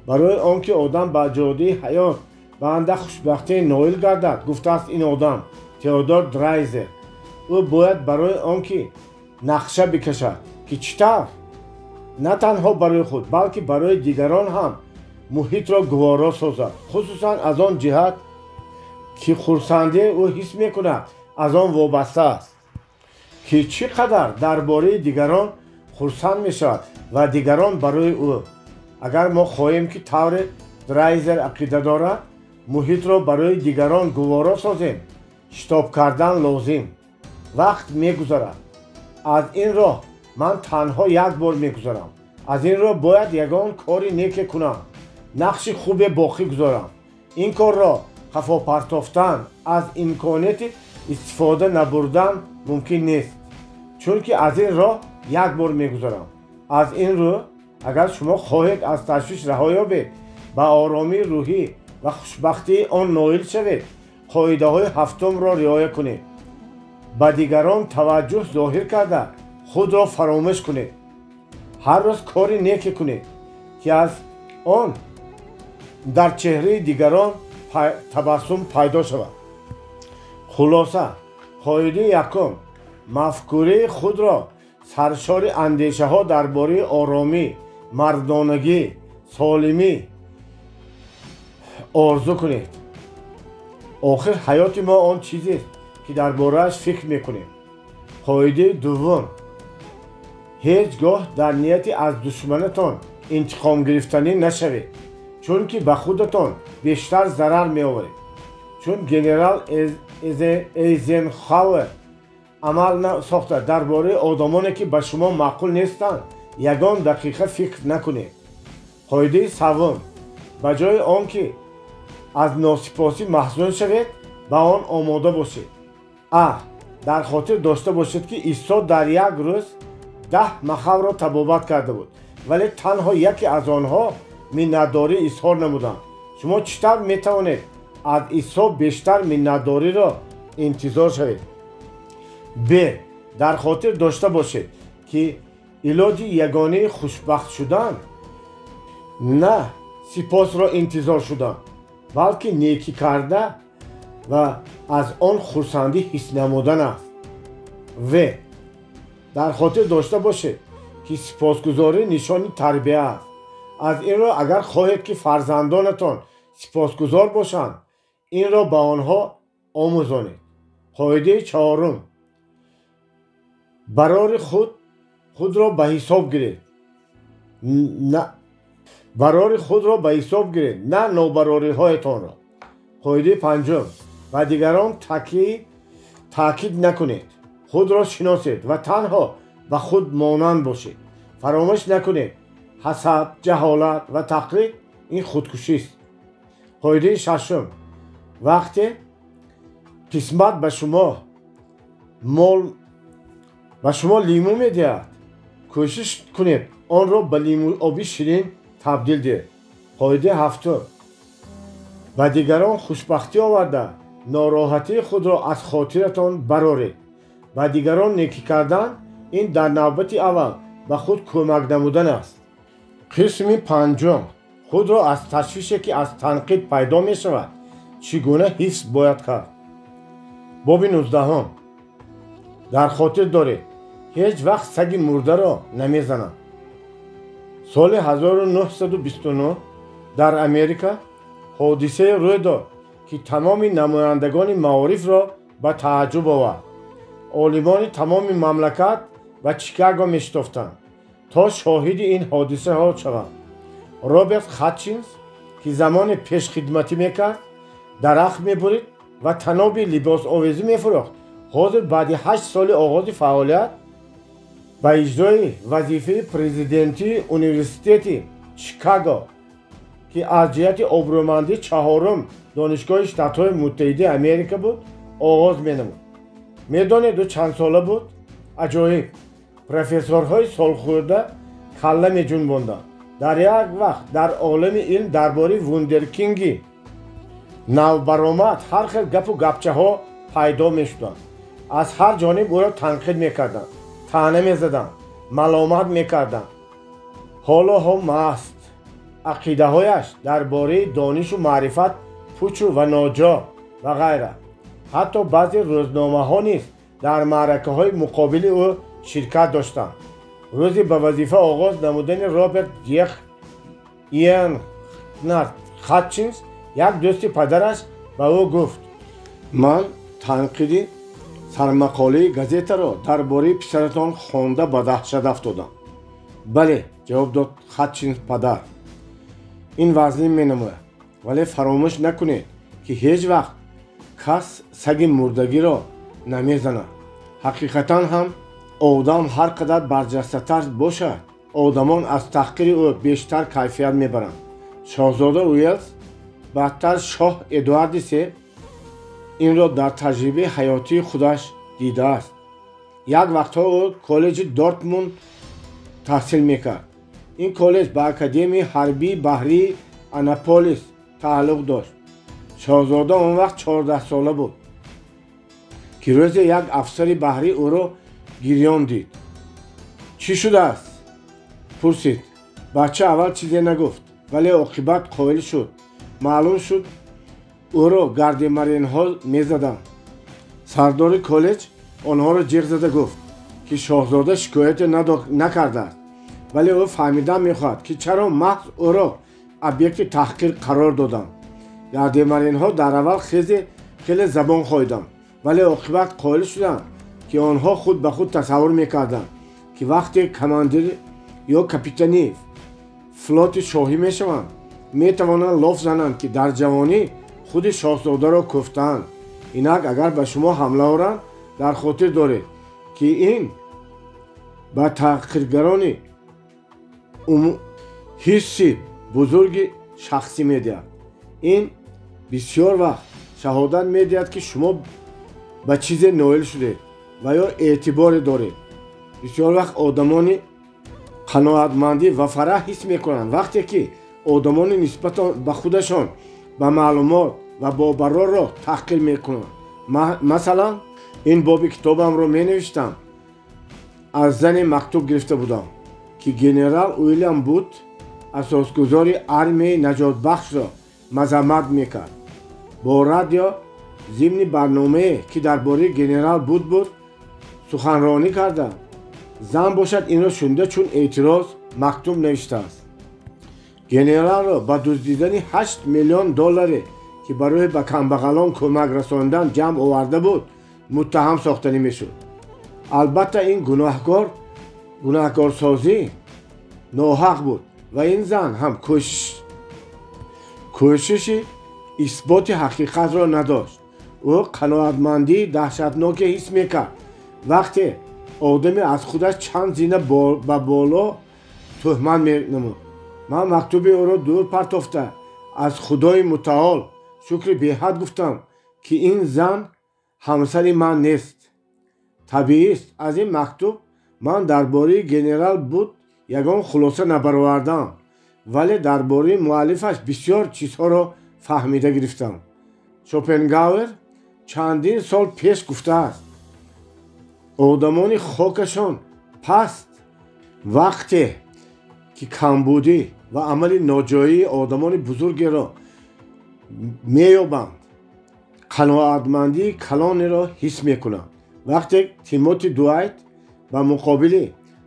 برای آنکه آدم به جاده حیات بنده خوشبختی نائل گردد، گفته است این آدم تئودور درایزر. او باید برای آنکه نقشه بکشد که چطور نه تنها برای خود بلکه برای دیگران هم محیط را گوارا سازد، خصوصا از آن جهت که خرسندی او حس میکند از آن وابسته است که چقدر درباره دیگران خرسند میشود و دیگران برای او. اگر ما خواهیم که طور درایزر عقیده دارد محیط را برای دیگران گوارا سازیم، شتاب کردن لازم. وقت میگذرد. از این راه من تنها یک بار میگذارم. از این راه باید یگان کاری نیک کنم، نقش خوب باقی گذارم. این کار را خفا پرتافتن از امکانات استفاده نبردن ممکن نیست، چون که از این راه یک بار میگذارم. از این راه اگر شما خواهید از تشویش رها یابید، به آرامی روحی و خوشبختی آن نائل شوید، قاعده های هفتم را رعایت کنید. به دیگران توجه ظاهر کرده خود را فراموش کنید. هر روز کاری نیک کنید که از آن در چهره دیگران تبسم پیدا شود. خلاصه قاعده یکم، مفکوره خود را سرشار اندیشه ها درباره آرامی، مردانگی، سالمی آرزو کنید. آخر حیات ما آن چیزی است که درباره‌اش فکر میکنیم. قاعده دوم، هیچگاه در نیت از دشمنتان انتقام گرفتنی نشوید، چون که به خودتان بیشتر ضرر میآورید. چون گنرال ایزنخاور عمل ساخته درباره آدمانی که به شما معقول نیستند یگان دقیقه فکر نکنید. قاعده سوم، به جای آنکه از ناسپاسی محزون شوید به آن آماده باشید. در خاطر داشته باشید که عیسی در یک روز 10 مخاو را تبابت کرده بود، ولی تنها یکی از آنها منتداری اظهار نمودند. شما چطور میتوانید از عیسی بیشتر منتداری را انتظار شوید؟ дар хотир дошта бошед ки илоҷи ягонаи хушбахт шудан на сипосро интизор шудан, балки некӣ карда ва аз он хурсандӣ ҳис намудан аст. в дар хотир дошта бошед ки сипосгузорӣ нишони тарбия аст. аз инро агар хоҳед ки фарзандонатон сипосгузор бошанд, инро ба онҳо омӯзонед. қоидаи чаҳорум: барори худро ба ҳисоб гиред, на нобарориҳоятонро. қоидаи панҷум: ба дигарон таъкид накунед. худро шиносед ва танҳо ба худ монанд бошед. фаромӯш накунед, ҳасад, ҷаҳолат ва тақлид ин худкушист. қоидаи шашум: вақте қисмат ба шумо лимӯ медиҳад, кӯшиш кунед онро ба лимӯоби ширин табдил диҳед. қоидаи ҳафтум: ба дигарон хушбахтӣ оварда, нороҳатии худро аз хотиратон бароред. ба дигарон некӣ кардан ин дар навбати аввал ба худ кӯмак намудан аст. қисми панҷум: худро аз ташвише ки аз танқид пайдо мешавад чӣ гуна ҳифз бояд кард. боби 19. дар хотир доред, ҳеҷ вақт саги мурдаро намезананд. соли 1929 дар Америка ҳодисае рӯй дод, ки тамоми намояндагони маорифро ба тааҷҷуб овард. олимони тамоми мамлакат ба Чикаго мешитофтанд, то шоҳиди ин ҳодисаҳо шаванд. Роберт Хатчинс, ки замоне пешхидматӣ мекард, дарахт мебурид ва таноби либосовезӣ мефурӯхт, ҳозир баъди 8 соли оғози фаъолият ба иҷрои вазифаи президентии университети Чикаго, ки аз ҷиҳати обрӯмандӣ чаҳорум донишгоҳи Штатҳои Муттаҳидаи Америка буд, оғоз менамуд. медонед ӯ чанд сола буд? аҷоиб! профессорҳои солхӯрда калла меҷунбонданд. дар як вақт дар олами илм дар бораи вундеркинги навбаромад ҳар хел гапу гапчаҳо пайдо мешуданд. аз ҳар ҷониб ӯро танқид мекарданд, таъна мезаданд, маломат мекарданд. ҳолоҳо маст. ақидаҳояш дар бораи донишу маърифат пучу ва ноҷо ва ғайра. ҳатто баъзе рӯзномаҳо низ дар маъракаҳои муқобили ӯ ширкат доштанд. рӯзи ба вазифа оғоз намудани Роберт Иеннард Хатчинс, як дӯсти падараш ба ӯ гуфт: ман танқиди сармақолаи газетаро дар бораи писаратон хонда ба даҳшат афтодам. бале, ҷавоб дод Хатчинс падар, ин вазнин менамояд, вале фаромӯш накунед, ки ҳеҷ вақт кас саги мурдагиро намезанад. ҳақиқатан ҳам одам ҳар қадар барҷастатар бошад, одамон аз таҳқири ӯ бештар кайфият мебаранд. шоҳзода Уелс, баъдтар шоҳ Эдуарди се, инро дар таҷрибаи ҳаётии худаш дидааст. як вақтҳо ӯ коллеҷи Дортмунд таҳсил мекард. ин коллеҷ ба Академияи ҳарбии баҳрии Анаполис тааллуқ дошт. шоҳзода он вақт 14 сола буд, ки рӯзе як афсари баҳрӣ ӯро гирён дид. чӣ шудааст? пурсид. бача аввал чизе нагуфт, вале оқибат қоил шуд. маълум шуд ӯро гардемаринҳо мезаданд. сардори коллеҷ онҳоро ҷиғ зада гуфт, ки шоҳзода шикояте накардааст, вале ӯ фаҳмидан мехоҳад, ки чаро маҳз ӯро объекти таҳқир қарор доданд. гардемаринҳо дар аввал хеле забон хоиданд, вале оқибат қоил шуданд, ки онҳо худ ба худ тасаввур мекарданд, ки вақте командир ё капитани флоти шоҳӣ мешаванд, метавонанд лоф зананд, ки дар ҷавонӣ худи шоҳзодаро куфтаанд. инак агар ба шумо ҳамла оранд, дар хотир доред, ки ин ба таҳқиргарони ҳисси бузурги шахсӣ медиҳад. ин бисёр вақт шаҳодат медиҳад, ки шумо ба чизе ноил шудед ва ё эътиборе доред. бисёр вақт одамони қаноатмандӣ ва фараҳ ҳис мекунанд, вақте ки одамони нисбатон ба худашон ба маълумот ва бобарорро таҳқир мекунанд. масалан, ин боби китобамро менавиштам аз зане мактуб гирифта будам ки генерал Уильям Бут асосгузори армияи наҷотбахшро мазаммат мекард. Бо радио зимни барномае ки дар бораи генерал Бут буд суханронӣ карда. Зан бошад инро шунда чун эътироз мактуб навиштааст. Генералро ба дуздидани 8 миллион долларе ки барои ба камбағалон кӯмак расонидан ҷамъ оварда буд муттаҳам сохтанӣ мешуд. Албатта ин гунаҳкорсозӣ ноҳақ буд ва ин зан ҳам кӯшиши исботи ҳақиқатро надошт. ӯ қаноатмандии даҳшатноке ҳис мекард вақте одаме аз худаш чанд зина ба боло тӯҳмат менамуд. ман мактуби ӯро дур партофта аз худои мутаол шукри беҳад гуфтам ки ин зан ҳамсари ман нест. табиист аз ин мактуб ман дар бораи генерал Бут ягон хулоса набаровардам, вале дар бораи муаллифаш бисёр чизҳоро фаҳмида гирифтам. Шопенгауэр чандин сол пеш гуфтааст одамони хокашон паст вақте ки камбудӣ ва амали ноҷоии одамони бузургеро меёбанд, қаноатмандии калонеро ҳис мекунанд. вақте Тимоти Дуайт ба муқобили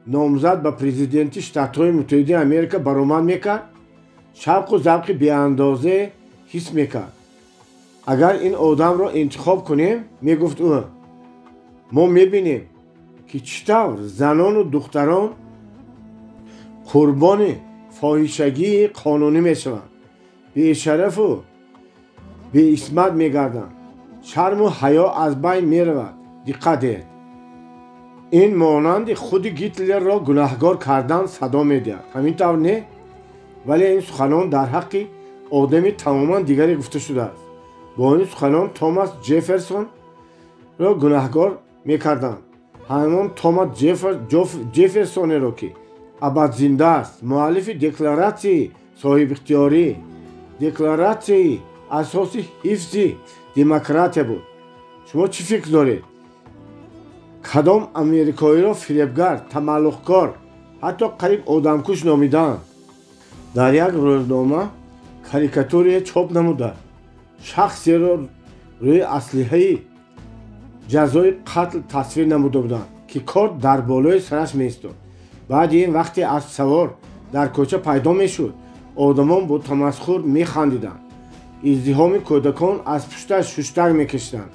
номзад ба президенти Штатҳои Муттаҳидаи Америка баромад мекард, шавқу завқи беандозе ҳис мекард. агар ин одамро интихоб кунем, мегуфт ӯ, мо мебинем ки чӣ тавр занону духтарон қурбони фоҳишагии қонунӣ мешаванд, бешарафу беисмат мегарданд, шарму ҳаё аз байн меравад. диққат диҳед. ин монанди худи Гитлерро гунаҳгор кардан садо медиҳад. ҳамин тавр не? вале ин суханон дар ҳаққи одами тамоман дигаре гуфта шудааст. бо ин суханон Томас Ҷефферсонро гунаҳгор мекарданд. ҳамон Томас Ҷефферсонеро ки абадзинда аст, муаллифи декларатсияи соҳибихтиёрӣ, декларатсияи асоси ҳифзи демократия буд. шумо чӣ фикр доред? кадом амрикоиро фиребгар, тамаллуқкор, ҳатто қариб одамкуш номиданд? дар як рӯзнома карикатурае чоп намуда шахсеро рӯи аслиҳаи ҷазои қатл тасвир намуда буданд ки корд дар болои сараш меистод. баъди ин вақте асп савор дар кӯча пайдо мешуд, одамон бо тамасхур механдиданд. издиҳоми кӯдакон аз пушташ шуштак мекашиданд.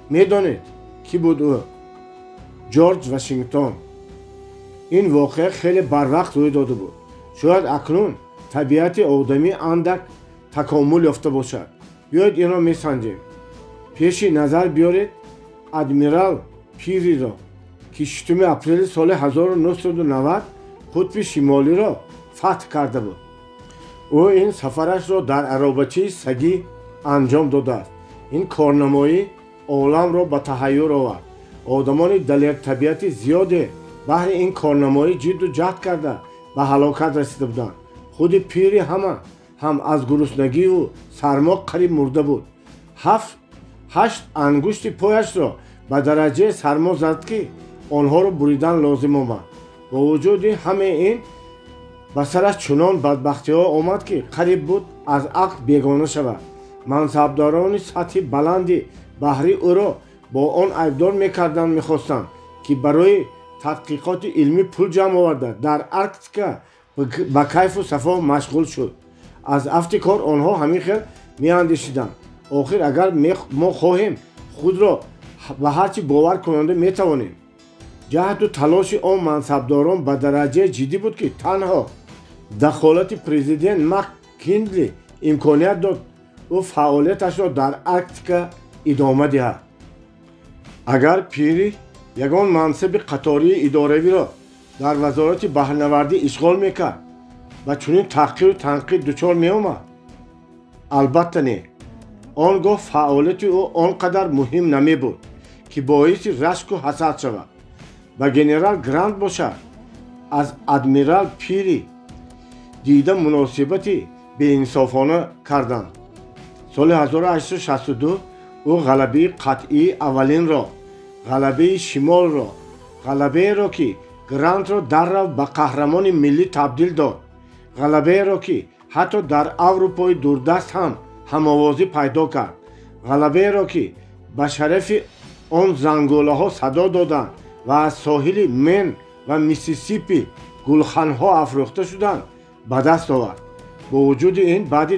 медонед кӣ буд ӯ? ҷорҷ Вашингтон. ин воқеа хеле барвақт рӯй дода буд. шояд акнун табиати одамӣ андак такомул ёфта бошад. биёед инро месанҷем. пеши назар биёред адмирал Пириро ки 6 апрели соли 1990 қутби шимолиро фатҳ карда буд. ӯ ин сафарашро дар аробачии сагӣ анҷом додааст. ин корнамоӣ оламро ба таҳайюр овард. одамони далертабиати зиёде баҳри ин корнамоӣ ҷидду ҷаҳд карда ба ҳалокат расида буданд. худи Пири ҳам аз гуруснагию сармо қариб мурда буд. 8 ангушти пояшро ба дараҷаи сармо зад ки онҳоро буридан лозим омад. бо вуҷуди ҳамаи ин ба сараш чунон бадбахтиҳо омад ки қариб буд аз ақл бегона шавад. мансабдорони сатҳи баланди баҳрӣ ӯро бо он айбдор мекарданд мехостанд ки барои тадқиқоти илмӣ пул ҷамъ оварда дар Арктика ба кайфу сафо машғул шуд. аз афти кор онҳо ҳамин хел меандешиданд. охир агар мо хоҳем худро ба ҳар чӣ бовар кунанда метавонем. ҷаҳду талоши он мансабдорон ба дараҷае ҷиддӣ буд ки танҳо дахолати президент МакКинли имконият дод ӯ фаъолияташро дар Арктика идома диҳад. агар Пири ягон мансаби қатории идоравиро дар вазорати баҳрнавардӣ ишғол мекард, ба чунин таҳқиру танқид дучор меомад? албатта не. он гоҳ фаъолияти ӯ он қадар муҳим намебуд ки боиси рашку ҳасад шавад. ба генерал Грант бошад, аз адмирал Пири дида муносибати беинсофона карданд. соли 1862 ӯ ғалабаи қатъии аввалинро, ғалабаи шимолро, ғалабаеро ки грантро даррав ба қаҳрамони миллӣ табдил дод. ғалабаеро ки ҳатто дар аврупои дурдаст ҳам ҳамовозӣ пайдо кард. ғалабаеро ки ба шарафи он занголаҳо садо доданд ва аз соҳили мен ва миссисипи гулханҳо афрохта шуданд ба даст овард. бо вуҷуди ин баъди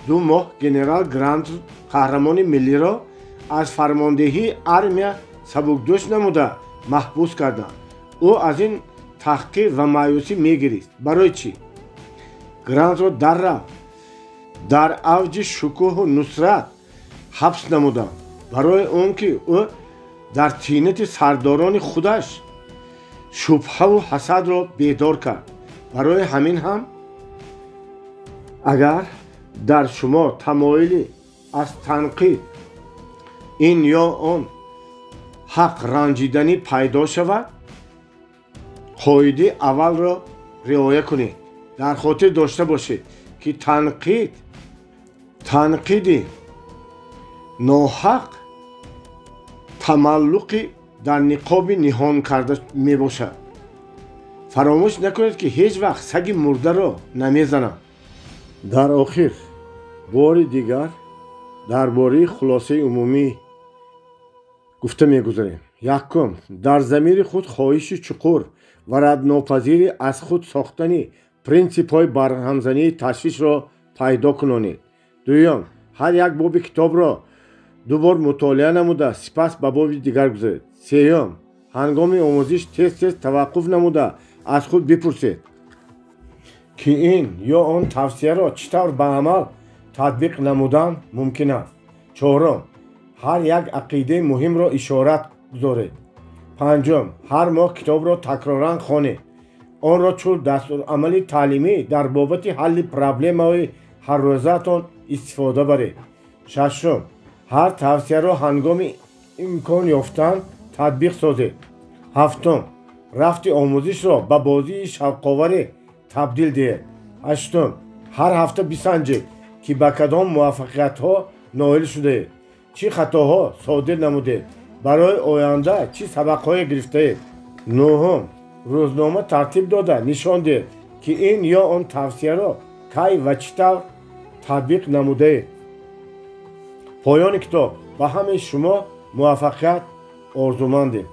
ду моҳ генерал грант қаҳрамони миллиро аз фармондеҳии армия сабукдӯш намуда маҳбус карданд. ӯ аз ин таҳқир ва маъюсӣ мегирист. барои чӣ? грантро даррафт дар авҷи шукӯҳу нусрат ҳабс намуданд. барои он ки ӯ дар тинати сардорони худаш шубҳаву ҳасадро бедор кард. барои ҳамин ҳам агар дар шумо тамоили аз танқид ин ё он ҳақ ранҷиданӣ пайдо шавад, қоидаи аввалро риоя кунед. дар хотир дошта бошед ки танқиди ноҳақ тамаллуқи дар ниқоби ниҳон карда мебошад. фаромӯш накунед ки ҳеҷ вақт саги мурдаро намезананд. дар охир бори дигар дар бораи хулосаи умумӣ гуфта мегузарем. якум, дар замири худ хоҳиши чуқур ва раднопазири аз худ сохтани принсипҳои барҳамзании ташвишро пайдо кунонед. дуюм, ҳар як боби китобро ду бор мутолиа намуда сипас ба боби дигар гузаред. сеюм, ҳангоми омӯзиш тез таваққуф намуда аз худ бипурсед ки ин ё он тавсияро чӣ тавр ба амал татбиқ намудан мумкин аст. чорум, ҳар як ақидаи муҳимро ишорат гузоред. панҷум, ҳар моҳ китобро такроран хонед. онро чун дастурамали таълимӣ дар бобати ҳалли проблемаҳои ҳаррӯзаатон истифода баред. шашум, ҳар тавсияро ҳангоми имкон ёфтан татбиқ созед. ҳафтум, рафти омӯзишро ба бозии шавқоваре табдил диҳед. ҳаштум, ҳар ҳафта бисанҷед ки ба кадом муваффақиятҳо ноил шудаед, чӣ хатоҳо содир намудед, барои оянда чӣ сабақҳое гирифтаед. нӯҳум, рӯзнома тартиб дода нишон диҳед ки ин ё он тавсияро кай ва чӣ тавр татбиқ намудаед. поёни китоб. ба ҳамаи шумо муваффақият орзумандем.